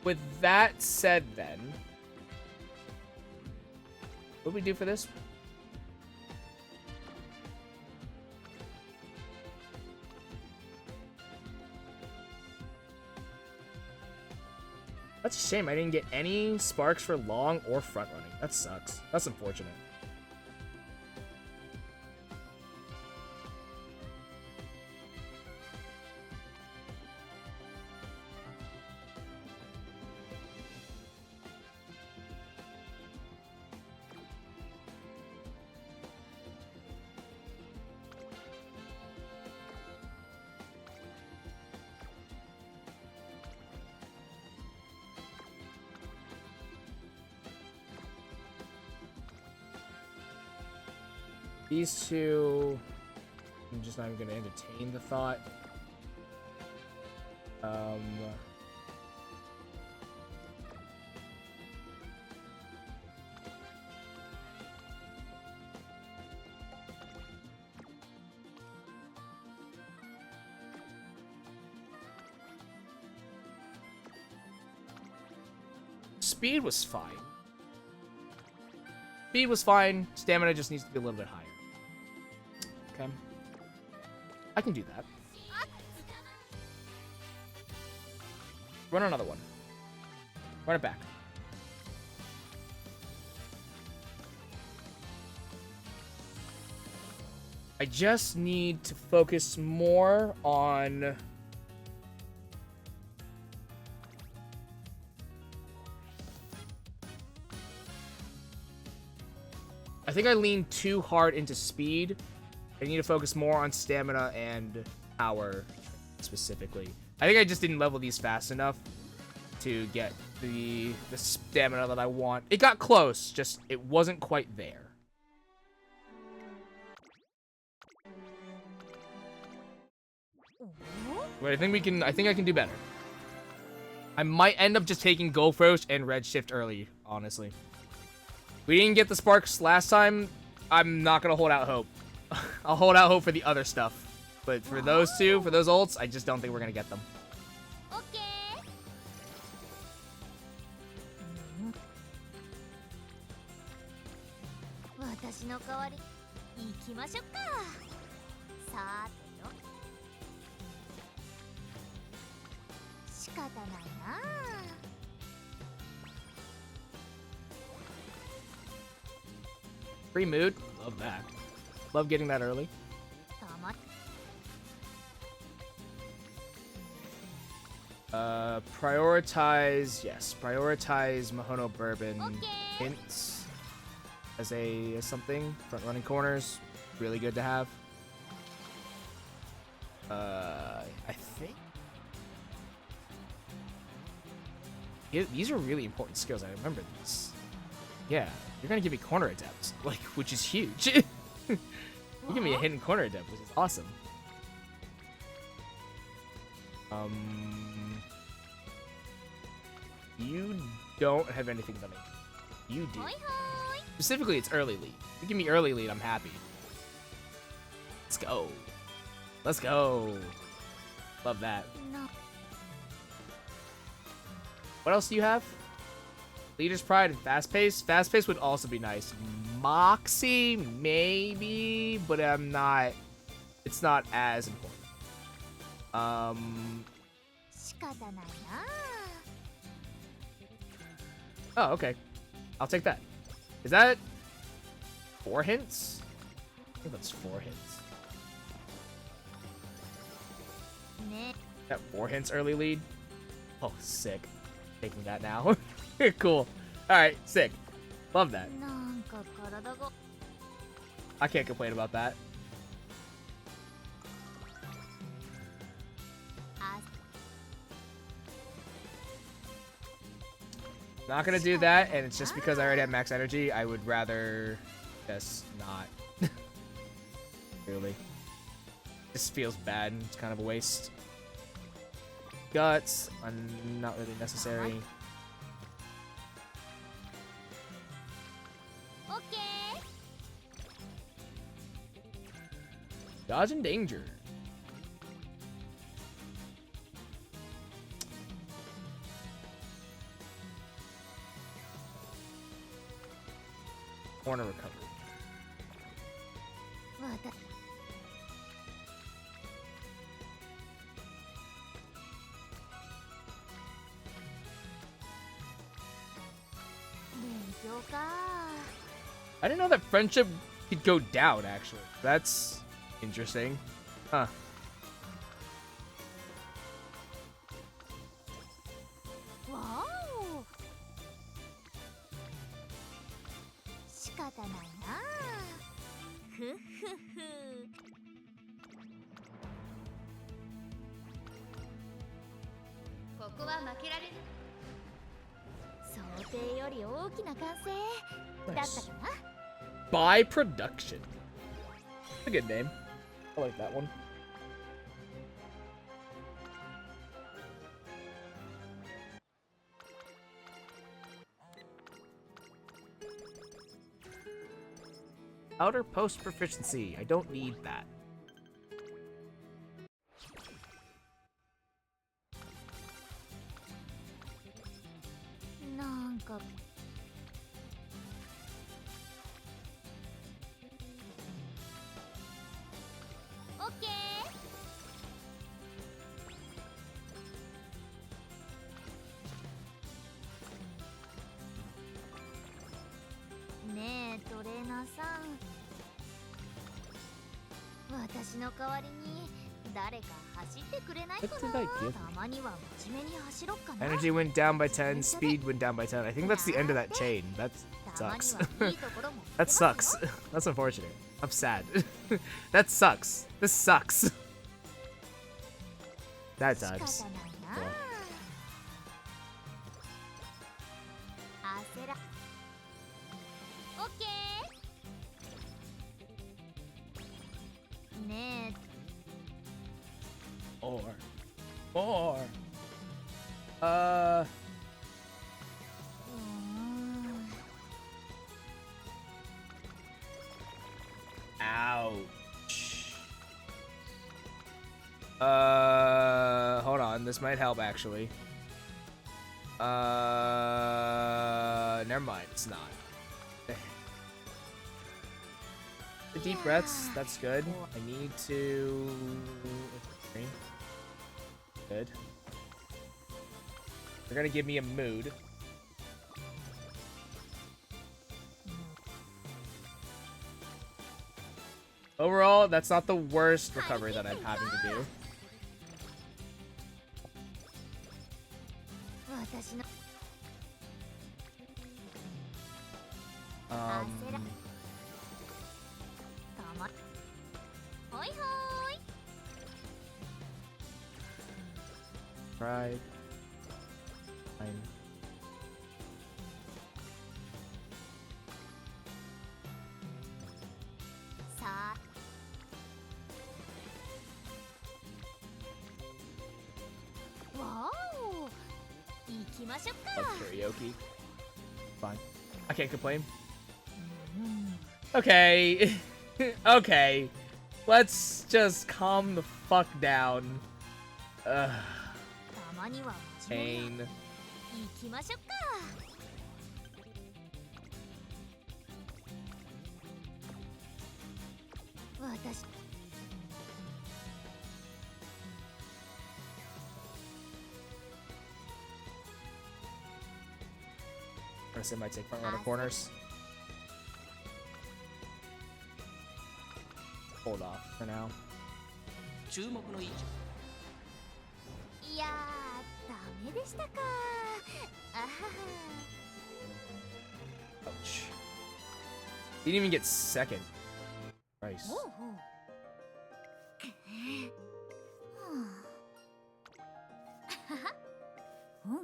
with that said then, what do we do for this? That's a shame I didn't get any sparks for long or front running. That sucks. That's unfortunate. These two, I'm just not even going to entertain the thought. Speed was fine. Speed was fine. Stamina just needs to be a little bit higher. Okay. I can do that. Run another one. Run it back. I just need to focus more on... I think I leaned too hard into speed. I need to focus more on stamina and power specifically. I think I just didn't level these fast enough to get the stamina that I want. It got close, just it wasn't quite there. But I think I can do better. I might end up just taking GoPros and Redshift early, honestly. We didn't get the sparks last time. I'm not gonna hold out hope. I'll hold out hope for the other stuff. But for those two, for those ults, I just don't think we're gonna get them. Okay. 私の代わり行きましょうか。さてと。仕方ないな。Free mood. Love that. Love getting that early. Prioritize, yes, prioritize Mahono Bourbon hints as something. Front running corners, really good to have. I think these are really important skills. I remember these. Yeah, you're gonna give me corner adept, like, which is huge. You give me a hidden corner adept, which is awesome. You don't have anything that you do. Specifically, it's early lead. If you give me early lead, I'm happy. Let's go. Let's go. Love that. What else do you have? Leader's Pride and Fast Pace. Fast Pace would also be nice. Moxie, maybe, but I'm not. It's not as important. Oh, okay. I'll take that. Is that 4 hints? I think that's 4 hints. Got 4 hints early lead. Oh, sick. Taking that now. Cool. Alright, sick. Love that. I can't complain about that. Not gonna do that, and it's just because I already have max energy. I would rather just not. Really. This feels bad. It's kind of a waste. Guts, not really necessary. オッケー。 Dodge and danger. Corner recovery. わた勉強か。 I didn't know that friendship could go down, actually. That's interesting. Huh. わお。仕方ないな。ふっふっふ。ここは負けられない。想定より大きな歓声だったかな。 By production. That's a good name. I like that one. Outer post proficiency. I don't need that. なんかオッケー。ねえトレーナーさん、私の代わりに誰か走ってくれないか What な。 did I give? たまには真面目に走ろっかな。 Energy went down by 10. Speed went down by 10. I think that's the end of that chain. That たまに sucks. はいいところも That sucks. That's unfortunate. I'm sad. That sucks. This sucks. That 仕方ない sucks. な。焦ら。オッケー。ねえ。 More. More. うーん。 Ouch. Hold on. This might help, actually. Never mind. It's not. The deep breaths. That's good. I need to... Good. They're gonna give me a mood. Overall, that's not the worst recovery that I'm having to do. 私の Um, 焦ら。たま。ほいほい。 Pride. Fine. さあ。わお。行きましょうか。 Love karaoke. Fine. I can't complain. Okay. Okay. Let's just calm the fuck down. Ugh. たまには真面目 Pain. な。行きましょうか。私。 Person might take front runner corners. Hold off for now. 注目の位置。いやー、ダメでしたか。あはは。 Ouch. He didn't even get second. Christ. ほうほう。はは。うんうん。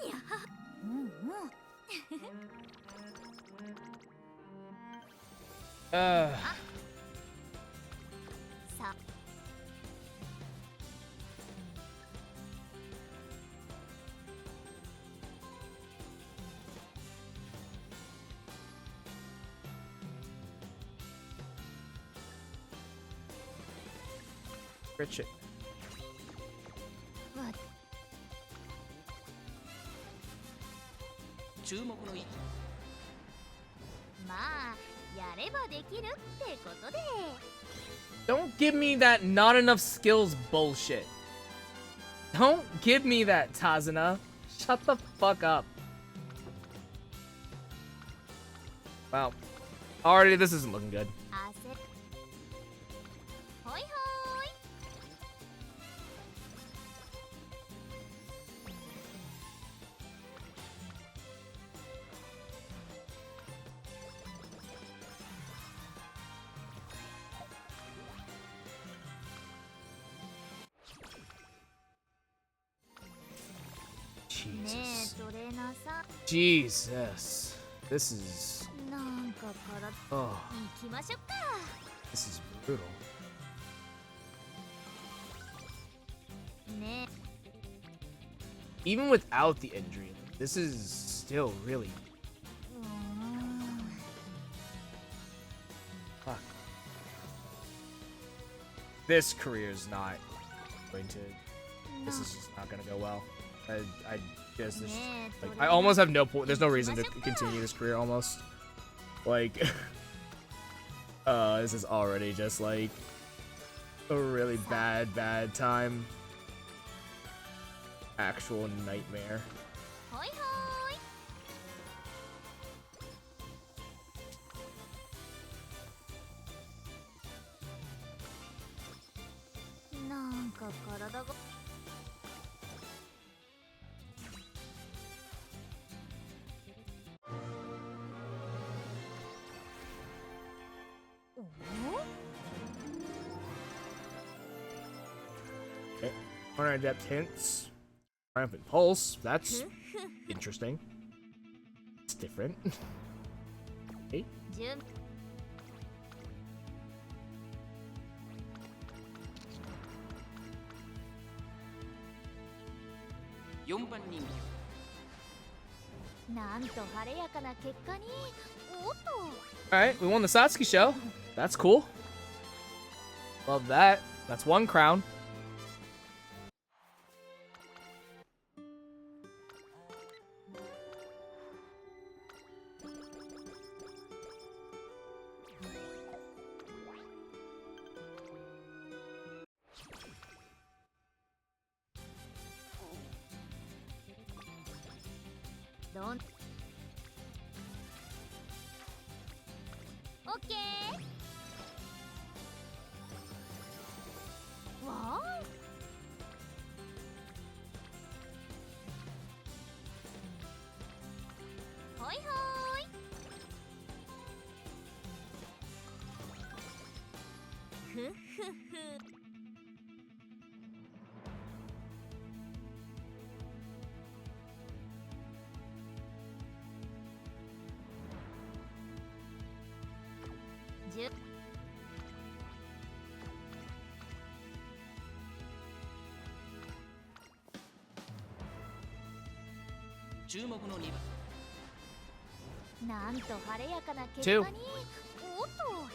にゃは。うんうん。 さ。 Ugh. Rich it. わ注目の一まあやればできるってことで Don't give me that not enough skills bullshit. Don't give me that, Tazuna. Shut the fuck up. Wow. Already this isn't looking good. 焦っほいほい ね Jesus. えトレーナーさ Jesus. This is... んなんか体 Oh, 行きましょうか this is brutal. ね Even without the injury, this is still really... うーん Fuck. This career is not going to... This is just not gonna go well. I guess this... Like, I almost have no point. There's no reason to continue this career, almost. Like... this is already just, like... A really bad time. Actual nightmare. ほいほいなんか体が Okay. Honor Adept hints. Triumphant Pulse. That's interesting. It's different. Okay. 準4番人なんと晴れやかな結果におっと Alright, we won the Satsuki show. That's cool. Love that. That's one crown. Don't. Okay. What? Hoi hoi. Ju- 注目の2番なんと晴れやかな結果におっと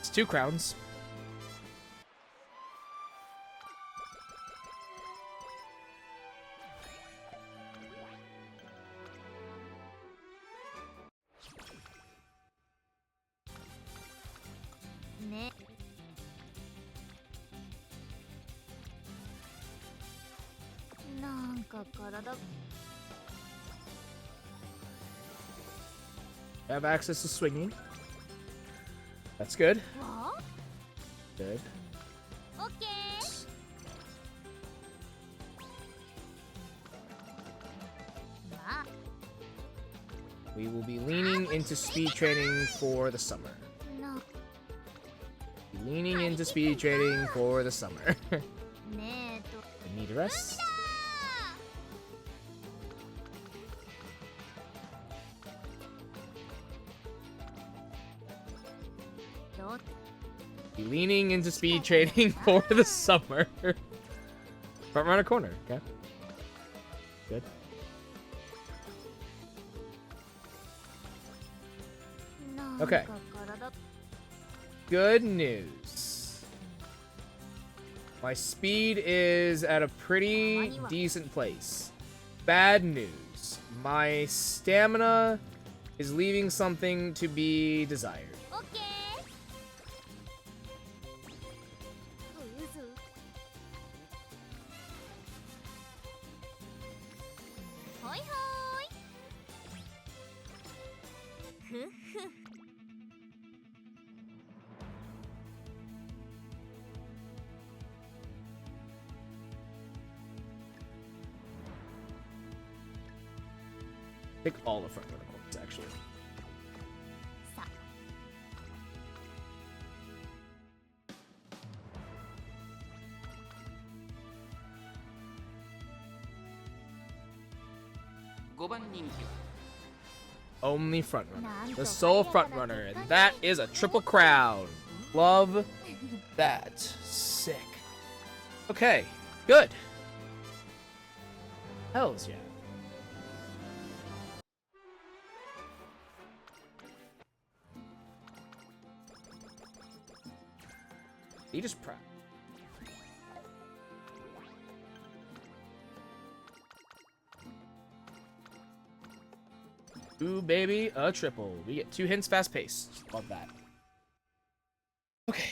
It's 2 crowns. Ne. Nanka karada Have access to swinging. That's good. What? Good. Okay. Ma. We will be leaning into speed training for the summer. No. Leaning into speed training for the summer. Ne to. I need a rest. Don't. Be leaning into speed training for the summer. Front runner corner. Okay. Good. Okay. Good news. My speed is at a pretty decent place. Bad news. My stamina is leaving something to be desired. Okay. Hoi hoi. Pick all the front runner coins, actually. さ 5番人気は Only front runner. The sole front runner. And that is a triple crown. Love that. Sick. Okay. Good. Hells yeah. He just proud. Ooh, baby, a triple. We get 2 hints, fast pace. Love that. Okay,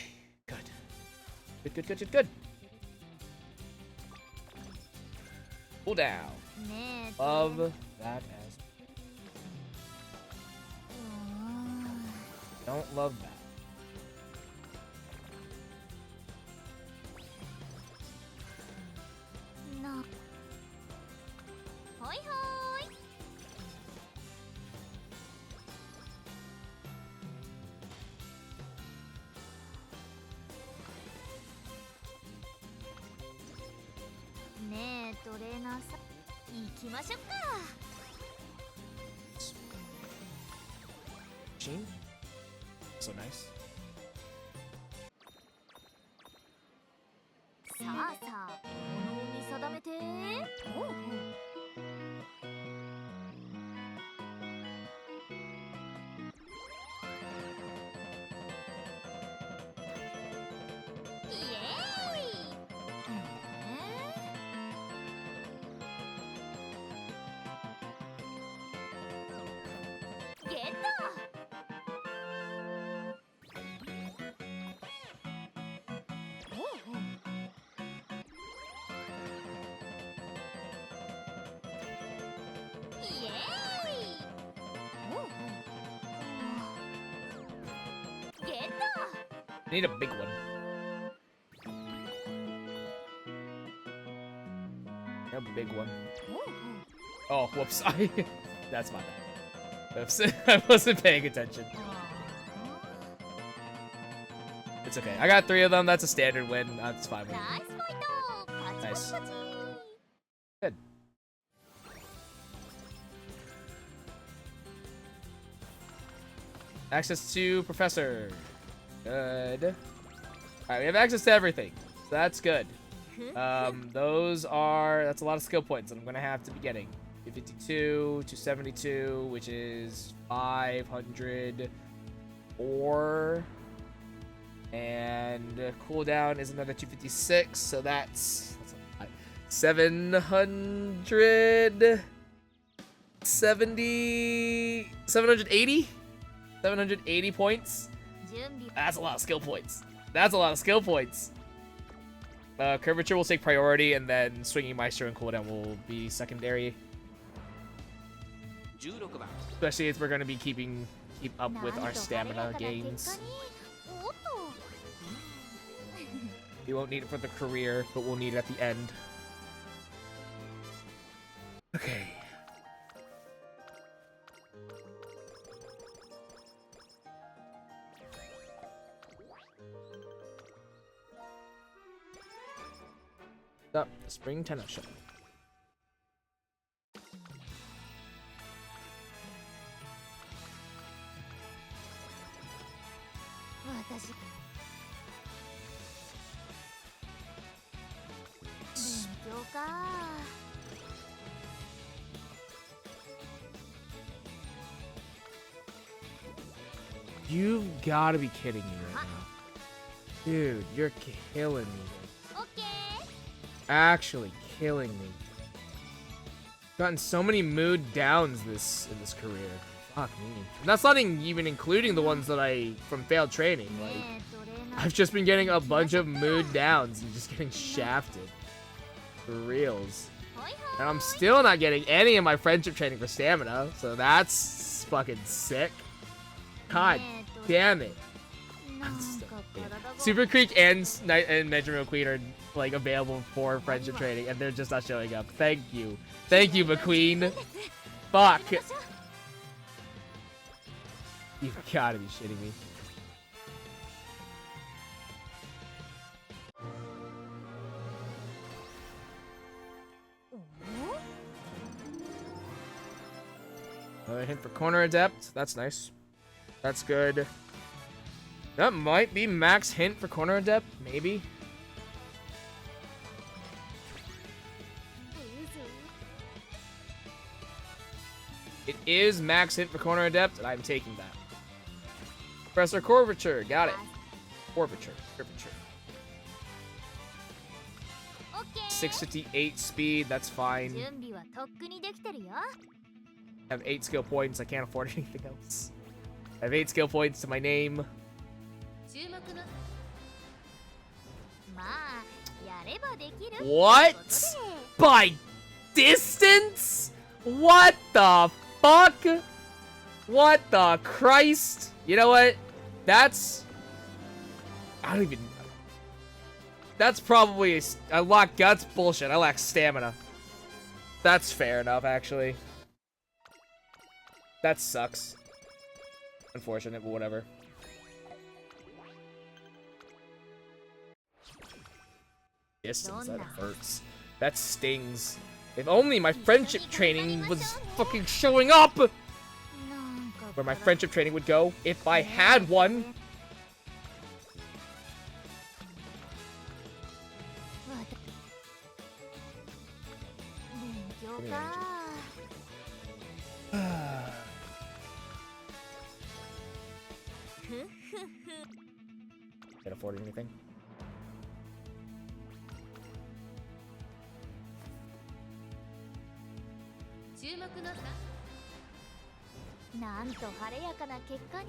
good. Good, good, good, good, good. Cool down. ねえ Love that as. Don't love that. なほいほい ねえトレーナーさん行きましょうか Gene? So nice. さあさあ物を見定めてほうほう イエーイゲット ほうほう イエーイほうほうゲット I need a big one. A big one. ほうほう Oh, whoops. That's my bad. Oops. I wasn't paying attention. あ It's okay. I got 3 of them. That's a standard win. That's fine ー with me. ナイスファイトパチパチパチ Good. Access to Professor. Good. Alright, we have access to everything. So that's good. That's a lot of skill points that I'm gonna have to be getting. 252, 272, which is 504. And cooldown is another 256, so that's a lot. 770, 780? 780 points. 準備 That's a lot of skill points. That's a lot of skill points. Curvature will take priority, and then Swinging Meister and cooldown will be secondary. 16番 Especially if we're going to be keep up with なん our と stamina 晴れやかな結果 gains. におっと We won't need it for the career, but we'll need it at the end. Okay. Up the spring tennis show. 私勉強か You've got to be kidding me right now. Dude, you're killing me. オッケー Actually killing me. Gotten so many mood downs in this career. Fuck me. And that's not even including the ones that from failed training. Like, ねえトレーナー I've just been getting a bunch of mood downs and just getting shafted. For reals. ほいほ And I'm still not getting any of my friendship training for stamina, so that's fucking sick. God ねえト damn it. なんか体が Super Creek and Measure McQueen are like available for friendship training, and they're just not showing up. Thank you. Thank you, McQueen. Fuck. You gotta be shitting me. Another hint for Corner Adept. That's nice. That's good. That might be max hint for Corner Adept, maybe. It is max hint for Corner Adept, and I'm taking that. Professor Curvature, got it. Curvature. オッケー 658 speed, that's fine. 準備はとっくにできてるよ I have 8 skill points, I can't afford anything else. I have 8 skill points to my name. 注目のまあやればできる What? By distance? What the fuck? What the Christ? You know what? That's... I don't even... That's probably... I lack guts? Bullshit. I lack stamina. That's fair enough, actually. That sucks. Unfortunate, but whatever. Distance, that hurts. That stings. If only my friendship training was fucking showing up! なんか Where my friendship training would go, if I had one. 勉強か Can't afford anything. 注目のさなんと晴れやかな結果に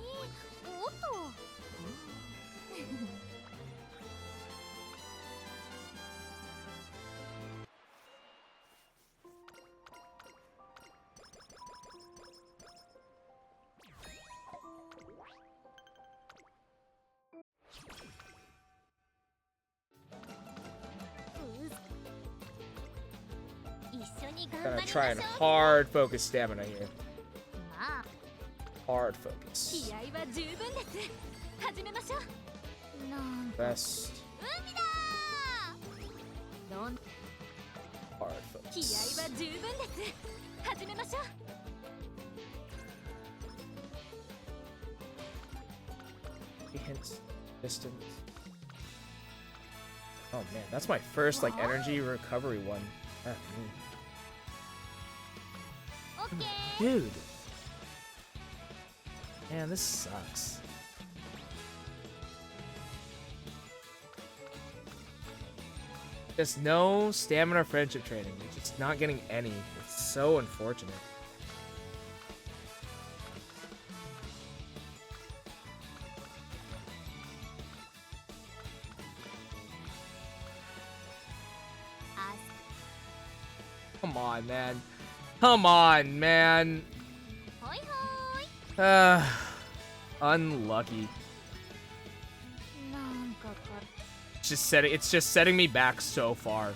おっと Gonna try and hard focus stamina here. まあ Hard focus. 気合は十分です始めましょうなんか Best 海だどん hard 気合 focus. は十分です始めましょう Hints. Distance. Oh man, that's my first like energy recovery one. Ah, OK Dude. Man, this sucks. Just no stamina friendship training. Just not getting any. It's so unfortunate. Come on, man. Come on, man. ほいほい Unlucky. なんかか It's just setting me back so far.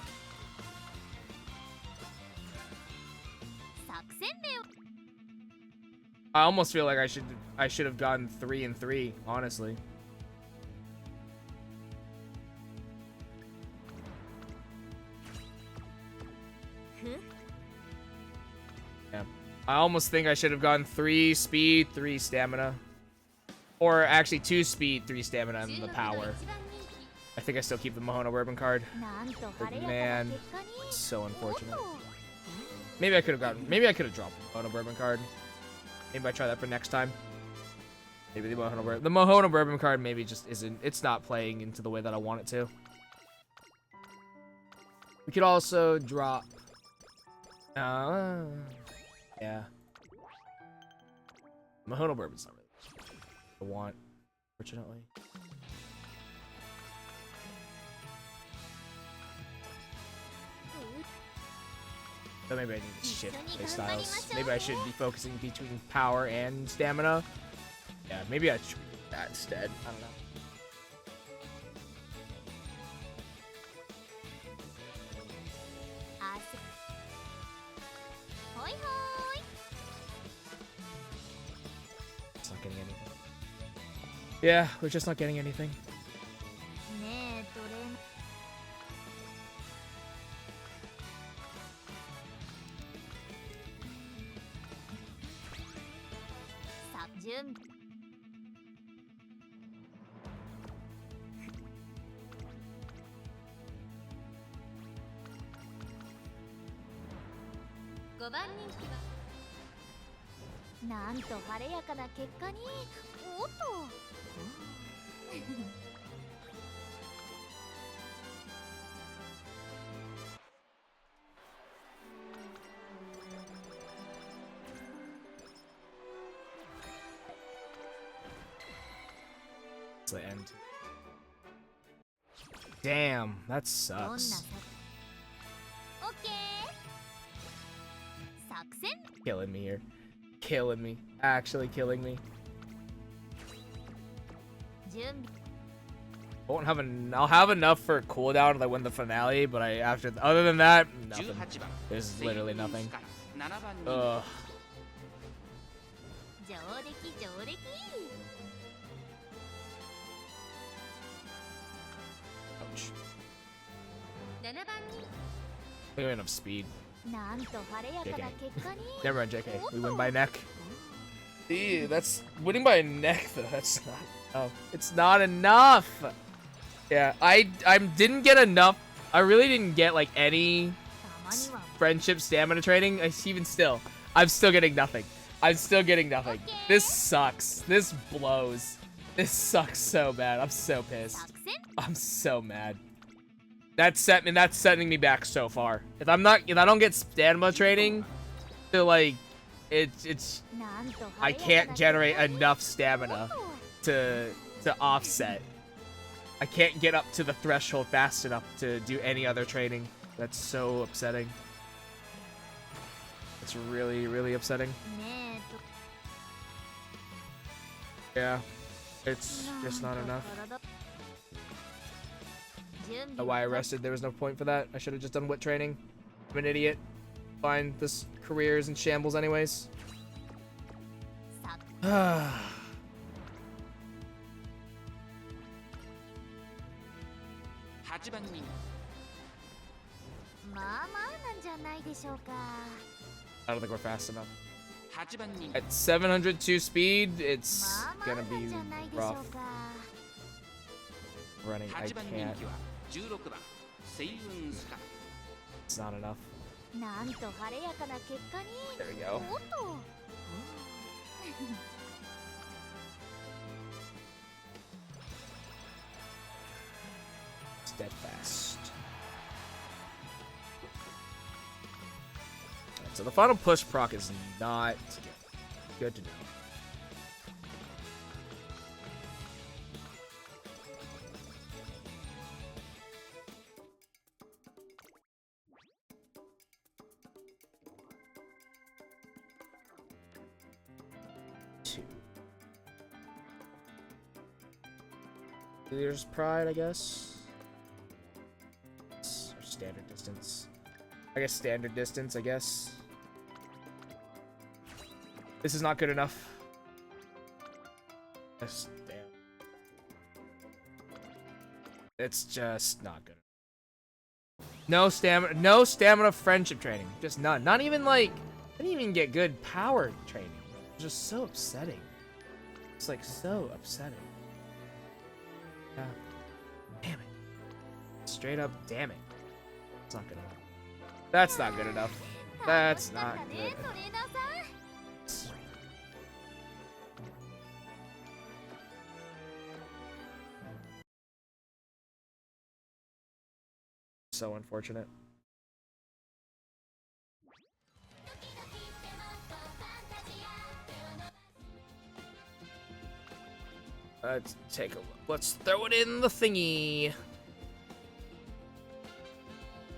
作戦名を I almost feel like I should have gotten 3 and 3, honestly. Yeah. I almost think I should have gotten 3 speed, 3 stamina. Or actually 2 speed, 3 stamina, and the power. I think I still keep the Mahona Bourbon card. なんと But 晴れやかな man, 結果に so おっ unfortunate. と Maybe I could have dropped the Mahona Bourbon card. Maybe I try that for next time. Maybe the Mohona Bourbon card maybe just isn't. It's not playing into the way that I want it to. We could also drop. Yeah. Mohona Bourbon's not really what I want, fortunately. So maybe I need to shift playstyles. Maybe I should be focusing between power and stamina. Yeah, maybe I should do that instead. I don't know. It's not getting anything. Yeah, we're just not getting anything. It's the end. Damn, that sucks. Killing me here. Killing me. Actually killing me. I'll have enough for a cooldown to win the finale, but other than that, nothing. There's literally nothing. Ugh. Ouch. We have enough speed. JK. Never mind, JK. We win by neck. Ew, that's winning by a neck though. That's not. Oh, it's not enough. Yeah, I didn't get enough. I really didn't get like any friendship stamina training. Even still, I'm still getting nothing. I'm still getting nothing. This sucks. This blows. This sucks so bad. I'm so pissed. I'm so mad. That's setting me back so far. If I don't get stamina training, to like, I can't generate enough stamina to offset. I can't get up to the threshold fast enough to do any other training. That's so upsetting. It's really, really upsetting. Yeah, it's just not enough. Know why I rested? There was no point for that. I should have just done wit training. I'm an idiot. Fine, this career is in shambles anyways. I don't think we're fast enough. At 702 speed, it's gonna be rough. Running, I can't. It's not enough. There we go. Steadfast. Right, so the final push proc is not good to know. Leader's Pride, I guess. Or standard distance. I guess standard distance, I guess. This is not good enough. Yes, damn. It's just not good. No stamina friendship training. Just none. Not even like, I didn't even get good power training. It's just so upsetting. It's like so upsetting. Yeah. Damn it. Straight up, damn it. It's not good enough. That's not good enough. That's not good enough. so unfortunate. Let's take a look. Let's throw it in the thingy.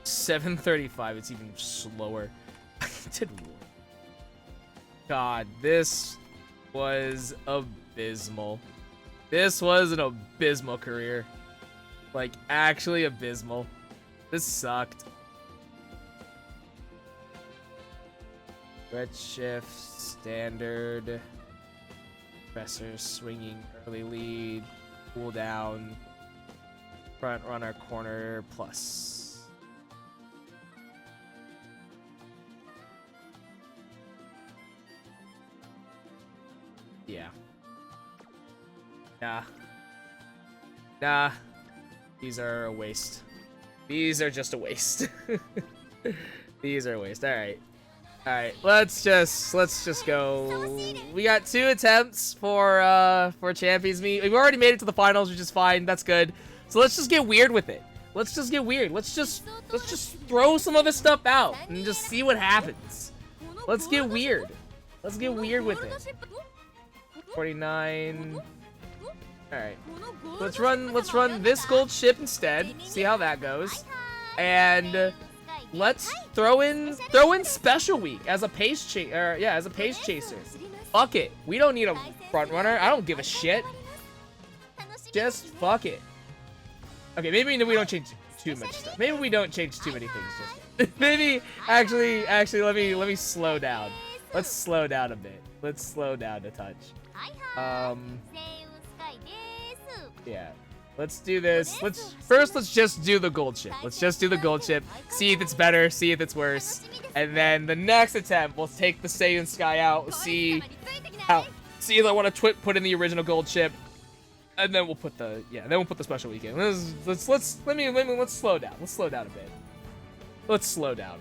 7:35. It's even slower. God, this was abysmal. This was an abysmal career. Like, actually abysmal. This sucked. Redshift, standard. Professor swinging early lead. Cooldown. Front runner corner plus. Yeah. Nah. These are a waste. These are just a waste. These are a waste. Alright. Alright, let's just go. We got 2 attempts for Champions Meet. We've already made it to the finals, which is fine. That's good. So let's just get weird with it. Let's just get weird. Let's just throw some of this stuff out and just see what happens. Let's get weird. Let's get weird with it. 49. Alright. Let's run this gold ship instead. See how that goes. And let's throw in Special Week as a pace chaser. Fuck it. We don't need a front runner. I don't give a shit. Just fuck it. Okay, maybe we don't change too much stuff. Maybe we don't change too many things just maybe actually let me slow down. Let's slow down a bit. Let's slow down a touch. Yeah. Let's do this. Let's just do the gold ship. Let's just do the gold ship. See if it's better, see if it's worse. And then the next attempt, we'll take the Saiyan Sky out, see if I want to put in the original gold ship. And then we'll put the special week in. Let's slow down. Let's slow down a bit. Let's slow down.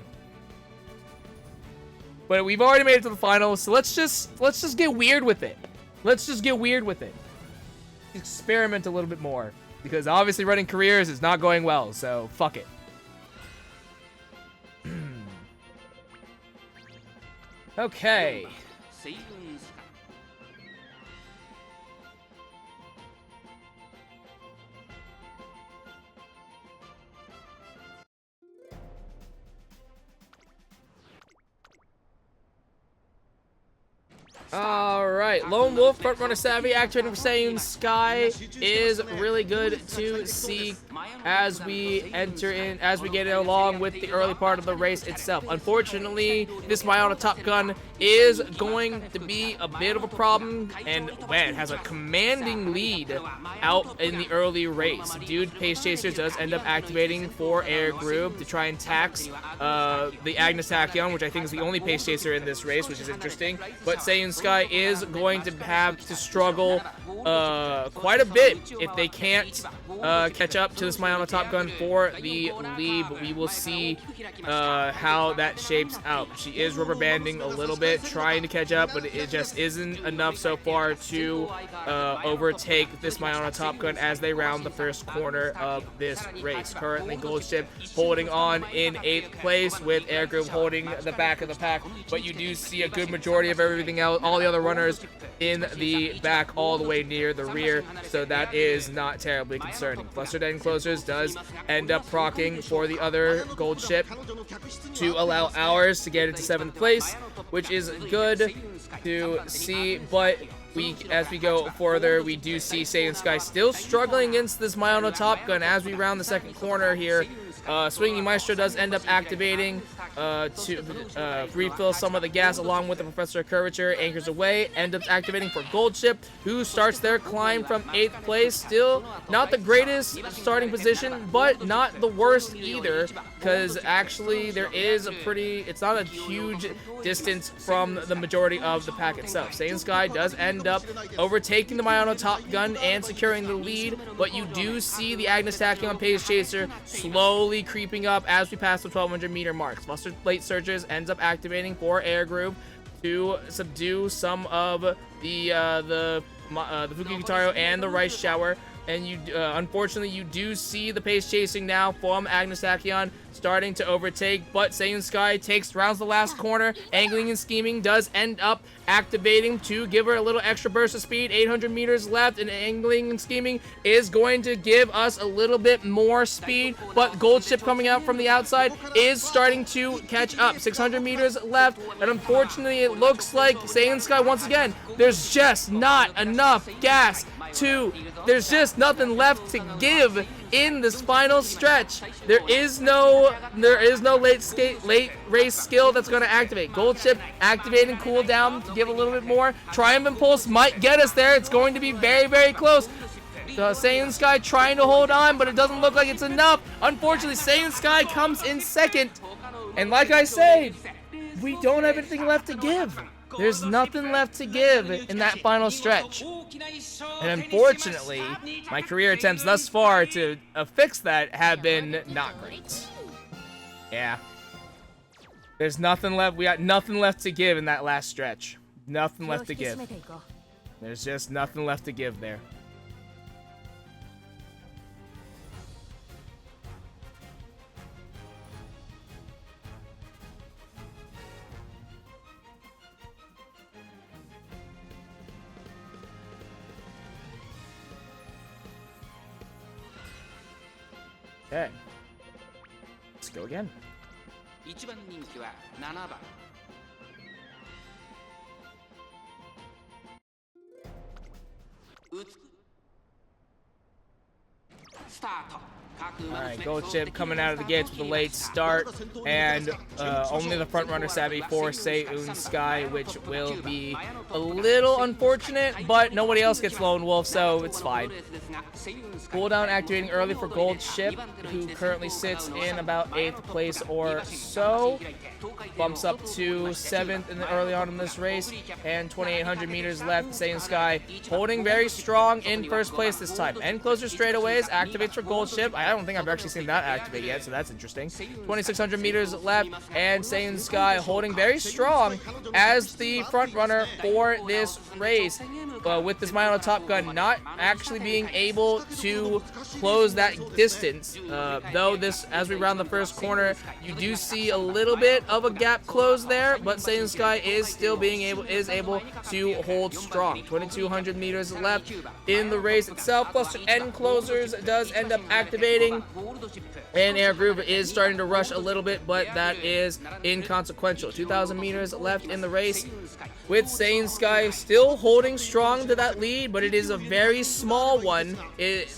But we've already made it to the finals, so let's just get weird with it. Let's just get weird with it. Experiment a little bit more, because obviously running careers is not going well, so fuck it. Okay. Alright, Lone Wolf, front runner savvy, activating for Saiyan Sky is really good to see as we get along with the early part of the race itself. Unfortunately, this Mayana Top Gun is going to be a bit of a problem, and man, has a commanding lead out in the early race. Dude Pace Chaser does end up activating for Air Group to try and tax the Agnes Tachyon, which I think is the only Pace Chaser in this race, which is interesting. But Saiyan Sky is going to have to struggle quite a bit if they can't catch up to this Mayana Top Gun for the lead, but we will see how that shapes out. She is rubber banding a little bit, trying to catch up, but it just isn't enough so far to overtake this Mayana Top Gun as they round the first corner of this race. Currently, Gold Ship holding on in 8th place with Air Group holding the back of the pack, but you do see a good majority of everything else, all the other runners in the back all the way near the rear, so that is not terribly concerning. Cluster Den Closers does end up proccing for the other Gold Ship to allow ours to get into 7th place, which is good to see, but as we go further, we do see Saiyan Sky still struggling against this Mayana Top Gun as we round the second corner here. Swinging Maestro does end up activating to refill some of the gas along with the Professor Curvature. Anchors away, ends up activating for Gold Ship, who starts their climb from 8th place. Still not the greatest starting position, but not the worst either, because actually there is it's not a huge distance from the majority of the pack itself. Saiyan Sky does end up overtaking the Mayana Top Gun and securing the lead, but you do see the Agnes Tachyon Pace Chaser slowly creeping up as we pass the 1200 meter marks. Mustard Plate Surges ends up activating for Air Group to subdue some of the Fuki Gutaro and the Rice Shower, and you unfortunately you do see the pace chasing now from Agnes Tachyon starting to overtake, but Saiyan Sky rounds the last corner. Angling and scheming does end up activating to give her a little extra burst of speed. 800 meters left, and angling and scheming is going to give us a little bit more speed, but Gold Ship coming out from the outside is starting to catch up. 600 meters left, and unfortunately it looks like Saiyan Sky once again, there's just not enough gas there's just nothing left to give in this final stretch. There is no late race skill that's going to activate. Gold Ship activating cooldown to give a little bit more. Triumph Impulse might get us there. It's going to be very, very close. Saiyan Sky trying to hold on, but it doesn't look like it's enough. Unfortunately, Saiyan Sky comes in second. And like I say, we don't have anything left to give. There's nothing left to give in that final stretch. And unfortunately, my career attempts thus far to fix that have been not great. Yeah. There's nothing left. We got nothing left to give in that last stretch. Nothing left to give. There's just nothing left to give there. Okay. Let's go again. 1番人気は7番スタート Alright, Gold Ship coming out of the gates with a late start, and only the front runner savvy for Saiyan Sky, which will be a little unfortunate, but nobody else gets Lone Wolf, so it's fine. Cooldown activating early for Gold Ship, who currently sits in about 8th place or so. Bumps up to 7th early on in this race, and 2,800 meters left. Saiyan Sky holding very strong in first place this time. End closer straightaways activates for Gold Ship. I don't think I've actually seen that activate yet, so that's interesting. 2,600 meters left, and Saiyan Sky holding very strong as the front runner for this race. With this Mino Top Gun not actually being able to close that distance, though this, as we round the first corner, you do see a little bit of a gap close there, but Saiyan Sky is still able to hold strong. 2,200 meters left in the race itself, plus end closers does end up activating, and Air Groove is starting to rush a little bit, but that is inconsequential. 2,000 meters left in the race, with Saiyan Sky still holding strong to that lead, but it is a very small one.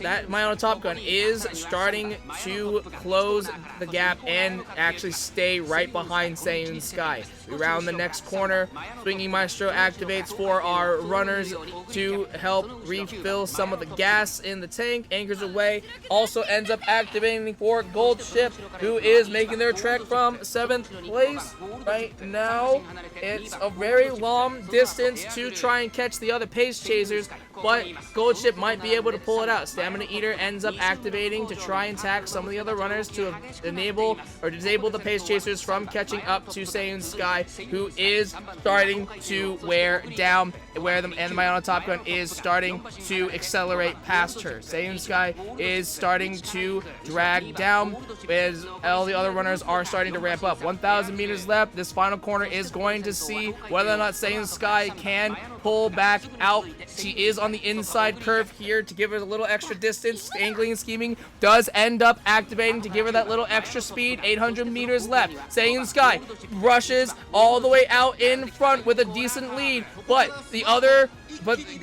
That Mino Top Gun is starting to close the gap and actually stay right behind Saiyan Sky. We round the next corner. Swinging Maestro activates for our runners to help refill some of the gas in the tank. Anchors away. Also ends up activating for Gold Ship, who is making their trek from 7th place right now. It's a very long distance to try and catch the other pace chasers, but Gold Ship might be able to pull it out. Stamina Eater ends up activating to try and attack some of the other runners to enable or disable the pace chasers from catching up to Saiyan Sky, who is starting to wear down, and the Mino Top Gun is starting to accelerate past her. Saiyan Sky is starting to drag down as all the other runners are starting to ramp up. 1,000 meters left. This final corner is going to see whether or not Saiyan Sky can pull back out. She is on the inside curve here to give her a little extra distance. Angling and scheming does end up activating to give her that little extra speed. 800 meters left. Saiyan Sky rushes all the way out in front with a decent lead, but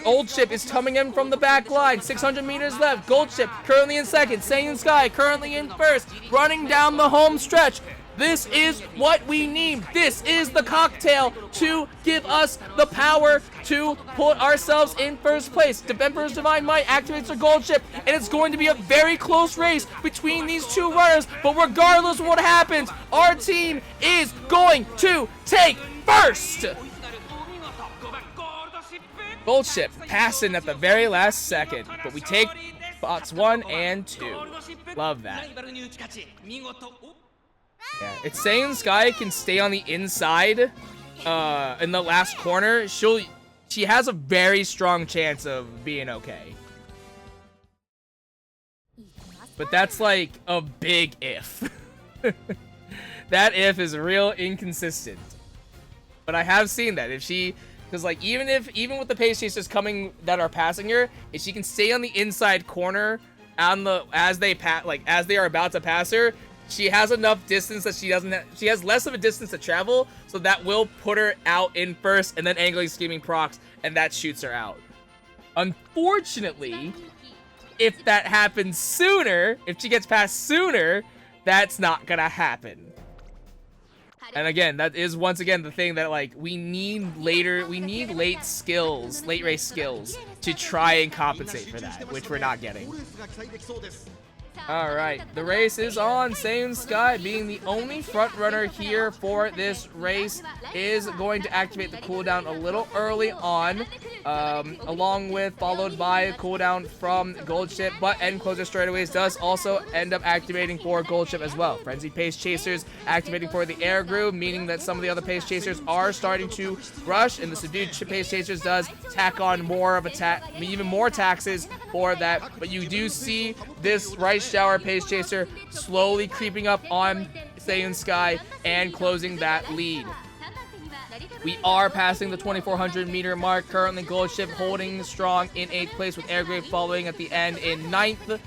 Gold Ship is coming in from the back line. 600 meters left. Gold Ship currently in second. Saiyan Sky currently in first, running down the home stretch. This is what we need. This is the cocktail to give us the power to put ourselves in first place. The Emperor's Divine Might activates the Gold Ship, and it's going to be a very close race between these two runners. But regardless of what happens, our team is going to take first. Gold Ship passing at the very last second, but we take spots 1 and 2. Love that. Yeah, if Saiyan Sky can stay on the inside in the last corner, she has a very strong chance of being okay. but that's like a big if. That if is real inconsistent. But I have seen that if she, because like even with the pace chasers coming that are passing her, if she can stay on the inside corner on the as they are about to pass her, she has enough distance that she has less of a distance to travel, so that will put her out in first, and then angling scheming procs, and that shoots her out. Unfortunately, if that happens sooner, if she gets past sooner, that's not gonna happen. And again, that is once again the thing that like we need late race skills to try and compensate for that, which we're not getting. Alright, the race is on. Seiun Sky, being the only front runner here for this race, is going to activate the cooldown a little early on, followed by a cooldown from Gold Chip, but End Closer straightaways does also end up activating for Gold Chip as well. Frenzied Pace Chasers activating for the Air Groove, meaning that some of the other Pace Chasers are starting to rush, and the Subdued Pace Chasers does tack on more of even more taxes for that, but you do see this Rice Shower Pace Chaser slowly creeping up on Seiun Sky and closing that lead. We are passing the 2,400 meter mark. Currently, Gold Chip holding strong in 8th place, with Airgrave following at the end in 9th.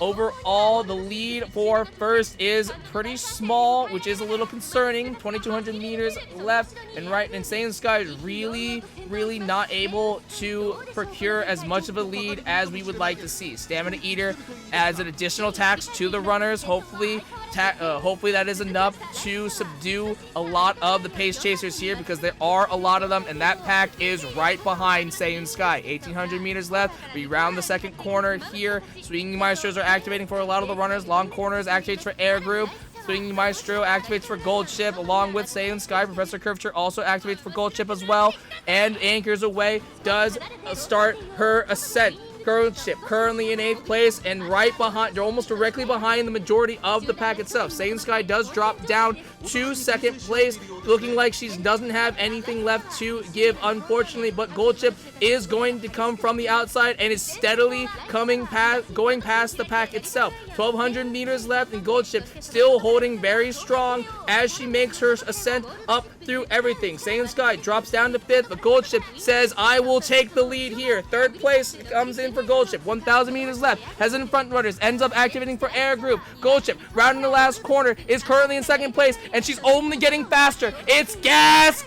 Overall, the lead for first is pretty small, which is a little concerning. 2,200 meters left, and Seiun Sky is really not able to procure as much of a lead as we would like to see. Stamina Eater adds an additional tax to the runners. Hopefully that is enough to subdue a lot of the pace chasers here, because there are a lot of them, and that pack is right behind Seiun Sky. 1,800 meters left. We round the second corner here. Swinging Maestros are activating for a lot of the runners. Long Corners activates for Air Group. Swinging Maestro activates for Gold Chip along with Seiun Sky. Professor Curvature also activates for Gold Chip as well, and Anchors Away does start her ascent. Gold Chip currently in 8th place, and right behind, they're almost directly behind the majority of the pack itself. Seiun Sky does drop down to 2nd place, looking like she doesn't have anything left to give, unfortunately, but Gold Chip is going to come from the outside and is steadily going past the pack itself. 1,200 meters left, and Gold Chip still holding very strong as she makes her ascent up through everything. Seiun Sky drops down to 5th, but Gold Chip says, I will take the lead here. 3rd place comes in for Gold Chip. 1,000 meters left. Hesitant front runners ends up activating for Air Group. Gold Chip, rounding the last corner, is currently in 2nd place, and she's only getting faster. It's gas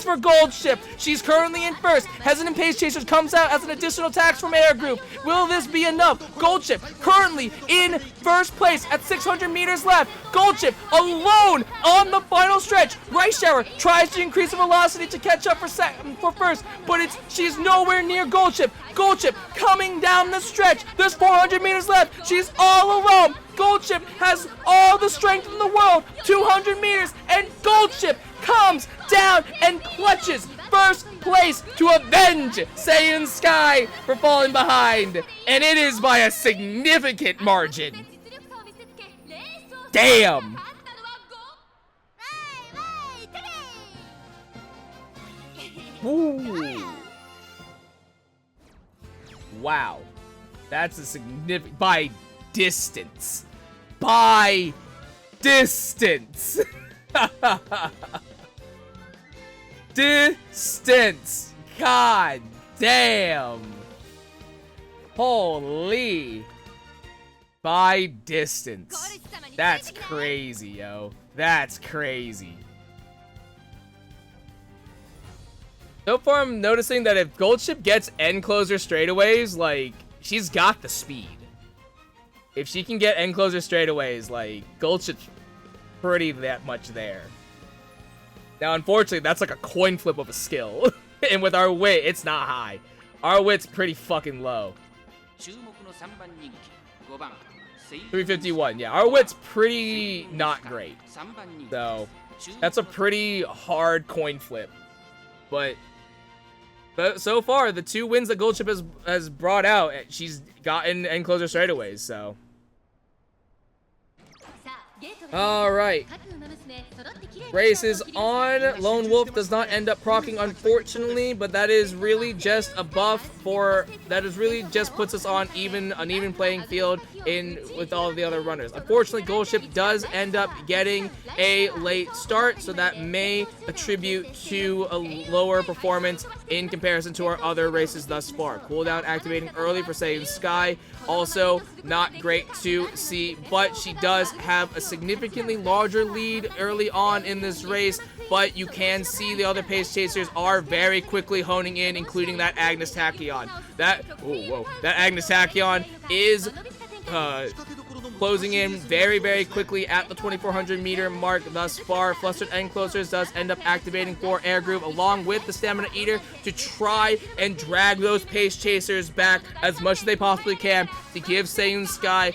for Gold Chip. She's currently in 1st. Hesitant Pace Chasers comes out as an additional tax from Air Group. Will this be enough? Gold Chip currently in 1st place at 600 meters left. Gold Chip alone on the final stretch. Rice Shower tries to increase the velocity to catch up for 1st, but she's nowhere near Gold Chip. Gold Chip coming down the stretch. There's 400 meters left. She's all alone. Gold Chip has all the strength in the world. 200 meters, and Gold Chip comes down and clutches 1st place to avenge Seiun Sky for falling behind. And it is by a significant margin. Damn. Ooh. Wow. That's a significant... By distance. By distance. Distance. God damn. Holy. By distance. That's crazy, yo. That's crazy. So far, I'm noticing that if Gold Chip gets End Closer straightaways, like, she's got the speed. If she can get End Closer straightaways, like, Gold Chip's pretty that much there. Now, unfortunately, that's like a coin flip of a skill. And with our wit, it's not high. Our wit's pretty fucking low. 351, yeah. Our wit's pretty not great. So, that's a pretty hard coin flip. But so far, the 2 wins that Gold Chip has brought out, she's gotten End Closer straightaways, so. Alright. Race is on. Lone Wolf does not end up proccing, unfortunately, but that is really just a buff for that is really just puts us on an even playing field in with all of the other runners. Unfortunately, Gold Ship does end up getting a late start, so that may attribute to a lower performance in comparison to our other races thus far. Cooldown activating early for Saiyan Sky, also not great to see, but she does have a significantly larger lead early on in this race, but you can see the other pace chasers are very quickly honing in, including that Agnes Tachyon. That Agnes Tachyon is closing in very quickly at the 2400 meter mark thus far. Flustered Enclosures does end up activating for Air Groove along with the Stamina Eater to try and drag those pace chasers back as much as they possibly can to give Saiyan Sky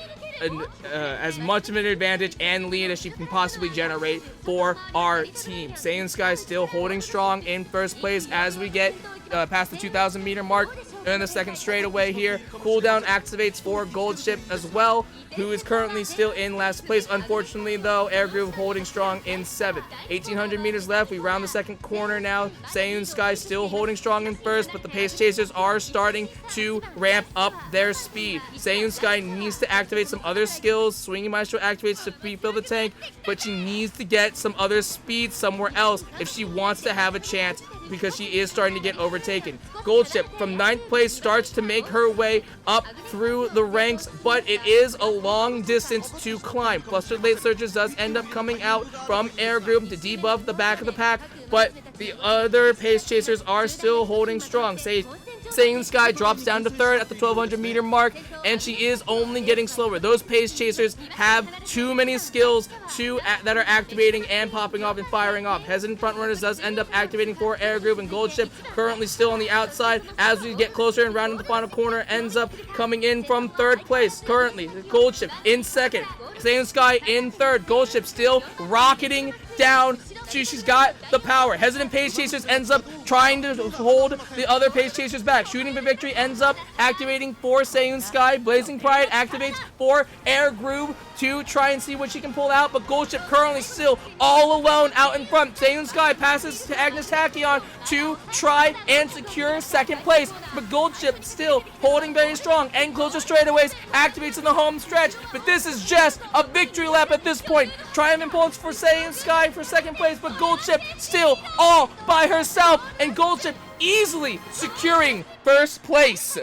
as much of an advantage and lead as she can possibly generate for our team. Saiyan Sky still holding strong in first place as we get past the 2000 meter mark in the second straightaway here. Cooldown activates for Gold Ship as well, who is currently still in last place. Unfortunately, though, Air Groove holding strong in 7th. 1800 meters left. We round the second corner now. Saiyan Sky still holding strong in first, but the pace chasers are starting to ramp up their speed. Saiyan Sky needs to activate some other skills. Swinging Maestro activates to refill the tank, but she needs to get some other speed somewhere else if she wants to have a chance, because she is starting to get overtaken. Gold Ship from 9th place starts to make her way up through the ranks, but it is a long distance to climb. Flustered Late Surges does end up coming out from Air Group to debuff the back of the pack, but the other pace chasers are still holding strong. Saiyan Sky drops down to 3rd at the 1200 meter mark, and she is only getting slower. Those pace chasers have too many skills that are activating and popping off and firing off. Hesitant Front Runners does end up activating for Air Groove, and Gold Ship currently still on the outside as we get closer and rounding the final corner ends up coming in from 3rd place. Currently, Gold Ship in 2nd. Saiyan Sky in 3rd. Gold Ship still rocketing down. She's got the power. Hesitant Pace Chasers ends up trying to hold the other Pace Chasers back. Shooting for Victory ends up activating for Saiyan Sky. Blazing Pride activates for Air Groove to try and see what she can pull out, but Gold Ship currently still all alone out in front. Saiyan Sky passes to Agnes Tachyon to try and secure 2nd place, but Gold Ship still holding very strong. Enclosure straightaways activates in the home stretch, but this is just a victory lap at this point. Triumphant points for Saiyan Sky for 2nd place, but Gold Ship still all by herself, and Gold Ship easily securing 1st place.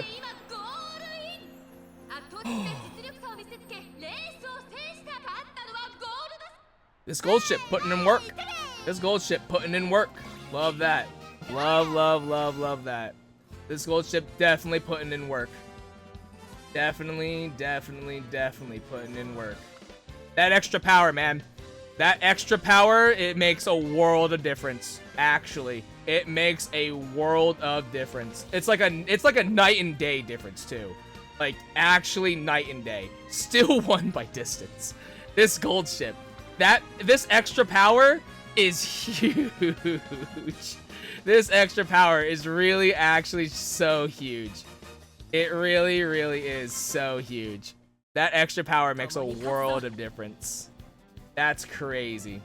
This Gold Ship putting in work. This Gold Ship putting in work. Love that. Love that. This Gold Ship definitely putting in work. Definitely putting in work. That extra power, man. That extra power, it makes a world of difference. Actually, it makes a world of difference. It's like a night and day difference too. Like actually night and day. Still won by distance. This Gold Ship. This extra power is huge. This extra power is really actually so huge. It really is so huge. That extra power makes a world of difference. That's crazy.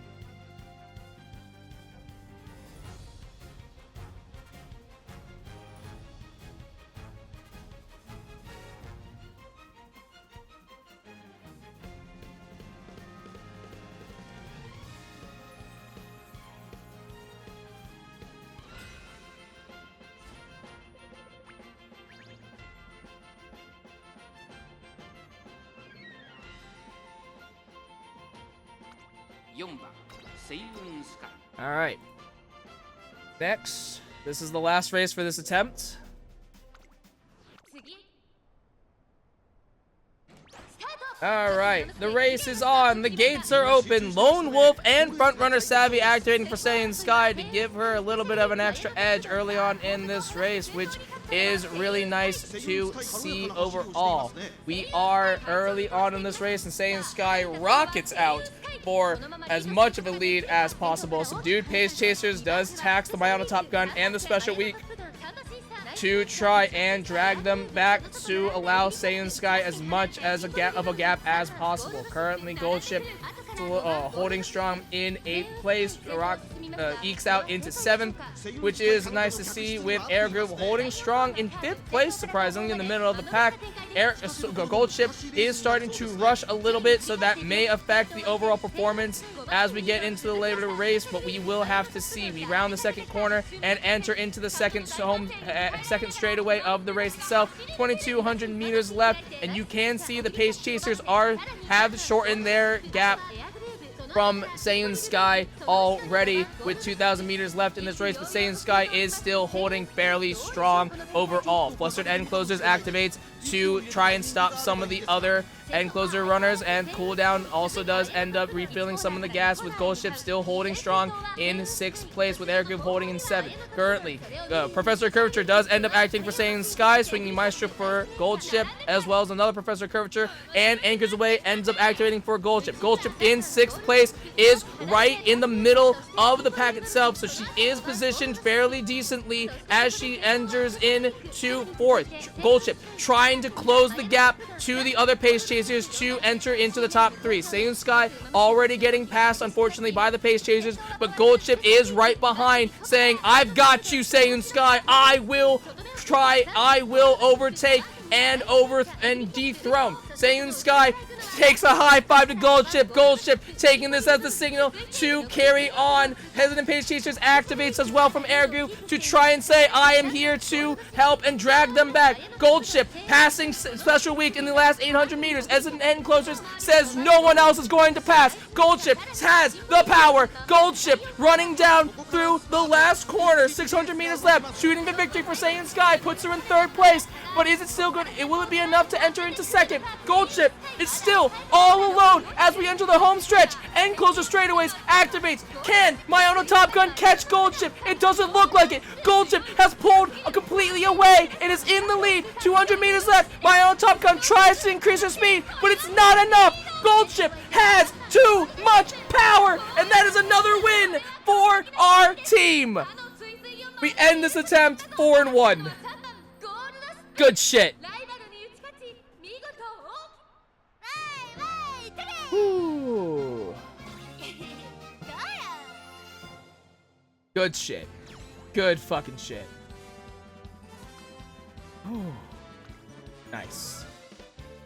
All right. Next, this is the last race for this attempt. All right, the race is on. The gates are open. Lone Wolf and Frontrunner Savvy activating for Saiyan Sky to give her a little bit of an extra edge early on in this race, which is really nice to see overall. We are early on in this race, and Saiyan Sky rockets out for as much of a lead as possible. Subdued Pace Chasers does tax the Biona Top Gun and the Special Week to try and drag them back to allow Saiyan Sky as much as a gap as possible. Currently, Gold Ship holding strong in 8th place. Rock ekes out into 7th, which is nice to see, with Air Group holding strong in 5th place, surprisingly, in the middle of the pack. Gold Ship is starting to rush a little bit, so that may affect the overall performance as we get into the later race, but we will have to see. We round the second corner and enter into the second straightaway of the race itself. 2,200 meters left, and you can see the pace chasers have shortened their gap from Saiyan Sky already, with 2,000 meters left in this race, but Saiyan Sky is still holding fairly strong overall. Flustered End Closers activates to try and stop some of the other End Closer runners, and cooldown also does end up refilling some of the gas, with Gold Ship still holding strong in 6th place, with Air Group holding in 7th. Currently, Professor Curvature does end up acting for Saiyan Sky, swinging Maestro for Gold Ship, as well as another Professor Curvature, and Anchors Away ends up activating for Gold Ship. Gold Ship in 6th place is right in the middle of the pack itself, so she is positioned fairly decently as she enters into 4th. Gold Ship trying to close the gap to the other pace chasers to enter into the top 3. Saiyan Sky already getting passed, unfortunately, by the pace chasers, but Gold Ship is right behind, saying, "I've got you, Saiyan Sky. I will overtake and dethrone." Saiyan Sky takes a high five to Gold Ship. Gold Ship taking this as the signal to carry on. Hesitant Pace Chasers activates as well from Air Group to try and say, "I am here to help and drag them back." Gold Ship passing Special Week in the last 800 meters. Hesitant End Closers says no one else is going to pass. Gold Ship has the power. Gold Ship running down through the last corner. 600 meters left. Shooting the victory for Saiyan Sky. Puts her in 3rd place. But is it still good? Will it be enough to enter into 2nd? Gold Ship is still all alone as we enter the home stretch. End Closer straightaways activates. Can Myono Top Gun catch Gold Ship? It doesn't look like it. Gold Ship has pulled completely away. It is in the lead. 200 meters left. Myono Top Gun tries to increase her speed, but it's not enough. Gold Ship has too much power, and that is another win for our team. We end this attempt 4-1. Good shit. Ooh. Good shit. Good fucking shit. Ooh. Nice.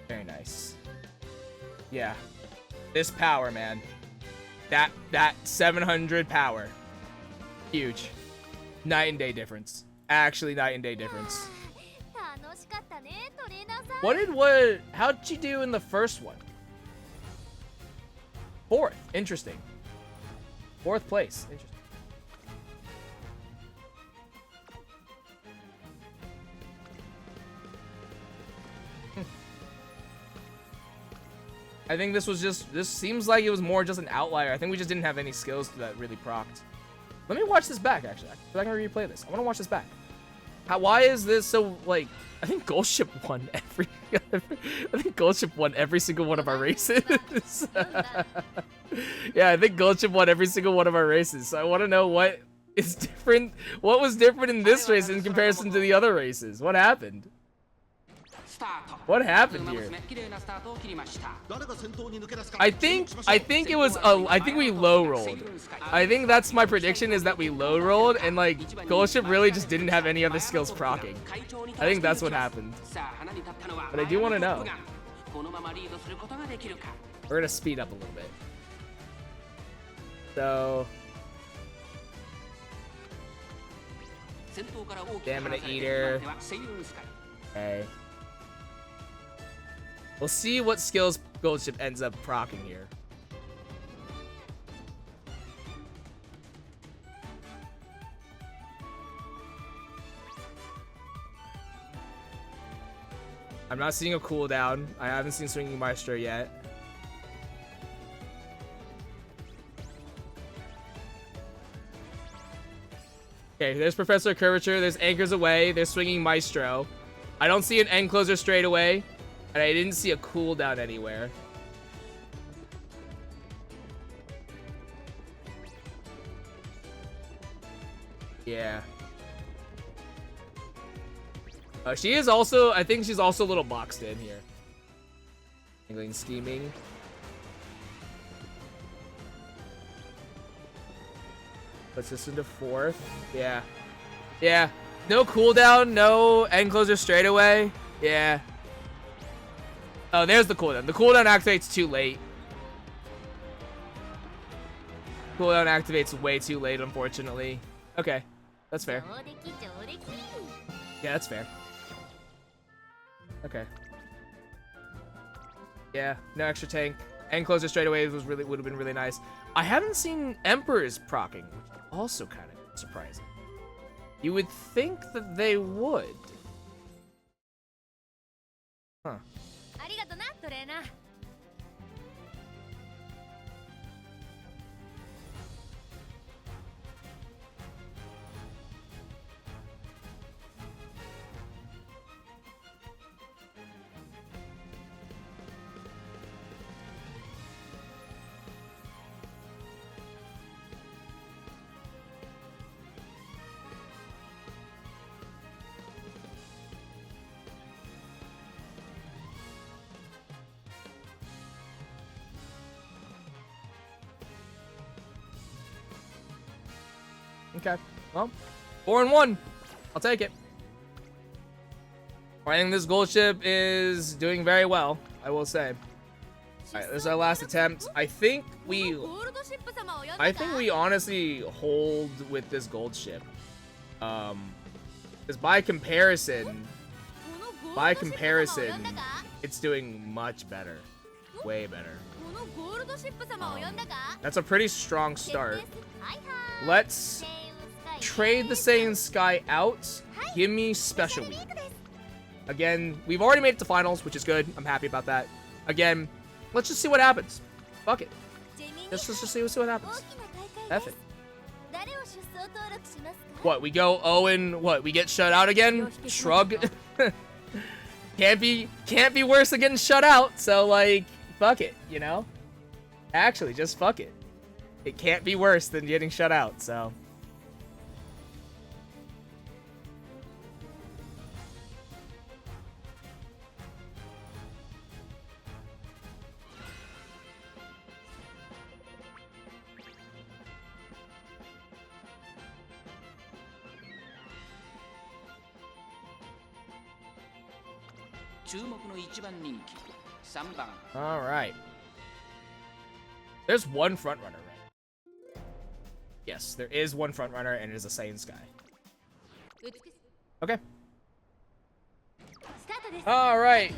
Very nice. Yeah. This power, man. That 700 power. Huge. Night and day difference. Actually, night and day difference. How'd she do in the first one? 4th. Interesting. 4th place. Interesting. I think this seems like it was more just an outlier. I think we just didn't have any skills that really procced. Let me watch this back, actually. I'm gonna replay this. I wanna watch this back. Why is this so, like, I think Gold Ship won every single one of our races. Yeah, I think Gold Ship won every single one of our races. So I want to know what is different. What was different in this race in comparison to the other races? What happened? What happened here? I think we low rolled. I think that's my prediction, is that we low rolled, and like Gold Ship really just didn't have any other skills proccing. I think that's what happened. But I do want to know. We're gonna speed up a little bit. So Stamina Eater. Okay. We'll see what skills Gold Ship ends up proccing here. I'm not seeing a cooldown. I haven't seen Swinging Maestro yet. Okay, there's Professor Curvature. There's Anchors Away. There's Swinging Maestro. I don't see an End Closer straight away. And I didn't see a cooldown anywhere. Yeah. She is also, I think she's also a little boxed in here. Angling, scheming. Puts this into 4th. Yeah. Yeah. No cooldown, no end closer straight away. Yeah. Oh, there's the cooldown. The cooldown activates too late. Cooldown activates way too late, unfortunately. Okay. That's fair. Yeah, that's fair. Okay. Yeah, no extra tank. End closer straight away would have been really nice. I haven't seen Emperors proccing, which is also kind of surprising. You would think that they would. Huh. Okay, well, 4-1. I'll take it. I think this gold ship is doing very well, I will say. Alright, this is our last attempt. I think we honestly hold with this gold ship. Because by comparison, it's doing much better. Way better. That's a pretty strong start. Let's trade the Saiyan Sky out. Give me Special Week. Again, we've already made it to finals, which is good. I'm happy about that. Again, let's just see what happens. Fuck it. Let's just see what happens. F it. What, we go 0 what, we get shut out again? Shrug. Can't be worse than getting shut out, so like, fuck it, you know? Actually, just fuck it. It can't be worse than getting shut out, so. All right. There's one front runner, right? Yes, there is one front runner, and it is a Saiyan Sky. Okay. All right.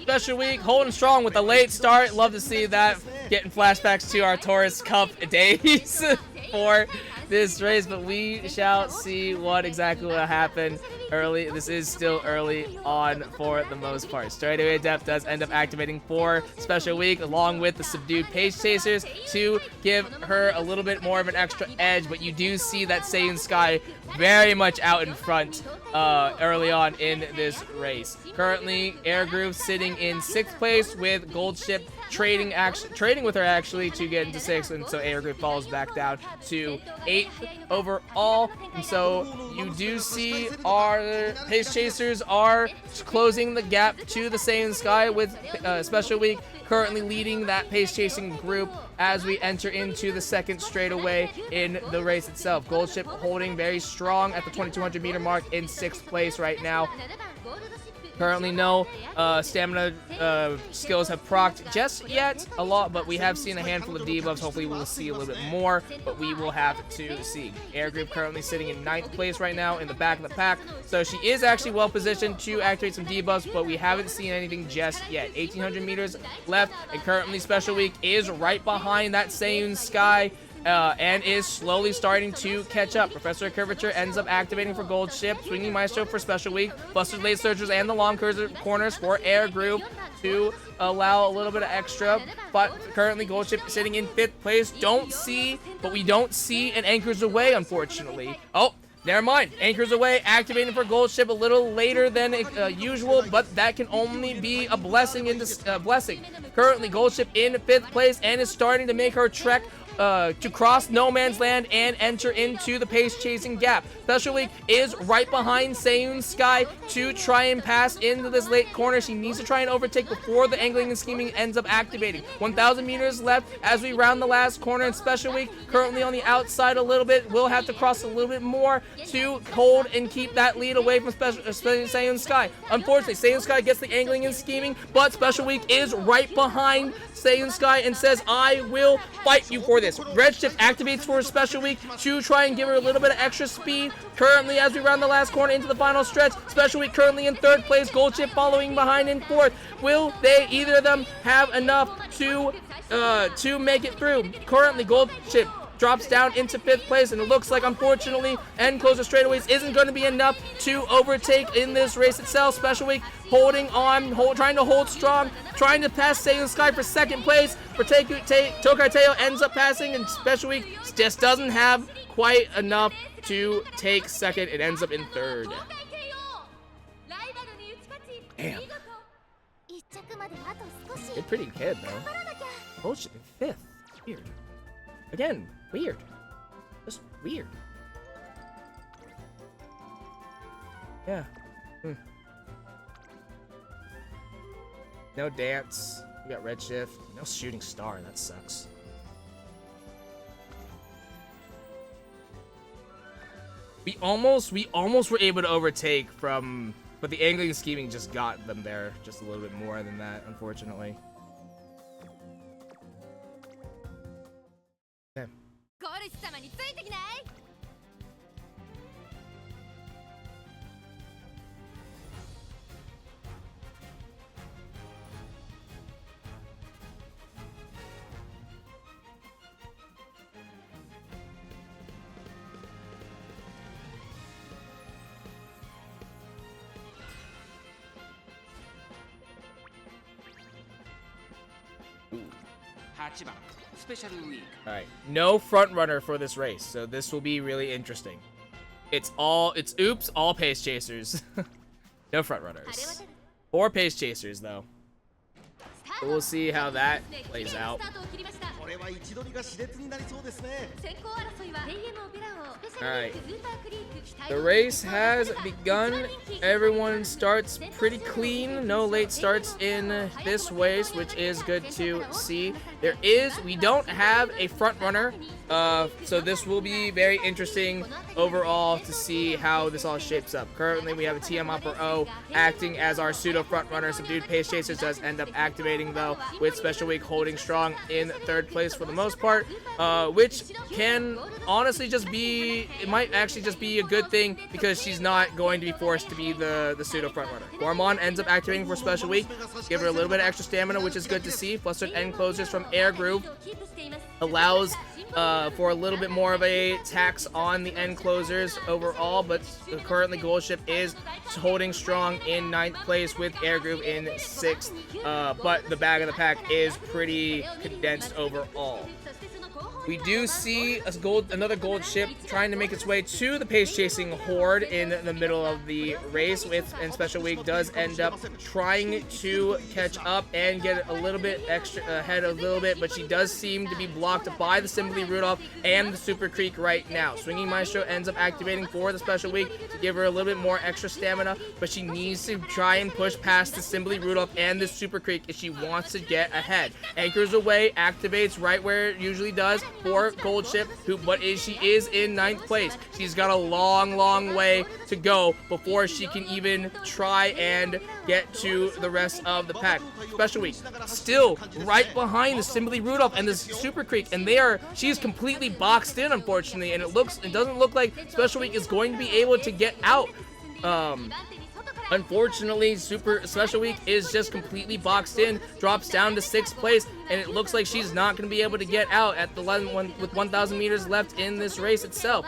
Special week, holding strong with a late start. Love to see that. Getting flashbacks to our Taurus Cup days for this race, but we shall see what exactly will happen early. This is still early on for the most part. Straightaway Adept does end up activating for Special Week along with the subdued Pace Chasers to give her a little bit more of an extra edge, but you do see that Saiyan Sky very much out in front early on in this race. Currently, Air Group sitting in 6th place with Gold Ship trading with her actually to get into 6th, and so Air Group falls back down to 8th overall. And so you do see our Pace Chasers are closing the gap to the Saiyan Sky with Special Week currently leading that pace chasing group as we enter into the second straightaway in the race itself. Gold Ship holding very strong at the 2200 meter mark in 6th place right now. Currently no stamina skills have procced just yet a lot, but we have seen a handful of debuffs. Hopefully we'll see a little bit more, but we will have to see. Air Group currently sitting in 9th place right now in the back of the pack, so she is actually well positioned to activate some debuffs, but we haven't seen anything just yet. 1800 meters left, and currently Special Week is right behind that Saiyan Sky. And is slowly starting to catch up. Professor Curvature ends up activating for Gold Ship, Swinging Maestro for Special Week, Buster's Late Surgers and the Long Corners for Air Group to allow a little bit of extra. But currently Gold Ship sitting in 5th place. We don't see an Anchors Away, unfortunately. Oh, never mind. Anchors Away activating for Gold Ship a little later than usual, but that can only be a blessing in this blessing. Currently Gold Ship in 5th place and is starting to make her trek cross no man's land and enter into the pace chasing gap. Special Week is right behind Seiyun Sky to try and pass into this late corner. She needs to try and overtake before the angling and scheming ends up activating. 1,000 meters left as we round the last corner, and Special Week currently on the outside a little bit. Will have to cross a little bit more to hold and keep that lead away from Seiyun Sky. Unfortunately, Seiyun Sky gets the angling and scheming, but Special Week is right behind Seiyun Sky and says, I will fight you for this. Redshift activates for Special Week to try and give her a little bit of extra speed. Currently, as we round the last corner into the final stretch, Special Week currently in third place, Gold Chip following behind in fourth. Will they, either of them, have enough to make it through? Currently, Gold Chip drops down into fifth place, and it looks like, unfortunately, end closer straightaways isn't going to be enough to overtake in this race itself. Special Week holding on, trying to hold strong, trying to pass Seiyun Sky for second place. For Tokai Teo ends up passing, and Special Week just doesn't have quite enough to take second. It ends up in third. Damn. Did pretty good, though. Bullshit, fifth. Weird. Again, weird. Just weird. Yeah. No dance. We got Redshift. No shooting star. That sucks. We almost were able to overtake from, but the angling and scheming just got them there just a little bit more than that, unfortunately. Okay. Alright, no front runner for this race, so this will be really interesting. It's oops, all pace chasers. No front runners. 4 pace chasers, though. So we'll see how that plays out. Alright. The race has begun. Everyone starts pretty clean. No late starts in this race, which is good to see. We don't have a front runner, so this will be very interesting overall to see how this all shapes up. Currently, we have a TM Upper O acting as our pseudo front runner. Subdued Pace Chasers does end up activating, though, with Special Week holding strong in third place for the most part, which can honestly just be, it might actually just be a good thing because she's not going to be forced to be the pseudo front runner. Gormon ends up activating for Special Week, give her a little bit of extra stamina, which is good to see. Flustered End Closers from Air Groove allows for a little bit more of a tax on the end closers overall, but currently Gold Ship is holding strong in 9th place with Air Groove in 6th, but the bag of the pack is pretty condensed overall. We do see another gold ship trying to make its way to the pace chasing horde in the middle of the race, and Special Week does end up trying to catch up and get a little bit extra ahead a little bit, but she does seem to be blocked by the Simply Rudolph and the Super Creek right now. Swinging Maestro ends up activating for the Special Week to give her a little bit more extra stamina, but she needs to try and push past the Simply Rudolph and the Super Creek if she wants to get ahead. Anchors Away activates right where it usually does for Gold Ship, she is in 9th place. She's got a long way to go before she can even try and get to the rest of the pack. Special Week still right behind the Simply Rudolph and the Super Creek, and she's completely boxed in, unfortunately, and it doesn't look like Special Week is going to be able to get out. Unfortunately, Special Week is just completely boxed in, drops down to 6th place, and it looks like she's not going to be able to get out at the with 1,000 meters left in this race itself.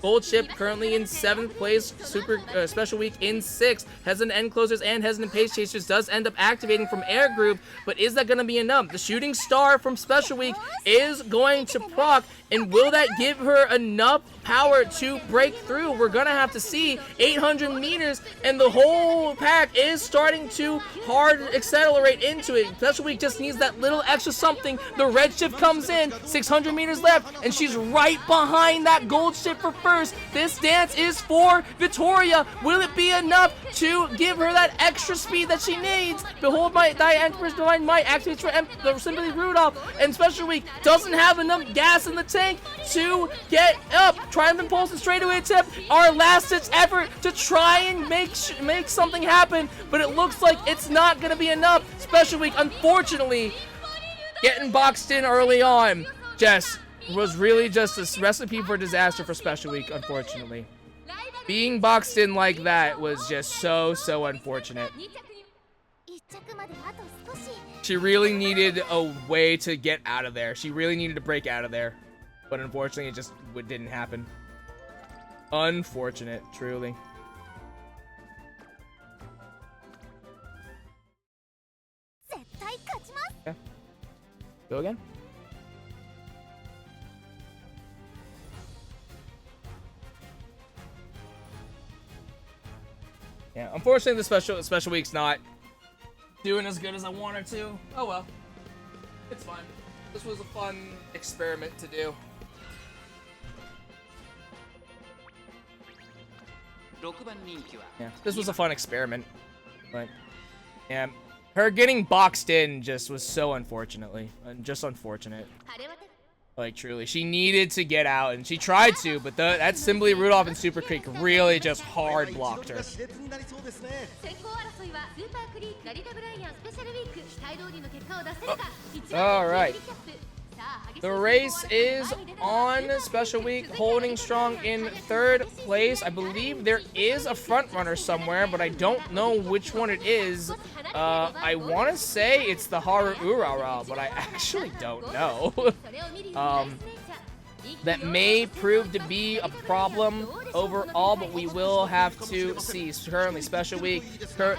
Gold Ship currently in 7th place, Special Week in 6th. Hesitant End Closers and Hesitant Pace Chasers does end up activating from Air Groove, but is that going to be enough? The Shooting Star from Special Week is going to proc, and will that give her enough power to break through? We're going to have to see. 800 meters, and the whole pack is starting to hard accelerate into it. Special Week just needs that little extra extra something. The red ship comes in, 600 meters left, and she's right behind that gold ship for first. This dance is for Victoria. Will it be enough to give her that extra speed that she needs? Behold, my Emperor's Divine Might activates for Simply Rudolph, and Special Week doesn't have enough gas in the tank to get up. Triumph Impulse and straightaway tip, our last-ditch effort to try and make something happen, but it looks like it's not gonna be enough. Special Week, unfortunately, getting boxed in early on, was really just a recipe for disaster for Special Week, unfortunately. Being boxed in like that was just so unfortunate. She really needed a way to get out of there. She really needed to break out of there. But unfortunately, it just didn't happen. Unfortunate, truly. Okay. Go again. Yeah, unfortunately, the special week's not doing as good as I wanted to. Oh well, it's fine. This was a fun experiment to do. Yeah, this was a fun experiment, but yeah, her getting boxed in just was so unfortunate. Like, truly, she needed to get out, and she tried to, but that Simply Rudolph and Super Creek really just hard blocked her. Alright. The race is on Special Week, holding strong in third place. I believe there is a front runner somewhere, but I don't know which one it is. I want to say it's the Haru Urara, but I actually don't know. That may prove to be a problem overall, but we will have to see. Currently, Special Week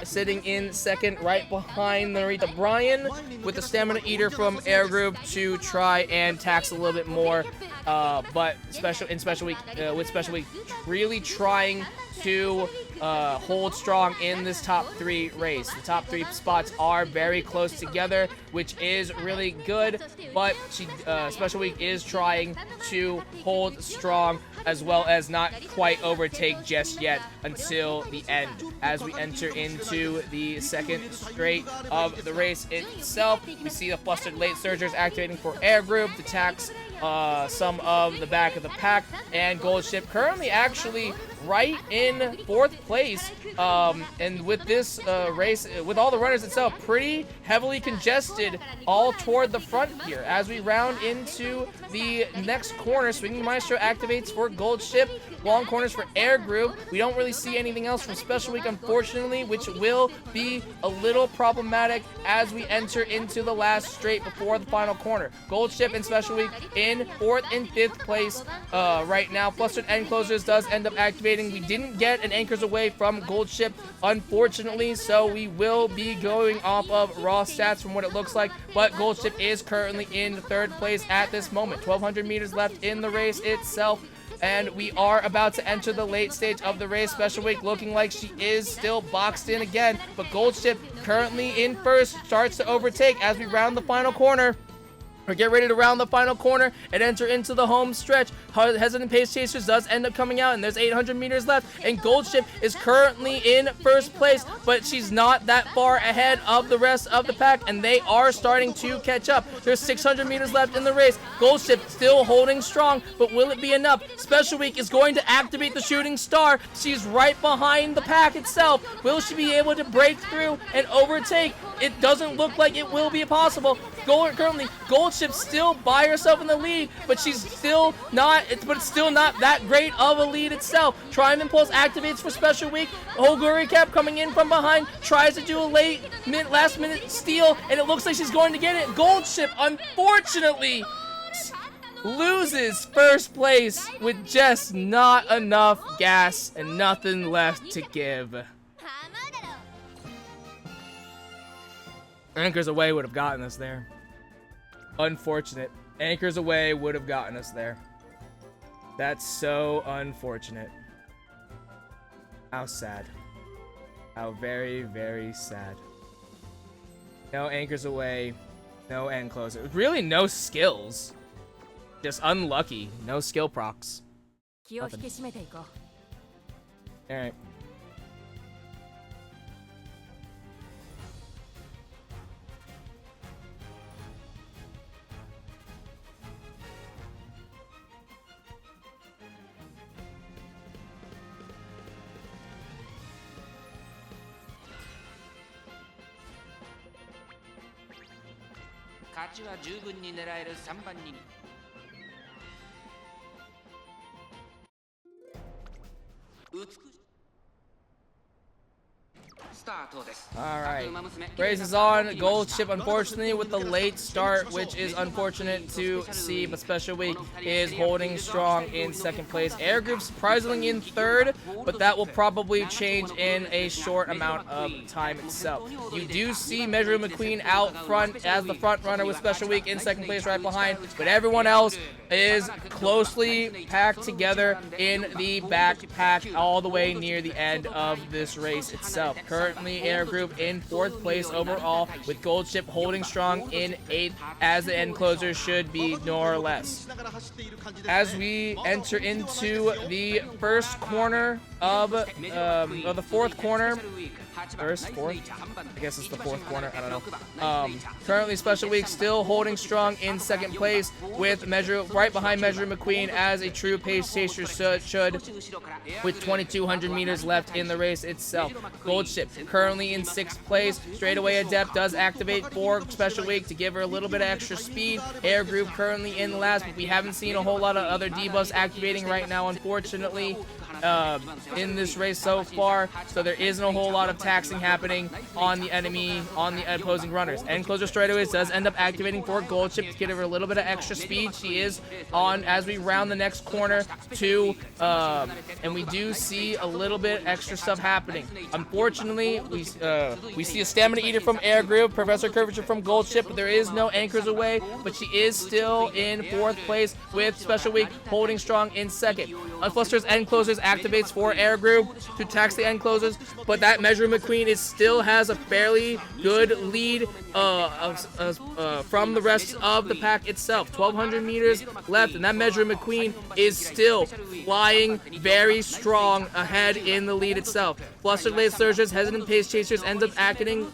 sitting in second, right behind Narita Bryan, with the Stamina Eater from Air Group to try and tax a little bit more. But Special Week really trying to hold strong in this top 3 race. The top 3 spots are very close together, which is really good, but Special Week is trying to hold strong as well as not quite overtake just yet until the end. As we enter into the second straight of the race itself, we see the flustered late surgers activating for Air Group to tax some of the back of the pack, and Gold Ship currently actually right in 4th place, and with this race, with all the runners itself pretty heavily congested all toward the front here. As we round into the next corner, Swinging Maestro activates for Gold Ship, long corners for Air Group. We don't really see anything else from Special Week, unfortunately, which will be a little problematic as we enter into the last straight before the final corner. Gold Ship and Special Week in 4th and 5th place right now. Flustered End Closers does end up activating. We didn't get an Anchors Away from Gold Ship, unfortunately, so we will be going off of raw stats from what it looks like, but Gold Ship is currently in 3rd place at this moment. 1,200 meters left in the race itself, and we are about to enter the late stage of the race. Special Week looking like she is still boxed in again, but Gold Ship currently in first, starts to overtake as we round the final corner. Or get ready to round the final corner and enter into the home stretch. Hesitant Pace Chasers does end up coming out, and there's 800 meters left, and Gold Ship is currently in 1st place, but she's not that far ahead of the rest of the pack, and they are starting to catch up. There's 600 meters left in the race. Gold Ship still holding strong, but will it be enough? Special Week is going to activate the Shooting Star. She's right behind the pack itself. Will she be able to break through and overtake? It doesn't look like it will be possible. Currently, Gold Ship still by herself in the lead, but she's still not. It's still not that great of a lead itself. Triumph Impulse activates for Special Week. Oguri Cap coming in from behind, tries to do a last minute steal, and it looks like she's going to get it. Gold Ship, unfortunately, loses 1st place with just not enough gas and nothing left to give. Anchors Away would have gotten us there. Unfortunate. Anchors Away would have gotten us there. That's so unfortunate. How sad. How very, very sad. No Anchors Away No end closer. Really no skills. Just unlucky. No skill procs. Alright. Alright. Race is on. Gold ship, unfortunately, with the late start, which is unfortunate to see, but Special Week is holding strong in second place. Air Group surprisingly in third, but that will probably change in a short amount of time itself. You do see Measure McQueen out front as the front runner with Special Week in second place right behind, but everyone else is closely packed together in the backpack all the way near the end of this race itself. Currently, Air Group in fourth place overall, with Gold Ship holding strong in eighth, as the end closer should be more or less. As we enter into the first corner of the fourth corner, fourth? I guess it's the fourth corner. I don't know. Currently, Special Week still holding strong in second place with right behind Measure McQueen as a true pace chaser should, with 2,200 meters left in the race itself. Gold Ship currently in sixth place. Straightaway Adept does activate for Special Week to give her a little bit of extra speed. Air Group currently in last, but we haven't seen a whole lot of other debuffs activating right now, unfortunately, in this race so far, so there isn't a whole lot of taxing happening on the opposing runners. End closer straightaways does end up activating for Gold Ship to give her a little bit of extra speed. She is on as we round the next corner too, and we do see a little bit extra stuff happening. Unfortunately, we see a Stamina Eater from Air Group, Professor Curvature from Gold Ship, but there is no anchors away, but she is still in fourth place with Special Week holding strong in second. Unfluster's end closers activates for Air Group to tax the end closers, but that Measure McQueen still has a fairly good lead from the rest of the pack itself. 1,200 meters left, and that Measure McQueen is still flying very strong ahead in the lead itself. Flustered Late Surgers, Hesitant Pace Chasers ends up activating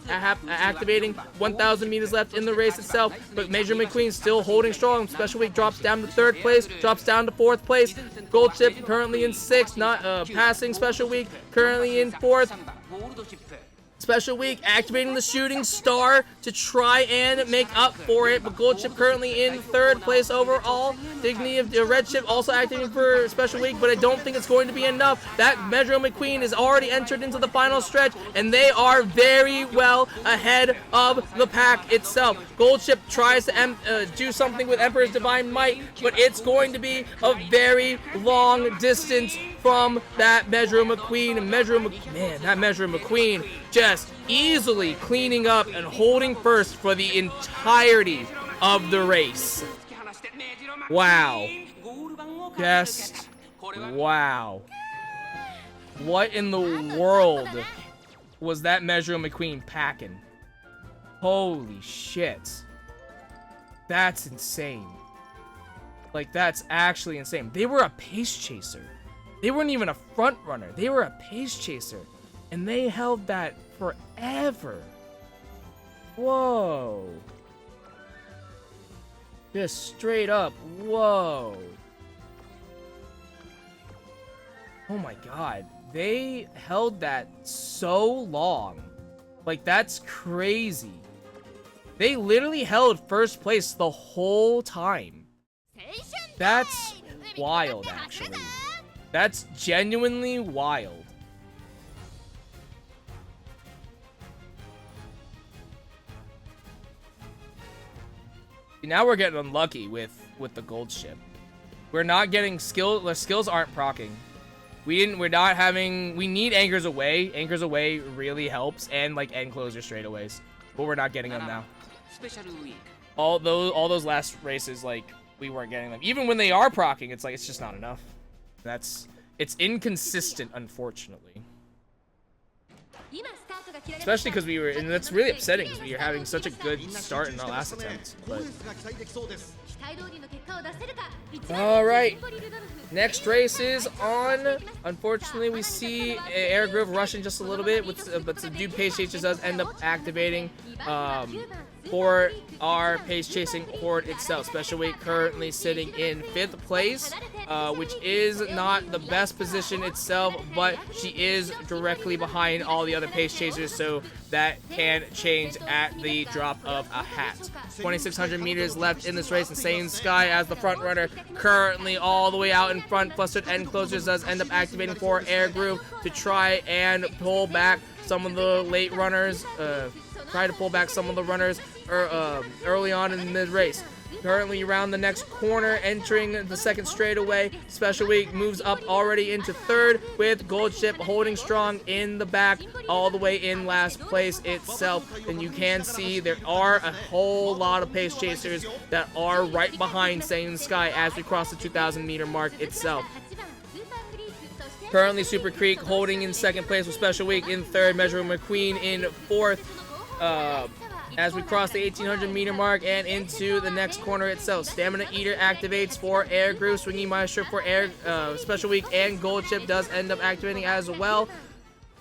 1,000 meters left in the race itself, but Measure McQueen still holding strong. Special Week drops down to third place, drops down to fourth place. Gold Ship currently in sixth, not passing Special Week, currently in fourth. Special Week activating the Shooting Star to try and make up for it, but Gold Ship currently in third place overall. Dignity of the Red Ship also activating for Special Week, but I don't think it's going to be enough. That Measure McQueen is already entered into the final stretch, and they are very well ahead of the pack itself. Gold Ship tries to do something with Emperor's Divine Might, but it's going to be a very long distance from that Measure McQueen. That Measure McQueen just easily cleaning up and holding first for the entirety of the race. Wow. Just wow. What in the world was that Measure McQueen packing? Holy shit. That's insane. Like, that's actually insane. They were a pace chaser. They weren't even a front runner. They were a pace chaser. And they held that forever. Whoa. Just straight up. Whoa. Oh my god. They held that so long. Like, that's crazy. They literally held first place the whole time. That's wild, actually. That's genuinely wild. Now we're getting unlucky with the Gold Ship. We're not getting skill. The skills aren't proccing. We need anchors away. Anchors away really helps, and like end closer straightaways. But we're not getting them now. All those last races, like, we weren't getting them. Even when they are proccing, it's like it's just not enough. It's inconsistent, unfortunately. Especially because we were, and that's really upsetting because we were having such a good start in our last attempt. But all right, next race is on. Unfortunately, we see Air Groove rushing just a little bit, but the Dude Pace Chasers does end up activating for our pace chasing horde itself. Special Weight currently sitting in 5th place, which is not the best position itself, but she is directly behind all the other pace chasers, so that can change at the drop of a hat. 2,600 meters left in this race. Insane Sky as the front runner, currently all the way out in front. Flustered End Closers does end up activating for Air Groove to try and pull back some of the late runners. Try to pull back some of the runners early on in the race. Currently around the next corner, entering the second straightaway. Special Week moves up already into 3rd, with Gold Ship holding strong in the back, all the way in last place itself. And you can see there are a whole lot of pace chasers that are right behind Saiyan Sky as we cross the 2,000 meter mark itself. Currently Super Creek holding in 2nd place, with Special Week in 3rd, Measuring McQueen in 4th. As we cross the 1,800 meter mark and into the next corner itself. Stamina Eater activates for Air Groove. Swinging Maestro for Air Special Week and Gold Chip does end up activating as well.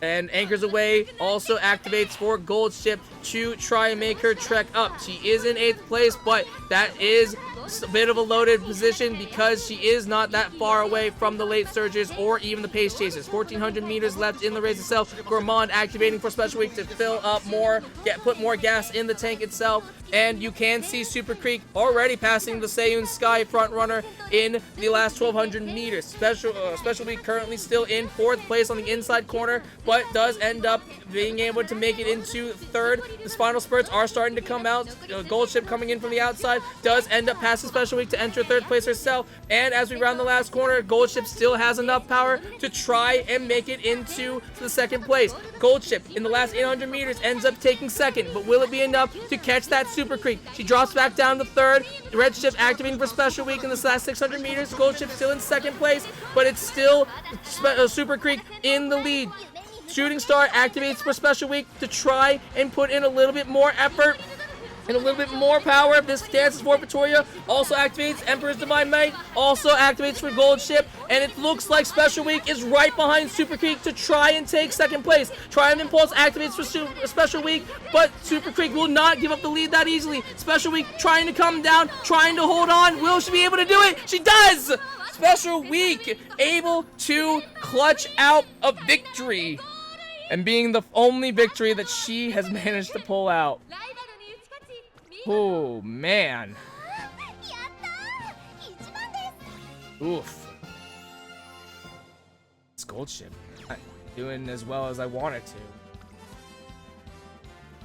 And Anchors Away also activates for Gold Chip to try and make her trek up. She is in 8th place, but that is a bit of a loaded position because she is not that far away from the late surgers or even the pace chasers. 1,400 meters left in the race itself. Gourmand activating for Special Week to fill up more, put more gas in the tank itself. And you can see Super Creek already passing the Seiyun Sky front runner in the last 1,200 meters. Special Week currently still in 4th place on the inside corner, but does end up being able to make it into 3rd. The final spurts are starting to come out. Gold Ship coming in from the outside does end up passing Special Week to enter 3rd place herself. And as we round the last corner, Gold Ship still has enough power to try and make it into the 2nd place. Gold Ship in the last 800 meters ends up taking 2nd, but will it be enough to catch that Super Creek? She drops back down to 3rd. Red Ship activating for Special Week in the last 600 meters. Gold Ship still in 2nd place, but it's still Super Creek in the lead. Shooting Star activates for Special Week to try and put in a little bit more effort and a little bit more power. This dances for Victoria. Also activates Emperor's Divine Might. Also activates for Gold Ship. And it looks like Special Week is right behind Super Creek to try and take 2nd place. Triumph Impulse activates for Special Week, but Super Creek will not give up the lead that easily. Special Week trying to come down, trying to hold on. Will she be able to do it? She does! Special Week able to clutch out a victory, and being the only victory that she has managed to pull out. Oh, man. Oof. This Gold Ship not doing as well as I wanted to.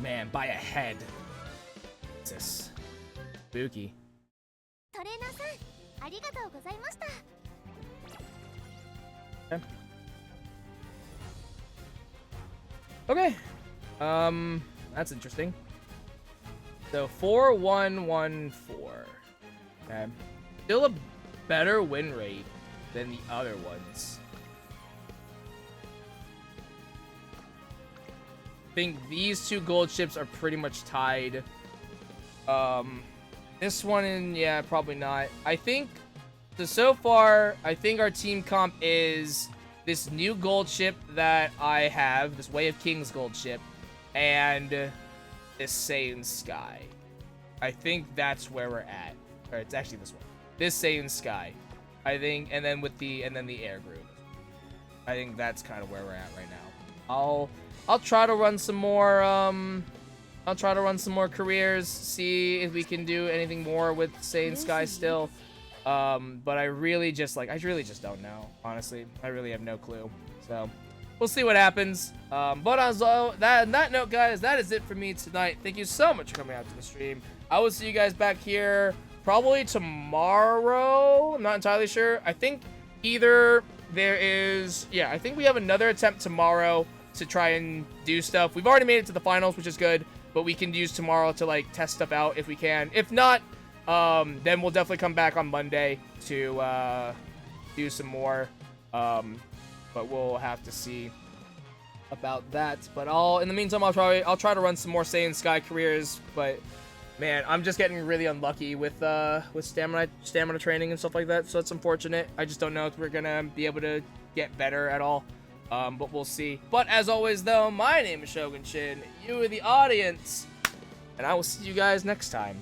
Man, by a head. What's this? Spooky. Okay. That's interesting. So 4-1-1-4. Okay. Still a better win rate than the other ones. I think these 2 gold ships are pretty much tied. This one, yeah, probably not. I think so far, I think our team comp is this new gold ship that I have, this Way of Kings gold ship, and this Saiyan Sky. I think that's where we're at. Or it's actually this one. This Saiyan Sky. I think, and then the Air Group. I think that's kind of where we're at right now. I'll try to run some more careers, see if we can do anything more with Saiyan Sky still. But I really just don't know, honestly. I really have no clue. So we'll see what happens. But on that note, guys, that is it for me tonight. Thank you so much for coming out to the stream. I will see you guys back here probably tomorrow. I'm not entirely sure. I think either there is, yeah, I think we have another attempt tomorrow to try and do stuff. We've already made it to the finals, which is good, but we can use tomorrow to like test stuff out if we can. If not, then we'll definitely come back on Monday to do some more. But we'll have to see. about that. But in the meantime, I'll try to run some more Saiyan Sky careers. But man, I'm just getting really unlucky with stamina training and stuff like that. So it's unfortunate. I just don't know if we're gonna be able to get better at all. But we'll see. But as always, though, my name is Shogun Shin. You are the audience, and I will see you guys next time.